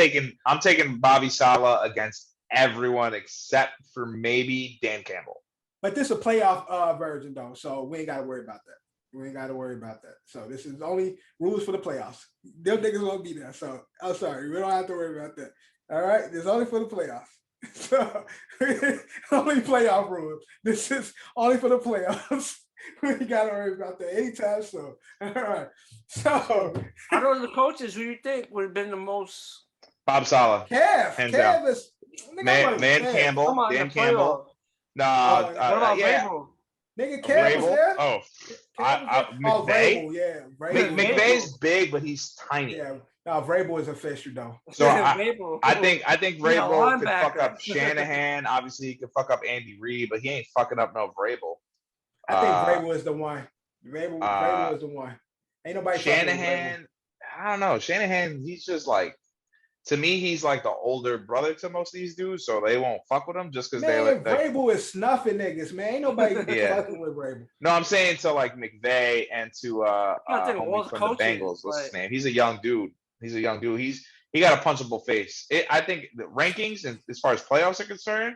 taking Bobby Saleh against everyone except for maybe Dan Campbell. But this is a playoff version though, so we ain't got to worry about that. So this is only rules for the playoffs. Them niggas won't be there, so I'm sorry, we don't have to worry about that. All right, it's only for the playoffs. So only playoff rules. This is only for the playoffs. We ain't got to worry about that anytime soon. All right. So out of the coaches, who you think would have been the most? Bob Saleh. Kev is Dan Campbell. Dan Campbell. What about yeah. Vrabel? Nigga, Kev was there. Oh, McVay. Yeah, McVay's big, but he's tiny. Yeah, No, Vrabel is official though. So I think Vrabel could fuck up Shanahan. Obviously, he could fuck up Andy Reid, but he ain't fucking up no Vrabel. I think Vrabel is the one. Vrabel is the one. Ain't nobody. Shanahan, I don't know. Shanahan, he's just like, to me, he's like the older brother to most of these dudes, so they won't fuck with him just because they like. Vrabel is snuffing niggas, man. Ain't nobody fucking with Vrabel. No, I'm saying to like McVay and to homie from the Bengals. What's his name? He's a young dude. He got a punchable face. I think the rankings and as far as playoffs are concerned,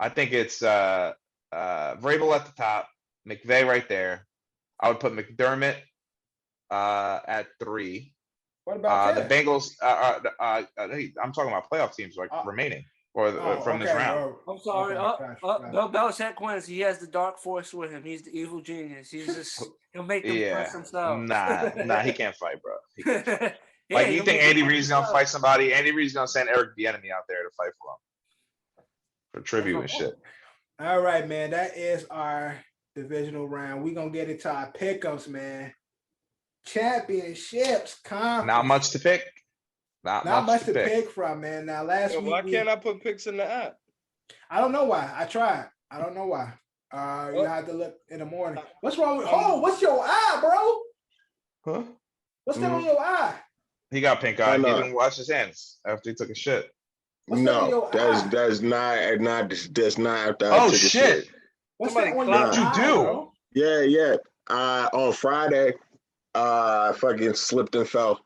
I think it's Vrabel at the top, McVay right there. I would put McDermott at 3. What about the Bengals? I'm talking about playoff teams like remaining from this round. I'm sorry. Bill Belichick wins. He has the dark force with him. He's the evil genius. He'll make them press themselves. Nah, he can't fight, bro. Like, you think Andy Reid's gonna fight somebody? Andy Reid's gonna send Eric Bieniemy out there to fight for him for tribute and shit. All right, man. That is our divisional round. We're gonna get into our pickups, man. Championships, conference. Not much to pick. Not much to pick from, man. Now, last week. Why can't I put picks in the app? I don't know why. I tried. I don't know why. You have to look in the morning. What's wrong with? Oh, what's your eye, bro? Huh? What's that on your eye? He got pink eye. He didn't wash his hands after he took a shit. No, that's not after I took a shit. What's that on your eye, you do? Bro? Yeah. On Friday, I fucking slipped and fell,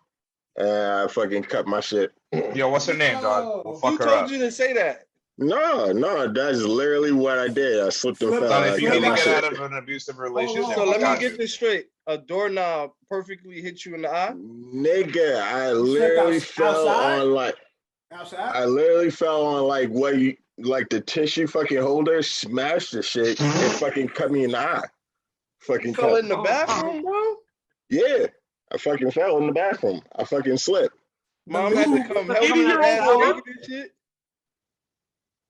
and I fucking cut my shit. Yo, what's her name, dog? We'll fuck her up. Who told you to say that? No, that's literally what I did. I slipped and fell. If you need to get out of an abusive relationship, so let me get this straight. A doorknob perfectly hit you in the eye? Nigga, I literally fell on like outside. I literally fell on like what you like the tissue fucking holder, smashed the shit, and fucking cut me in the eye. Fucking fell in the bathroom, bro? Yeah, I fucking fell in the bathroom. I fucking slipped. Mom had to come help me with this shit.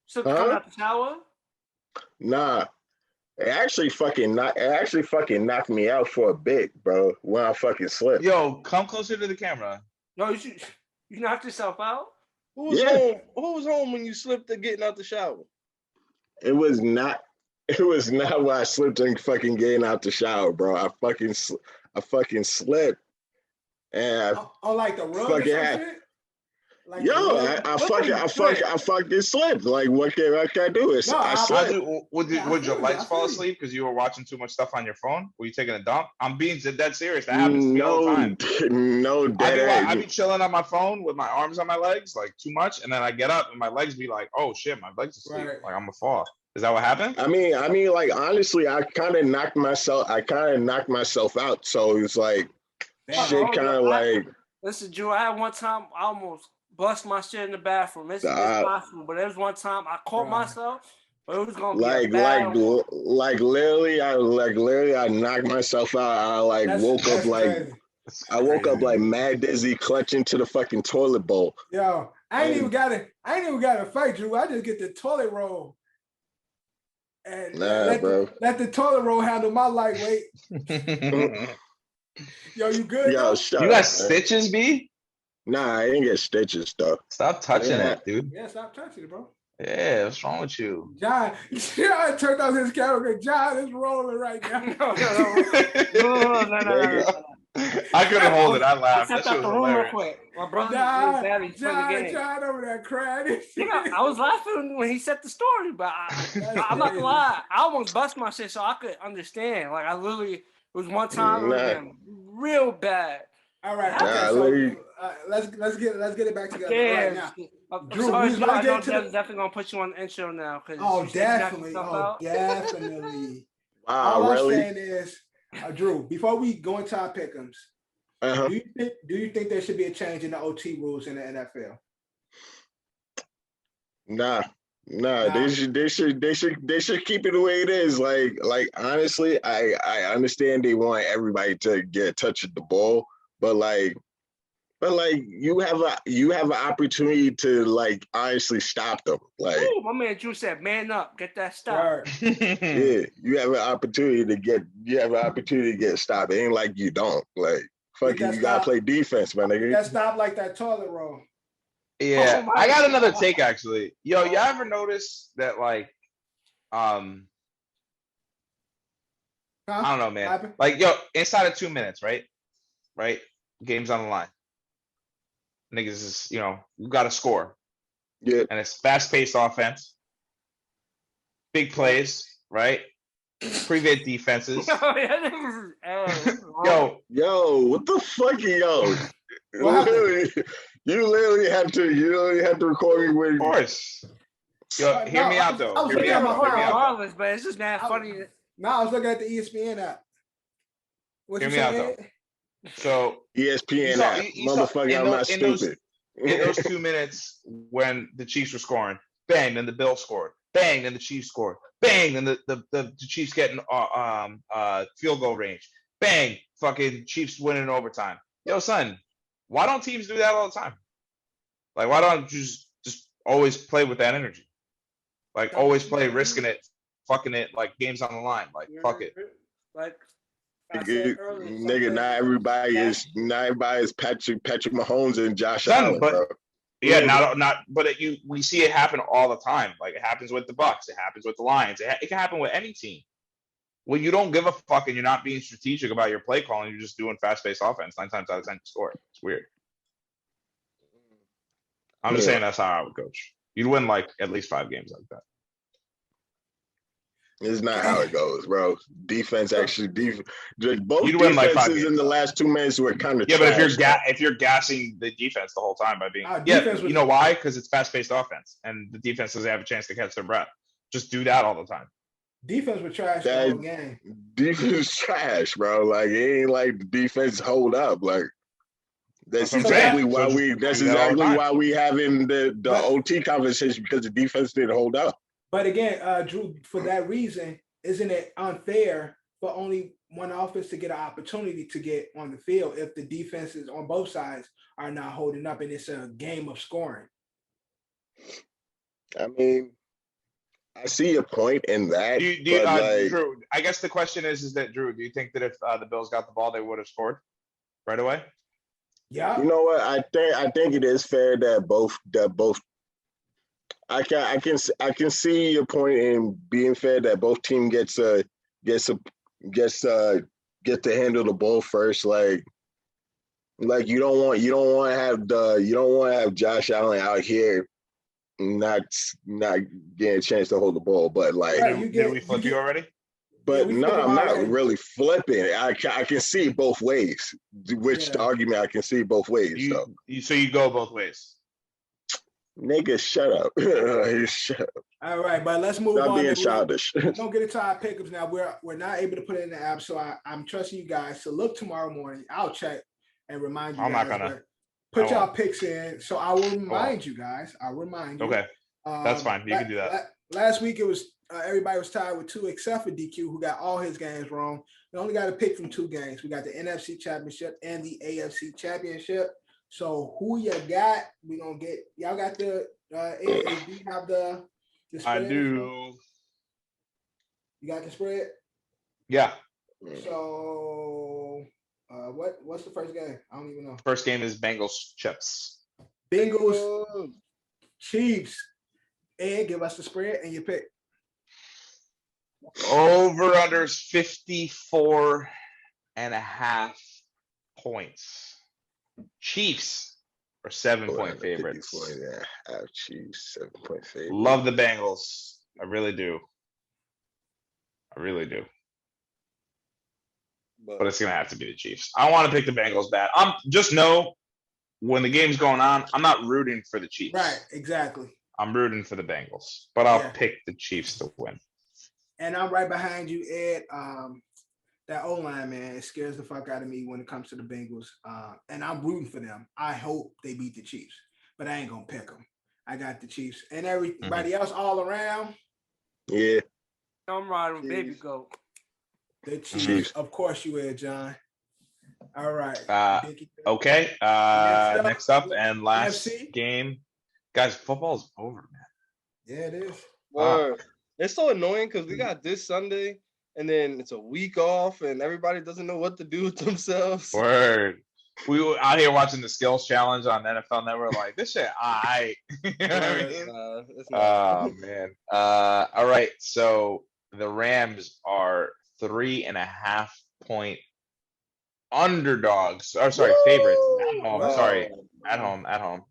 So come out the shower? Nah. It actually fucking knocked me out for a bit, bro, when I fucking slipped. Yo, come closer to the camera. No, you knocked yourself out? Who was home when you slipped to getting out the shower? It was not when I slipped and fucking getting out the shower, bro. I fucking slipped. And like the rug or something? Like I fucking slipped. Like what can I do? I slipped. Would your legs fall asleep because you were watching too much stuff on your phone? Were you taking a dump? I'm being dead serious. That happens to me all the time. No, I be chilling on my phone with my arms on my legs like too much, and then I get up and my legs be like, oh shit, my legs are asleep. Right. Like I'm gonna fall. Is that what happened? I mean, like honestly, I kind of knocked myself out. So it's like shit, kind of like. Listen, Drew. I had one time I almost bust my shit in the bathroom. It's possible, but there was one time I caught myself. But it was gonna be literally, I knocked myself out. I woke up like mad dizzy, clutching to the fucking toilet bowl. Yo, I ain't even got to fight, Drew. I just get the toilet roll. And let the toilet roll handle my lightweight. Yo, you good? Yo, you got stitches, B? Nah, I ain't get stitches though. Stop touching it, dude. Yeah, stop touching it, bro. Yeah, what's wrong with you? John turned off his camera. John is rolling right now. No. I couldn't hold it. I laughed. That shit was hilarious. My brother John over there crying. I was laughing when he said the story, but I'm not gonna lie. I almost bust my shit so I could understand. Like I literally, it was one time real bad. All right, let's get it back together right now. Drew, I know definitely gonna put you on the intro now. Definitely. Wow, all really? I'm saying is, Drew, before we go into our pick'ems, do you think there should be a change in the OT rules in the NFL? Nah. They should keep it the way it is. Like honestly, I understand they want everybody to get a touch of the ball, but you have an opportunity to like honestly stop them. Like, ooh, my man Drew said, "Man up, get that stop." Yeah, you have an opportunity to get stopped. It ain't like you don't. Like, fucking you gotta play defense, my nigga. That stop like that toilet roll. Yeah, I got another take actually. Yo, y'all ever notice that like, I don't know, man. Like, yo, inside of 2 minutes, right? Game's on the line. Niggas is, you got to score. Yeah. And it's fast-paced offense. Big plays, right? Prevent defenses. Yo, what the fuck, yo? You literally have to record me with. Of course. Yo, hear me out though. I was looking at my phone, but it's just not funny. No, I was looking at the ESPN app. Hear me out though. So ESPN app, motherfucker, I'm not stupid. In those 2 minutes when the Chiefs were scoring, bang, then the Bills scored, bang, then the Chiefs scored, bang, then the Chiefs getting field goal range, bang, fucking Chiefs winning in overtime. Yo, son, why don't teams do that all the time? Like, why don't you just always play with that energy? Like, always play risking it, fucking it, like games on the line. Like, fuck it. Like, nigga, not everybody is Patrick Mahomes and Josh Allen, but, bro. Yeah, not. But we see it happen all the time. Like, it happens with the Bucks. It happens with the Lions. It can happen with any team. When you don't give a fuck and you're not being strategic about your play calling, you're just doing fast-paced offense. 9 times out of 10, you score. It's weird. I'm just saying that's how I would coach. You'd win like at least 5 games like that. It's not how it goes, bro. Defense actually, both You'd win like 5 defenses games in the last 2 minutes were kind of but if you're gassing the defense the whole time by being you know why? Because it's fast-paced offense and the defense doesn't have a chance to catch their breath. Just do that all the time. Defense was trash the whole game. Defense is trash, bro. Like, it ain't like the defense hold up. Like, that's exactly why we having the OT conversation, because the defense didn't hold up. But again, Drew, for that reason, isn't it unfair for only one offense to get an opportunity to get on the field if the defenses on both sides are not holding up and it's a game of scoring? I mean, I see your point in that. Drew, I guess the question is that, Drew, do you think that if the Bills got the ball, they would have scored right away? Yeah. You know what? I think it is fair that both. I can see your point in being fair that both team gets to handle the ball first. Like you don't want to have Josh Allen out here not getting a chance to hold the ball. But like, did we flip you already? But no, I'm not really flipping. I can see both ways. The argument I can see both ways. So you go both ways. Nigga, shut up. Shut up. All right, but let's move on. Not being childish. We're gonna get into our pickups now. We're not able to put it in the app, so I'm trusting you guys to look tomorrow morning. I'll check and remind you. I'm not gonna put y'all picks in, so I will remind you guys. I'll remind you. Okay, that's fine. You can do that. Last week it was everybody was tied with 2 except for DQ, who got all his games wrong. We only got to pick from 2 games. We got the NFC Championship and the AFC Championship. So who you got? We gonna get y'all got the do you have the spread? I do. You got the spread? Yeah. So what's the first game? I don't even know. First game is Bengals Chiefs. Bengals Chiefs. And give us the spread and your pick. Over unders 54.5 points. Chiefs are 7-point favorites. Chiefs 7-point favorites. Love the Bengals. I really do. But it's gonna have to be the Chiefs. I want to pick the Bengals bad. Just know when the game's going on, I'm not rooting for the Chiefs. Right, exactly. I'm rooting for the Bengals, but I'll pick the Chiefs to win. And I'm right behind you, Ed. That O-line, man, it scares the fuck out of me when it comes to the Bengals. And I'm rooting for them. I hope they beat the Chiefs, but I ain't gonna pick them. I got the Chiefs and everybody else all around. Yeah. I'm riding with Baby Goat. The Chiefs, of course you is, John. All right. Okay. Next up and last game. Guys, football's over, man. Yeah, it is. It's so annoying because we got this Sunday and then it's a week off and everybody doesn't know what to do with themselves. Word. we were out here watching the skills challenge on NFL Network. Like this shit, you know what I mean? Oh man. All right. So the Rams are 3.5 point underdogs. Or sorry, favorites at home. Sorry, at home.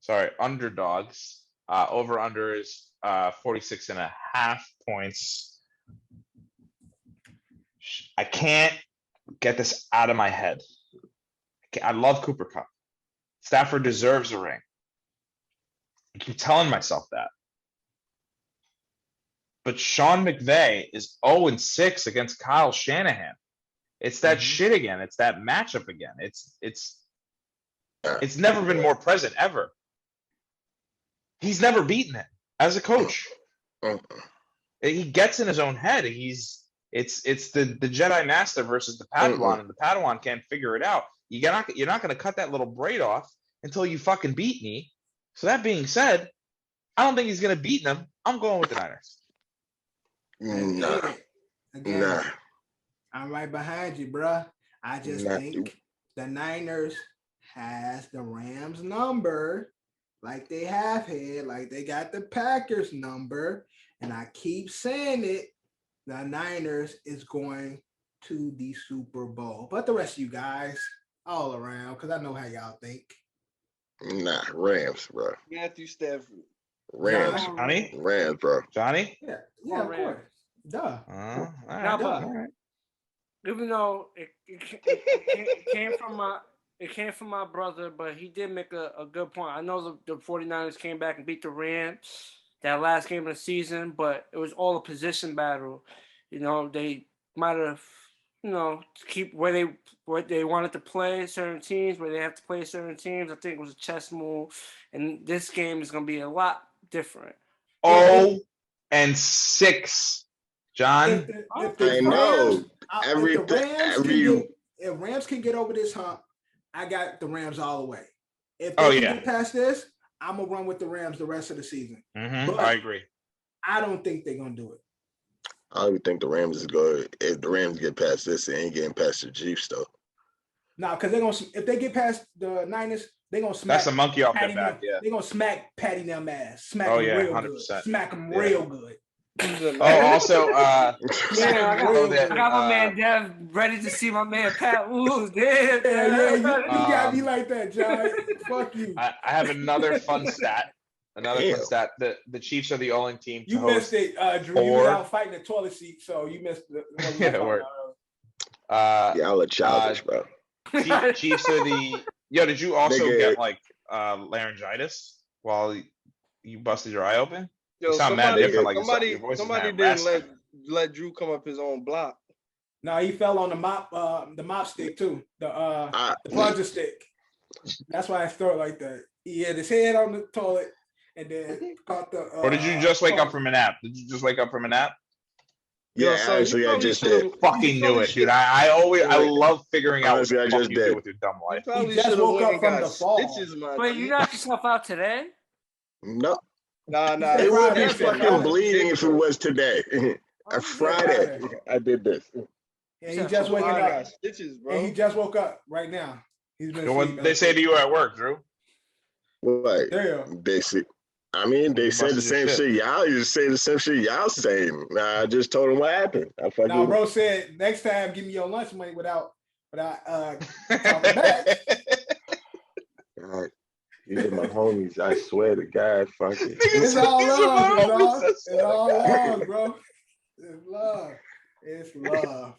Sorry, underdogs. Over under is 46.5 points. I can't get this out of my head. I love Cooper Kupp. Stafford deserves a ring. I keep telling myself that. But Sean McVay is 0-6 against Kyle Shanahan. It's that shit again. It's that matchup again. It's never been more present ever. He's never beaten it as a coach. He gets in his own head. It's the Jedi Master versus the Padawan, and the Padawan can't figure it out. You're not going to cut that little braid off until you fucking beat me. So that being said, I don't think he's going to beat them. I'm going with the Niners. Nah. I'm right behind you, bruh. I just think the Niners has the Rams number, like they have had, like they got the Packers number, and I keep saying it. The Niners is going to the Super Bowl, but the rest of you guys, all around, because I know how y'all think. Nah, Rams, bro. Matthew Stafford. Rams. Johnny? Rams, bro. Johnny? Yeah, of course. Duh. All right. Even though it came from my brother, but he did make a good point. I know the 49ers came back and beat the Rams that last game of the season, but it was all a position battle. You know, they might have, keep where they wanted to play certain teams, where they have to play certain teams. I think it was a chess move, and this game is going to be a lot different. 0-6, John. I know. If Rams can get over this hump, I got the Rams all the way. If they can get past this, I'm gonna run with the Rams the rest of the season. But I agree. I don't think they're gonna do it. I don't even think the Rams is good. If the Rams get past this, they ain't getting past the Chiefs though. No, because if they get past the Niners, they're gonna smack. That's a monkey off their back. Yeah, they're gonna smack Patty them ass. Smack them real 100%. good. Smack them real good. Also, I got my man Dev ready to see my man Pat lose. Yeah, you gotta be like that, John. Fuck you. I have another fun stat. Fun stat. The Chiefs are the only team. You missed it, Drew. You were out fighting the toilet seat, so you missed the. Word. Y'all are childish, bro. Chiefs are the. Yo, did you also get like laryngitis while you busted your eye open? Yo, you sound mad different. Like somebody didn't let Drew come up his own block. No, he fell on the mop stick too. The plunger stick. That's why I throw it like that. He had his head on the toilet and then caught the. Or did you just wake up from a nap? Did you just wake up from a nap? Yeah, actually, I just did. Fucking knew it, dude. I love figuring out honestly, what you do with your dumb life. You just woke up from the fall. Wait, you knocked yourself out today? No. Nah. It would be fucking bleeding if it was today. Friday, I did this. And he just waking up. Stitches, bro. And he just woke up right now. He's been. What they say to you at work, Drew? What? They said the same shit. Y'all just say the same shit y'all saying. I just told him what happened. No, bro said next time give me your lunch money without talking back. God. These are my homies. I swear to God, fuck it. It's all love, It's all love, bro. It's love. It's love.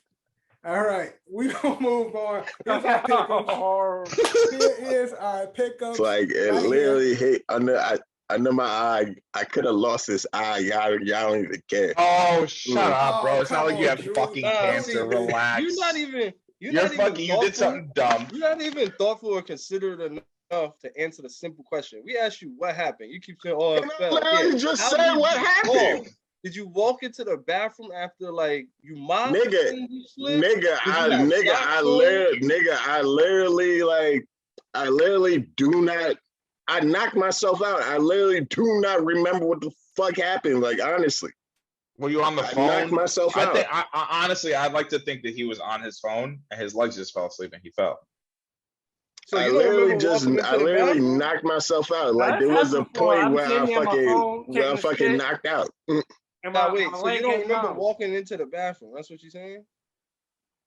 All right, we gonna move on. Here's our pickups. Here is our pickups. It's like it literally hit under my eye. I could have lost this eye. Y'all don't even care. Oh, shut up, bro. It's not like you have fucking cancer. Relax. You're not even. You did something dumb. You're not even thoughtful or considerate enough to answer the simple question. We asked you what happened. You keep saying, "Oh, it fell." You just said what happened. Did you walk into the bathroom after like you mopped? I literally do not. I knocked myself out. I literally do not remember what the fuck happened. Like honestly. Were you on the phone? I knocked myself out. Honestly, I'd like to think that he was on his phone and his legs just fell asleep and he fell. So I you don't literally remember walking into the bathroom? knocked myself out. Like I've there was had a before. point I'm where sitting there on my phone, I taking a fucking shit, knocked out. and Nah, my wait. So you leg don't getting remember numb. walking into the bathroom? That's what you're saying?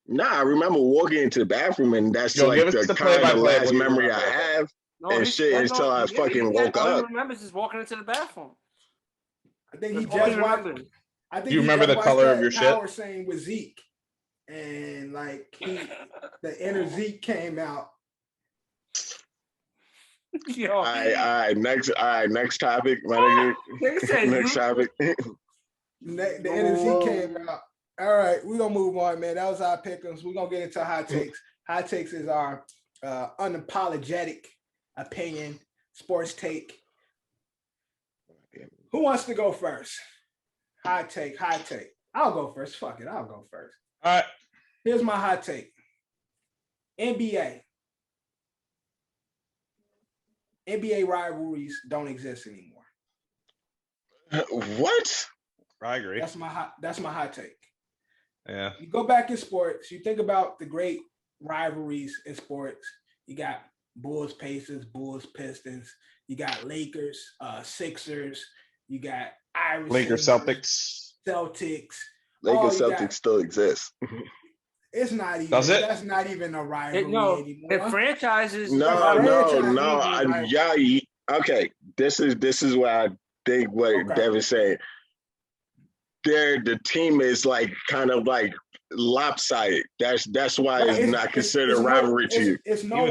Nah, I remember walking into the bathroom, and that's Yo, like give us the the kind of play-by-play of last what you memory I remember of it. have. No, And shit until I fucking woke all he up. remembers is walking into the bathroom. I think he That's all he just watched. remembers. I think Do you he remember just the watched color that of your shit? Power scene with Zeke, and like the inner Zeke came out. Yo, All right, next topic, my nigga. Nigga said Next you- topic. The inner Zeke came out. All right, we're gonna move on, man. That was our pick'ems. We're gonna get into hot takes. Hot takes is our unapologetic opinion, sports take. Who wants to go first? Hot take, hot take. I'll go first. Fuck it, I'll go first. All right. Here's my hot take. NBA rivalries don't exist anymore. What? I agree. That's my hot take. Yeah. You go back in sports, you think about the great rivalries in sports. You got Bulls, Pacers, Bulls, Pistons. You got Lakers, Sixers. You got Irish. Lakers, Celtics. Celtics. Lakers, Celtics still exist. It's not even. Does it? That's not even a rivalry anymore. The franchises. Okay, this is what I think. What Devin's saying. The team is like kind of like lopsided. That's why it's not considered a rivalry to you. It's no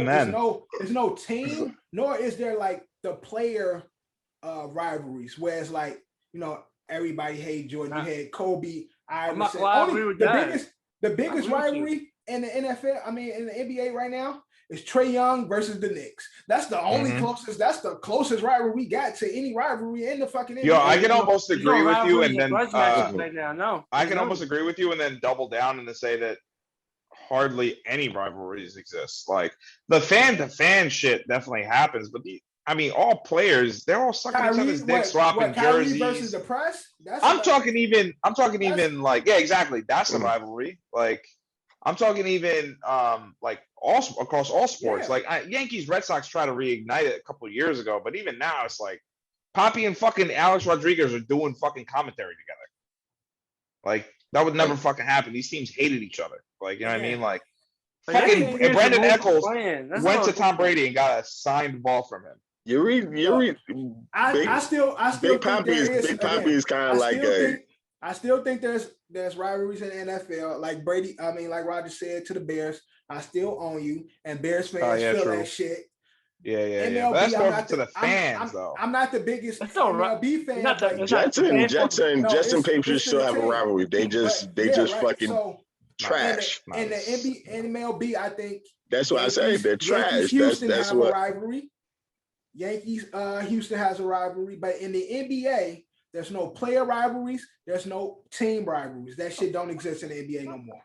team, nor is there like the player rivalries, where it's like, you know, everybody hate Jordan. You had Kobe. The biggest rivalry in the NFL, in the NBA right now, is Trae Young versus the Knicks. That's the only closest. That's the closest rivalry we got to any rivalry in the fucking NBA. Yo, I can almost agree with you, and then I can almost agree with you, and then double down and to say that hardly any rivalries exist. Like the fan-to-fan shit definitely happens, but all players, they're all sucking each other's dicks, swapping jerseys. Versus the press? I'm talking even like, yeah, exactly. That's a rivalry. Like, I'm talking even like all across all sports. Yeah. Like Yankees, Red Sox tried to reignite it a couple of years ago, but even now it's like Poppy and fucking Alex Rodriguez are doing fucking commentary together. Like that would never fucking happen. These teams hated each other. Like, you know what I mean? Like fucking Brandon Eccles went to Tom Brady and got a signed ball from him. I still Big Poppy is kind of like I still think there's rivalries in the NFL. Like Brady, like Roger said to the Bears, I still own you, and Bears fans feel that shit. Yeah. MLB, But that's more to the fans, though. I'm not the biggest MLB fan. Jets and Patriots still have a rivalry. They just fucking trash. And the MLB, I think that's what I say. They're trash. Houston that's have what a rivalry. Yankees, Houston has a rivalry, but in the NBA, there's no player rivalries. There's no team rivalries. That shit don't exist in the NBA no more.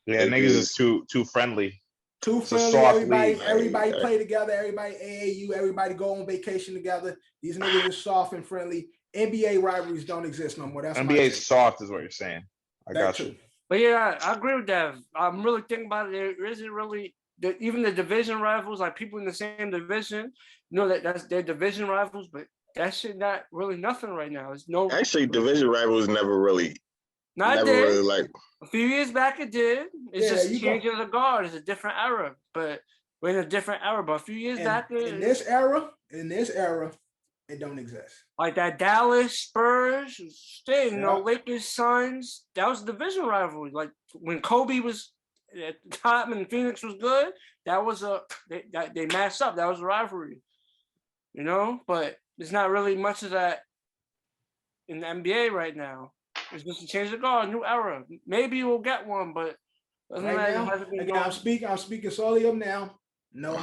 Yeah, niggas is too friendly. Too friendly. Everybody play together. Everybody AAU. Everybody go on vacation together. These niggas are soft and friendly. NBA rivalries don't exist no more. That's NBA is soft, is what you're saying. I got you. But yeah, I agree with that. I'm really thinking about it. There isn't really even the division rivals, like people in the same division. You know that's their division rivals, but that shit not really nothing right now. It's no division rivals never really. Really like a few years back it did. It's just changing of the guard. It's a different era, but we're in a different era. But a few years back in this era, it don't exist. Like that Dallas Spurs thing, Lakers Suns. That was a division rivalry. Like when Kobe was at the top and Phoenix was good, that was they matched up. That was a rivalry. You know, but there's not really much of that in the NBA right now. It's just a change of guard, new era. Maybe we'll get one, but right now, I'm speaking solely of now. No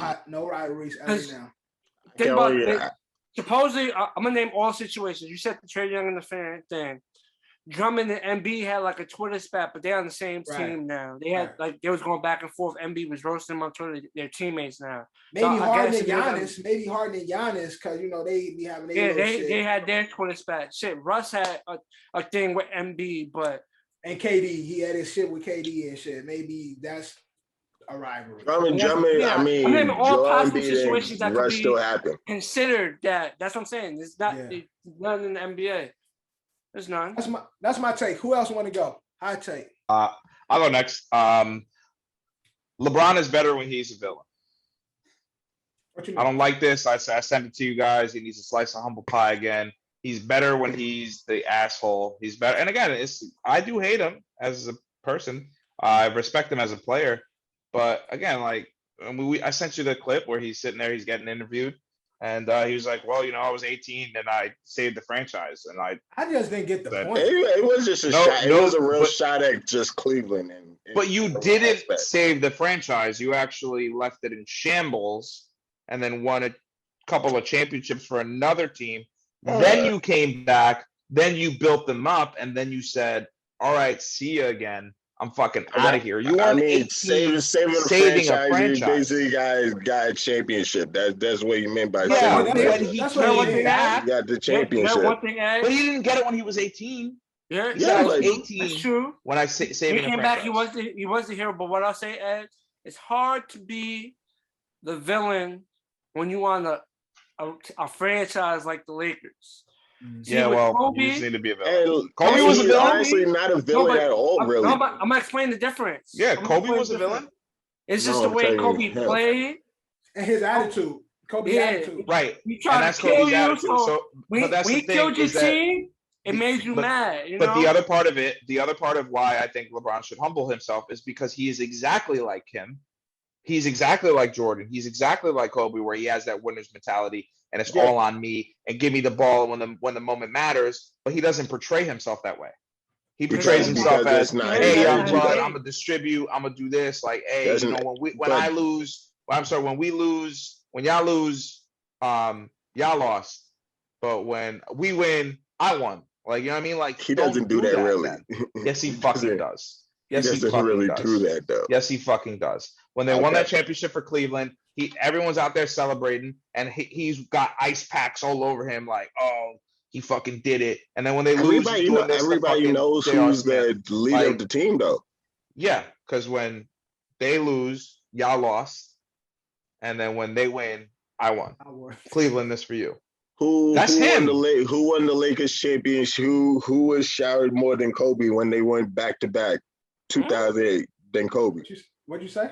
rivalries ever now. Think about it. Supposedly, I'm gonna name all situations. You said the Trae Young and the fan thing. Drummond and MB had like a Twitter spat, but they're on the same team now. They had they was going back and forth. MB was roasting them on Twitter. They're teammates now. Maybe Harden and Giannis. Because they be having they had their Twitter spat. Shit, Russ had a thing with MB, and KD. He had his shit with KD and shit. Maybe that's a rivalry. I mean, all Joel possible Embiid situations that and could Russ be still happen. considered that. That's what I'm saying. It's not none in the NBA. There's none. That's my take. Who else want to go? High take. I'll go next. LeBron is better when he's a villain. What you mean? I don't like this. I sent it to you guys. He needs a slice of humble pie again. He's better when he's the asshole. He's better. And again, I do hate him as a person. I respect him as a player. But again, like I sent you the clip where he's sitting there, he's getting interviewed. And he was like, well, I was 18 and I saved the franchise. And I just didn't get the point. It was just a shot. It was a real shot at just Cleveland. But you didn't save the franchise. You actually left it in shambles and then won a couple of championships for another team. Then you came back. Then you built them up. And then you said, all right, see you again. I'm fucking out of here. You won 18 saving a franchise. You basically got a championship. That's what you meant by saving when he came back. Got the championship. But he didn't get it when he was 18. Yeah, I was 18. That's true. When I saving he came back, he was the hero. But what I'll say, Ed, it's hard to be the villain when you want a franchise like the Lakers. Yeah, well, Kobe, you just need to be a villain. Kobe was a villain. Honestly, not a villain at all, really. I'm gonna explain the difference. Yeah, Kobe was a villain. It's just the way Kobe played and his attitude. Kobe's attitude, right? He tried to kill you. So when he killed your team, it made you mad. But the other part of why I think LeBron should humble himself is because he is exactly like him. He's exactly like Jordan. He's exactly like Kobe, where he has that winner's mentality and it's all on me and give me the ball when the moment matters. But he doesn't portray himself that way. He portrays himself as, hey, young blood, I'm gonna distribute, I'm gonna do this. Like, hey, when we lose, when y'all lose, y'all lost. But when we win, I won. Like, you know what I mean? Like, he doesn't do that really. Yes, he fucking does. Yes, he doesn't really do that though. Yes, he fucking does. When they won that championship for Cleveland, everyone's out there celebrating, and he's got ice packs all over him, like, oh, he fucking did it. And then when they lose, everybody knows who's the leader of the team, though. Yeah, because when they lose, y'all lost, and then when they win, I won. Cleveland, this for you. Who won the Lakers championship? Who was showered more than Kobe when they went back to back, 2008 than Kobe? What'd you say?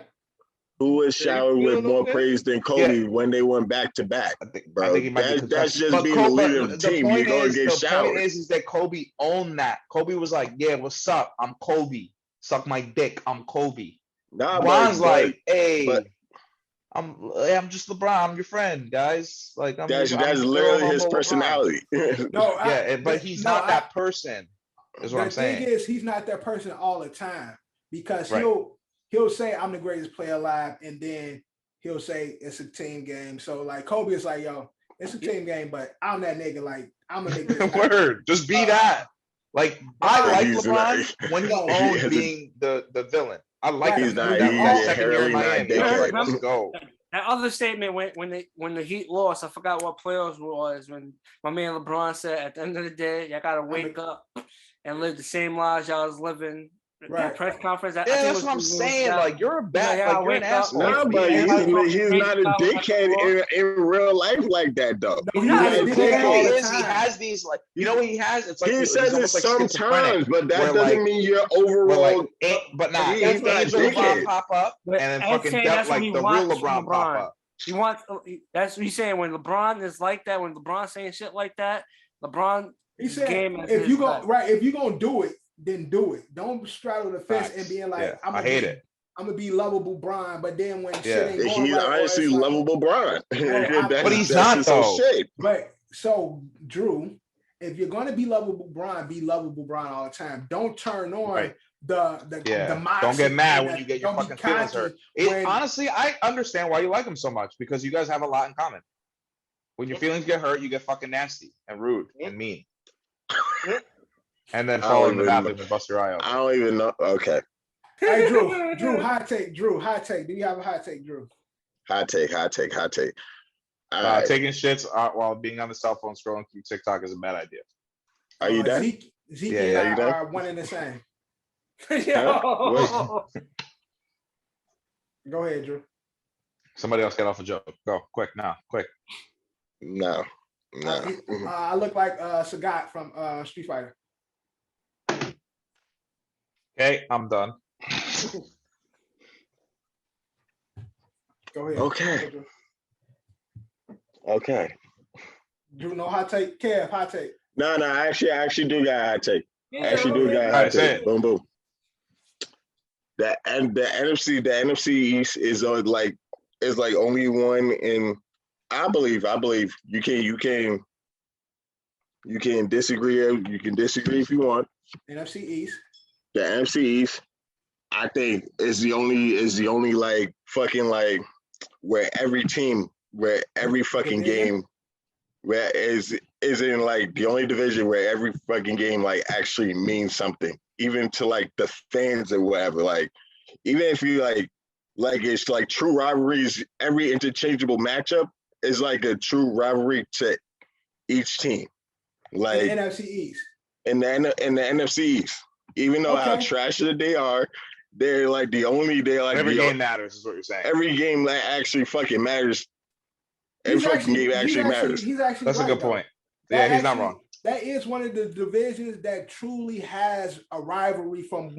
Who was showered with more praise than Kobe when they went back to back, bro? That's just being the leader of the team. You're going to get showered. The point is that Kobe owned that. Kobe was like, yeah, what's up? I'm Kobe. Suck my dick. I'm Kobe. LeBron's like, hey, I'm just LeBron. I'm your friend, guys. Like, that's literally his personality. But he's not that person, is what I'm saying. The thing is, he's not that person all the time because he'll say I'm the greatest player alive, and then he'll say it's a team game. So like Kobe is like, yo, it's a team game, but I'm that nigga. Like I'm a nigga. Word, just be that. Like I like LeBron when he owns being the villain. I like he's that second year in Miami. Like, let's go. That other statement when the Heat lost, I forgot what playoffs was when my man LeBron said, at the end of the day, y'all gotta wake up and live the same lives y'all was living. Right. Press conference. That's what I'm saying. Like you're a bad, like you're an asshole. No, but he's not a dickhead in real life like that, though. He has these like, you know what he has? It's like he says it sometimes, but that doesn't mean you're overall. But not. He's not a dickhead. Pop up and then fucking like the real LeBron pop up. He wants. That's what he's saying. When LeBron is like that, when LeBron saying shit like that, LeBron. He said, if you're gonna do it, then do it. Don't straddle the fence and being like, I hate it. I'm gonna be lovable Brian, but then when shit ain't going he's honestly lovable Brian. But he's not though. But so Drew, if you're gonna be lovable Brian all the time. Don't turn on the mindset. Don't get mad when you get your fucking feelings hurt. Honestly, I understand why you like him so much because you guys have a lot in common. When your feelings get hurt, you get fucking nasty and rude and mean. And then fall in the bathroom and bust your eye out. I don't even know. Okay. Hey, Drew, hot take. Do you have a hot take, Drew? Hot take. Taking shits while being on the cell phone scrolling through TikTok is a bad idea. Are you done? Zeke and I are one and the same. Go ahead, Drew. Somebody else get off a joke. Go quick now, quick. No. I look like Sagat from Street Fighter. Okay, I'm done. Go ahead. Okay. Drew, no hot take. Kev, hot take. No, I actually do got a hot take. Yeah, I actually do got a hot take. Boom, boom. The NFC East is like only one in. I believe you can disagree. You can disagree if you want. NFC East. The NFC East, I think, is the only like fucking like where every fucking game where is in like the only division where every fucking game like actually means something, even to like the fans or whatever. Like even if you like it's like true rivalries, every interchangeable matchup is like a true rivalry to each team. Like in the NFC East. In the NFC East. Even though how trash they are, they're like every game matters is what you're saying. Every game that actually fucking matters. Every fucking game actually matters. That's a good point. Yeah, he's not wrong. That is one of the divisions that truly has a rivalry from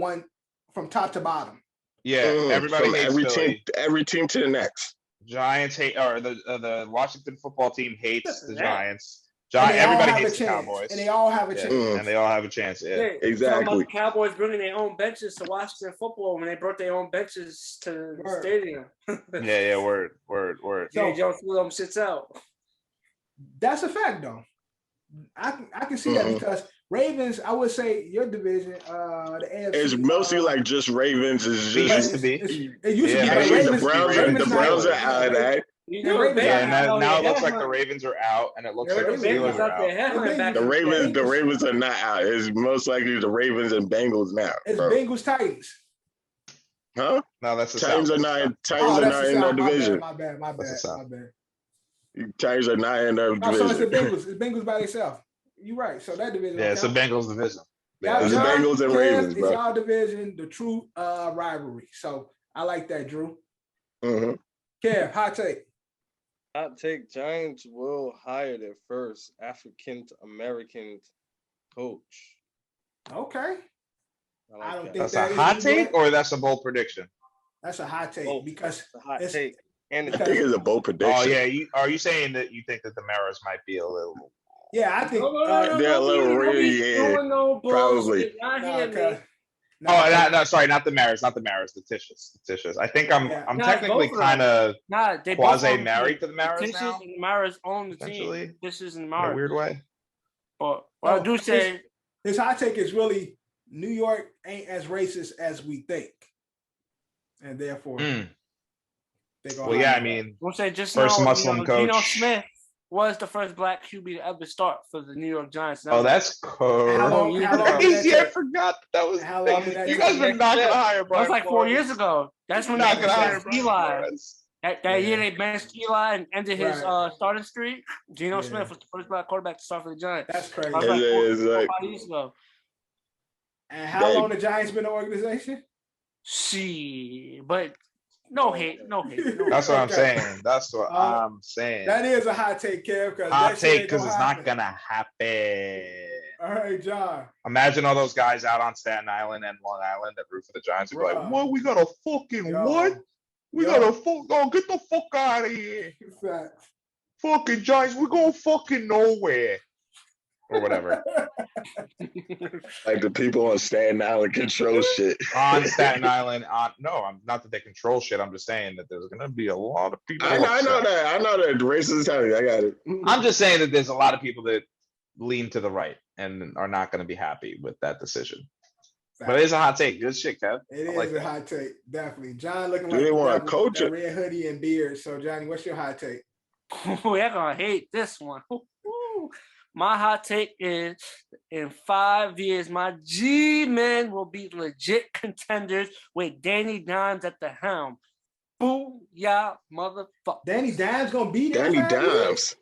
top to bottom. Yeah, everybody hates every team to the next. Giants hate, or the Washington football team hates the Giants. Everybody hates the Cowboys, and they all have a chance. And they all have a chance. Yeah, exactly. The Cowboys bringing their own benches to Washington football when they brought their own benches to the stadium. yeah. Word. So Joe Fulham sits out. That's a fact, though. I can see that because Ravens, I would say your division, the AFC. It's mostly like just Ravens. It used to be. It used to be. Actually, the Browns are out of that. Now it looks like the Ravens are out, and it looks like the Steelers are out. The Ravens are not out. It's most likely the Ravens and Bengals now. It's Bengals Titans. Huh? No, that's the Titans are not. Titans are not in their division. My bad. Titans are not in their division. So it's the Bengals. It's Bengals by themselves. You're right. So that division. Yeah, it's the Bengals division. It's the Bengals and Ravens, bro. It's our division, the true rivalry. So I like that, Drew. Kev, hot take. Hot take: Giants will hire their first African-American coach. Okay. I don't think that's a hot take, or that's a bold prediction. That's a hot take because it's a hot take. And I think it's a bold prediction. Oh yeah, are you saying that you think that the Maras might be a little? Yeah, I think they're a little real. Probably. Sorry, not the Maras, the Tishas. I think I'm technically kind of quasi married to the Maras now. And the Maras own the team. Tishas and the Maras. In a weird way. But I do say his hot take is really New York ain't as racist as we think, and therefore. Well, yeah, I mean, we'll say just first now, Muslim coach. Geno Smith was the first black QB to ever start for the New York Giants. Oh, that's cool. I forgot that was. You guys are not gonna hire Brian. That was like 4 years ago. That's when they benched Eli. That year they benched Eli and ended his starting streak. Geno Smith was the first black quarterback to start for the Giants. That's crazy. That was like 5 years ago. And how long the Giants been an organization? But. No hate. That's what I'm saying. That's what I'm saying. That is a hot take, Kev. Hot take because it's not gonna happen. All right, John. Imagine all those guys out on Staten Island and Long Island that root for the Giants are like, "What? We got a fucking what? We got a get the fuck out of here! Fucking Giants, we're going fucking nowhere." Or whatever. Like the people on Staten Island control shit. On Staten Island, I'm not that they control shit. I'm just saying that there's gonna be a lot of people. I know that. The racist Italian. I got it. I'm just saying that there's a lot of people that lean to the right and are not going to be happy with that decision. But it is a hot take. Good shit, Kev. It is a hot take, definitely. John looking like they want a coach, a red hoodie and beard. So, Johnny, what's your hot take? We're gonna hate this one. My hot take is in 5 years, my G-men will be legit contenders with Danny Dimes at the helm. Boo, yeah, motherfucker. Danny Dimes gonna be there. Danny Dimes.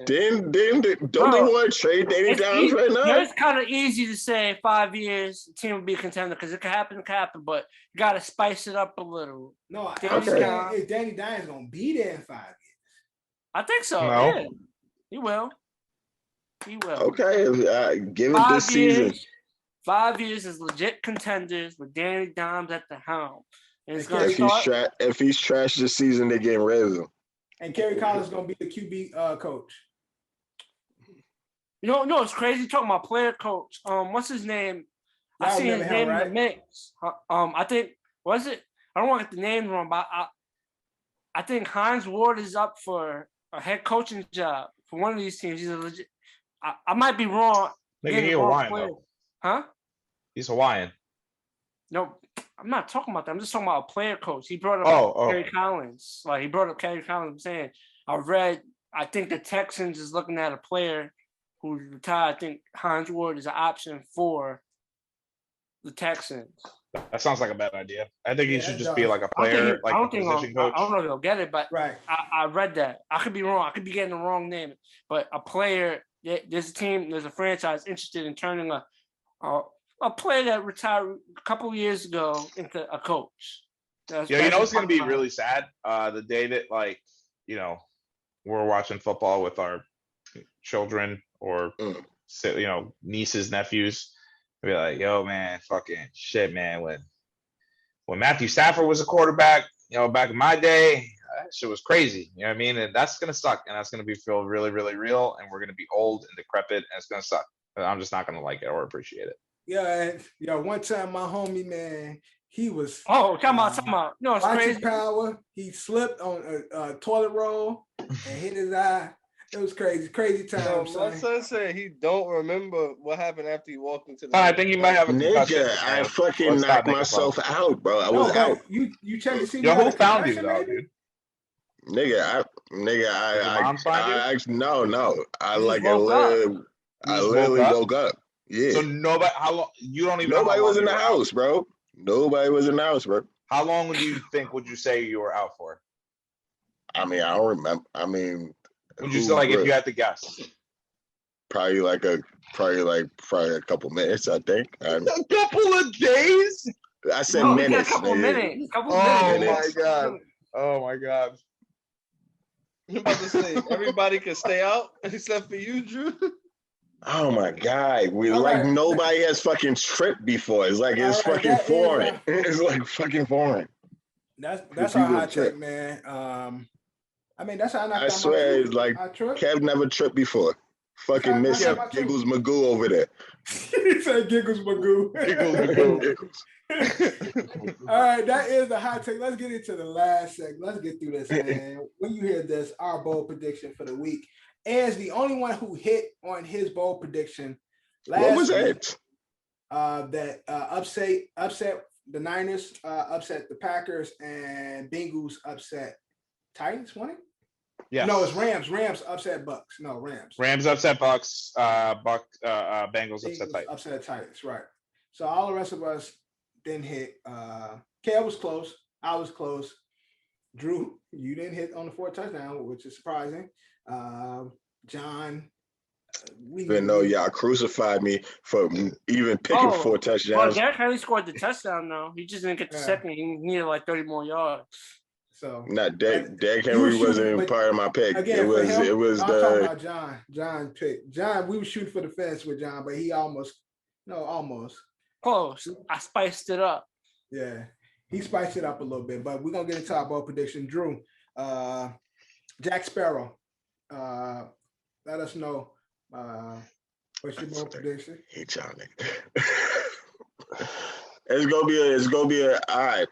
Don't they want to trade Danny Dimes right now? It's kind of easy to say 5 years, the team will be a contender because it can happen, but you got to spice it up a little. No, I'm saying if Danny Dimes going to be there in 5 years. I think so. No. Yeah, he will. He will. Okay, give it this season. 5 years is legit contenders with Danny Dimes at the helm. And it's if he's trash this season, they're getting rid of him. And Kerry Collins is going to be the QB coach. No, it's crazy talking about player coach. What's his name? I see his name in the mix. I think was it? I don't want to get the name wrong, but I think Hines Ward is up for a head coaching job for one of these teams. He's a legit. I might be wrong. He's Hawaiian, though. Huh? He's Hawaiian. No, I'm not talking about that. I'm just talking about a player coach. He brought up Kerry Collins. Like, he brought up Kerry Collins. I'm saying, I think the Texans is looking at a player who retired. I think Hines Ward is an option for the Texans. That sounds like a bad idea. I think he should just be like a player, like a position coach. I don't know if he'll get it, but right. I read that. I could be wrong. I could be getting the wrong name. But a player, there's a franchise interested in turning a player that retired a couple of years ago into a coach. You know what's going to be really sad? The day that, like, we're watching football with our children or, nieces, nephews. Be like, yo, man, fucking shit, man. When Matthew Stafford was a quarterback, back in my day, that shit was crazy. You know what I mean? And that's going to suck. And that's going to feel really, really real. And we're going to be old and decrepit. And it's going to suck. I'm just not going to like it or appreciate it. Yeah, one time my homie, man, he was come on. No, it's crazy. Power. He slipped on a toilet roll and hit his eye. It was crazy time. My son said he don't remember what happened after he walked into the. I think he might have a concussion. Nigga, I fucking knocked myself out, bro. I was out. You checked to see. Yo, who found you though, dude? Nigga, I no. I literally woke up. Yeah. So nobody. How long? You don't even. Nobody was in the house, bro. Nobody was in the house, bro. How long would you say you were out for? I mean, I don't remember. I mean, would you say, like, if you had to guess? Probably a couple minutes, I think. A couple of days? I said minutes. A couple minutes. Oh my god. I'm about to say everybody could stay out except for you, Drew. Oh my god. Nobody has fucking tripped before. It's like it's fucking foreign. It's like fucking foreign. That's our hot take, man. I mean, that's how I swear, it's like Kev never tripped before. Fucking miss Giggles Magoo over there. He said Giggles Magoo. Giggles. All right, that is the hot take. Let's get into the last segment. Let's get through this, man. When you hear this, our bold prediction for the week. As the only one who hit on his bold prediction last week, that upset the Niners, upset the Packers, and Bengals upset Titans, wasn't it? Yeah. No, it's Rams. Rams upset Bucks. No, Rams. Rams upset Bucks. Bengals upset Titans. Upset Titans, right. So all the rest of us didn't hit. Kev was close. I was close. Drew, you didn't hit on the 4th touchdown, which is surprising. John, even though y'all crucified me for even picking 4 touchdowns. Well, Derrick Henry scored the touchdown, though. He just didn't get the second. He needed like 30 more yards. So not Derrick Henry wasn't part of my pick. Again, it was I'm talking about John's pick. John, we were shooting for the fence with John, but he almost close. I spiced it up. Yeah, he spiced it up a little bit, but we're gonna get into our bold prediction. Drew, Jack Sparrow, let us know what's your bold prediction. Hey, Johnny. It's gonna be a all right.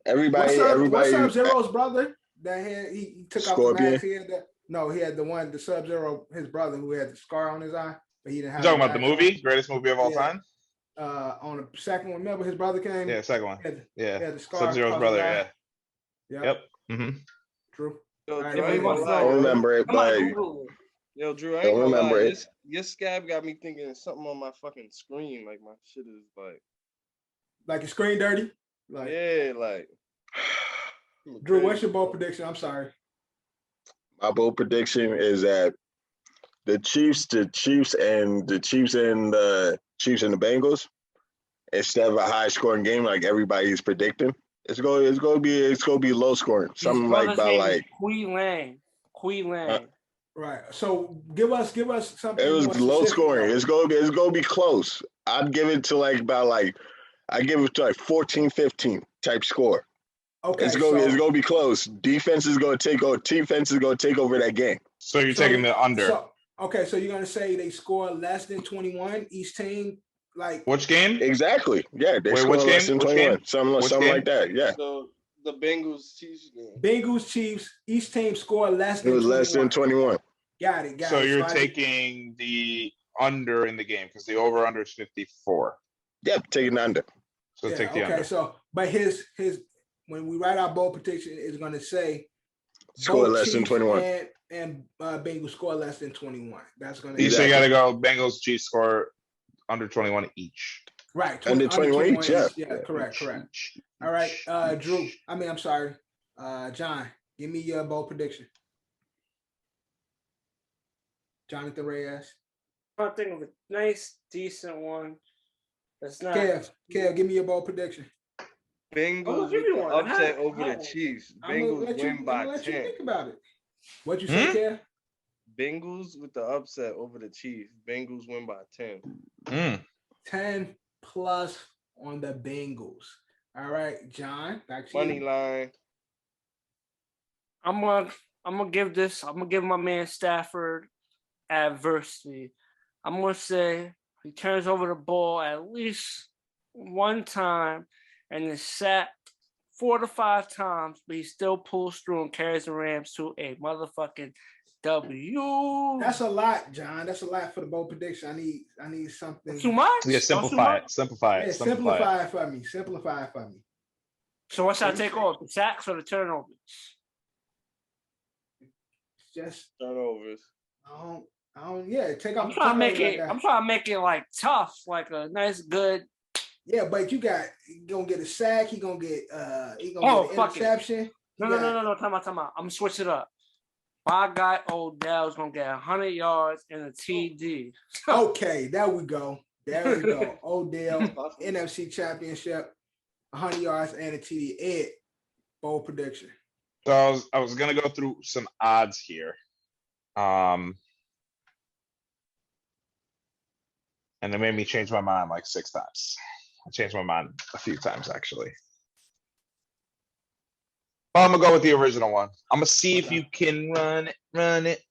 Everybody. What's Sub-Zero's brother? That he took Scorpion. off the mask. He had the one, the Sub-Zero, his brother, who had the scar on his eye, but he didn't have. You talking about the movie, greatest movie of all time? On the second one, remember his brother came. Yeah, second one. He had the scar. Sub-Zero's brother. Yeah. Yep. Mm-hmm. True. I don't remember it, but yo, Drew, I ain't gonna lie. Your scab got me thinking something on my fucking screen. Like my shit is like your screen dirty. Like Drew, what's your bold prediction? I'm sorry. My bold prediction is that the Chiefs and the Bengals, instead of a high scoring game like everybody's predicting, it's gonna be low scoring. Something like about like Queen. Right. So give us something. It was more low specific, scoring. though. It's gonna be close. I'd give it to like I give it to like 14-15 type score. Okay. It's gonna be close. Defense is gonna take over that game. So you're taking the under. So you're gonna say they score less than 21 each team, like which game? Exactly. Yeah, they score less than 21. Something like that. Yeah. So the Bengals Chiefs game. Bengals Chiefs, each team score less than 21. It was less than 21. Got it. So you're taking the under in the game because the over under is 54. Yep, taking the under. So take the under. Okay, so but his when we write our bold prediction, it's gonna say score less than 21. And Bengals score less than 21. That's gonna So you gotta go Bengals Chiefs score under 21 each. Right. Under 21 each, yeah. Yeah, correct. All right. Drew. I'm sorry. John, give me your bold prediction. Jonathan Reyes. I think of a nice, decent one. That's not. Kev, give me your bold prediction. Bengals with the upset over the Chiefs. Bengals win by 10. You think about it. What'd you say, Kev? Bengals with the upset over the Chiefs. Bengals win by 10. 10 plus on the Bengals. All right, John. Money line. I'm gonna give my man Stafford adversity. I'm gonna say he turns over the ball at least one time and is sacked 4 to 5 times, but he still pulls through and carries the Rams to a motherfucking W. That's a lot, John. That's a lot for the bold prediction. I need something. Too much? Yeah, simplify it. Simplify it for me. Simplify it for me. So what should I take off? The sacks or the turnovers? Just turnovers. Take off. I'm trying to make it like tough, like a nice, good. Yeah, but you gonna get a sack. He gonna get get an interception. No. Time out. I'm gonna switch it up. My guy Odell's gonna get 100 yards and a TD. Okay, there we go. Odell, NFC Championship, 100 yards and a TD. Ed, bold prediction. So I was gonna go through some odds here. And it made me change my mind like 6 times. I changed my mind a few times actually. Well, I'm gonna go with the original one. I'm gonna see if you can run it.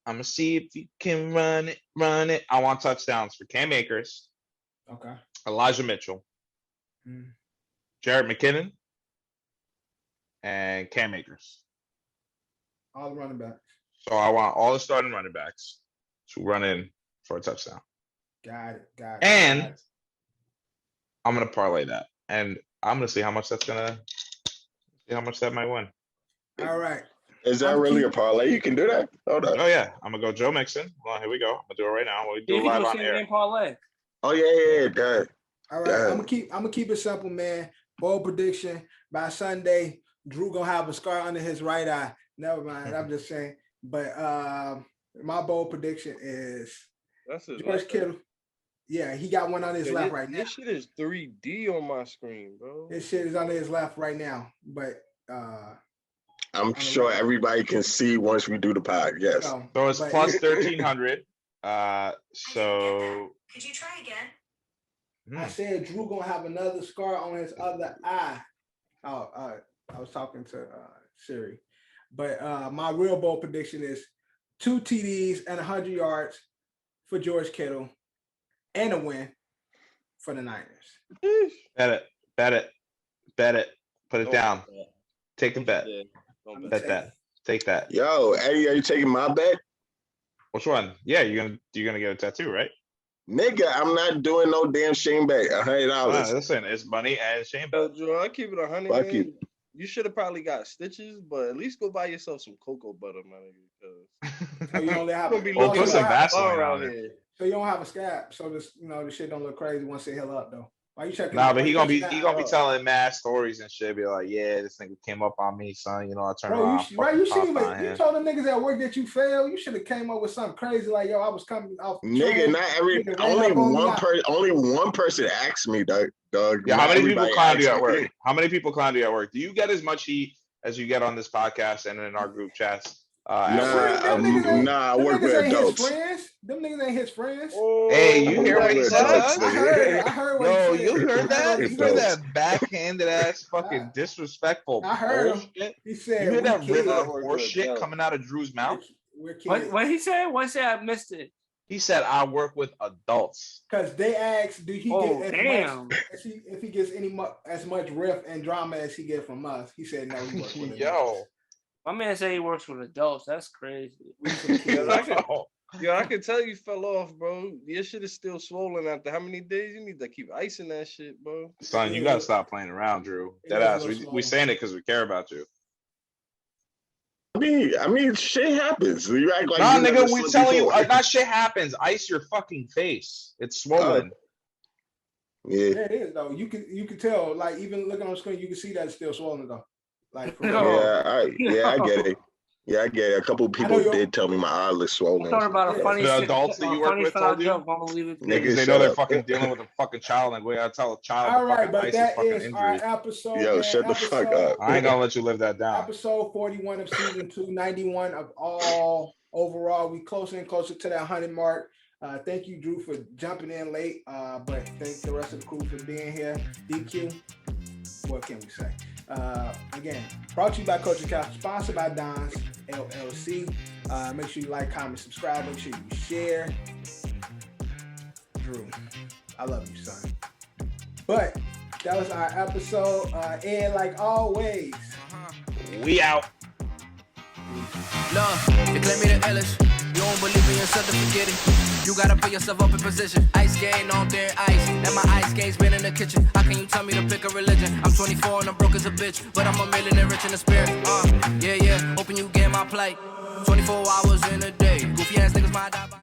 I'm gonna see if you can run it. I want touchdowns for Cam Akers. Okay. Elijah Mitchell. Jarrett McKinnon. And Cam Akers. All the running backs. So I want all the starting running backs to run in for a touchdown. Got it. And I'm gonna parlay that, and I'm gonna see how much that might win. All right. Is that really a parlay? You can do that? Hold on. Oh yeah, I'm gonna go Joe Mixon. Well, here we go. I'm gonna do it right now. We'll do it live on air. Parlay. Oh yeah, good. All right, I'm gonna keep it simple, man. Bold prediction by Sunday. Drew gonna have a scar under his right eye. Never mind. I'm just saying. But my bold prediction is George Kittle. Yeah, he got one on his left right now. This shit is 3D on my screen, bro. This shit is under his left right now. But I'm sure everybody can see once we do the pod. Yes. So it's plus 1,300. So could you try again? I said Drew gonna have another scar on his other eye. I was talking to Siri. But my real bold prediction is 2 TDs and 100 yards for George Kittle and a win for the Niners. Bet it. Put it down. Take a bet. Bet that. Take that. Yo, Eddie, are you taking my bet? Which one? Yeah, you're gonna get a tattoo, right? Nigga, I'm not doing no damn shame bet. $100. Listen, it's money and shame bet. Drew, I keep it 100. Fuck you. You should have probably got stitches, but at least go buy yourself some cocoa butter, man. So you only have put some Vaseline on it. So you don't have a scab, so this the shit don't look crazy once it heal up though. Why you checking? Nah, but he gonna be telling mad stories and shit. Be like, yeah, this nigga came up on me, son. You know, I turned around. You told the niggas at work that you failed. You should have came up with something crazy like, yo, I was coming off. Nigga, not every. Only one person asked me, dog. Yeah, how many people clowned you at work? How many people clowned you at work? Do you get as much heat as you get on this podcast and in our group chats? I work with adults. Them niggas ain't his friends. Oh, hey, you hear what he said? I heard what Yo, he said. you heard that? You heard that backhanded ass fucking disrespectful bullshit? He said, you hear that river of horse shit coming out of Drew's mouth? What he said? What he said? I missed it. He said, I work with adults. Because they asked, do he get if he gets as much riff and drama as he get from us? He said, no, he works with adults. My man said he works with adults. That's crazy. I can tell you fell off, bro. Your shit is still swollen after how many days? You need to keep icing that shit, bro. Son, you gotta stop playing around, Drew. Deadass. We saying it because we care about you. I mean, shit happens. You act like nigga, we telling you that shit happens. Ice your fucking face. It's swollen. Yeah, it is though. You can tell. Like even looking on the screen, you can see that it's still swollen though. Like I get it. Yeah, I get it. A couple of people did tell me my eye looks swollen. I'm talking about a funny the adults that you work with told you? Niggas, they know they're fucking dealing with a fucking child. Like, we gotta tell a child. All right, but that is our episode. Yo, shut the fuck up. I ain't gonna let you live that down. Episode 41 of season 2, 91 of all overall. We closer and closer to that 100 mark. Thank you, Drew, for jumping in late. But thanks the rest of the crew for being here. DQ, what can we say? Again, brought to you by Culture Capsule, sponsored by Don's LLC. Make sure you like, comment, subscribe. Make sure you share. Drew, I love you, son. But that was our episode. And like always, we out. Love, you claim me the illest. You don't believe in yourself to forget it. You gotta put yourself up in position. Ice skating on there, ice. And my ice skate's been in the kitchen. How can you tell me to pick a religion? I'm 24 and I'm broke as a bitch, but I'm a millionaire rich in the spirit. Yeah. Hoping you get my plight. 24 hours in a day. Goofy ass niggas might die by.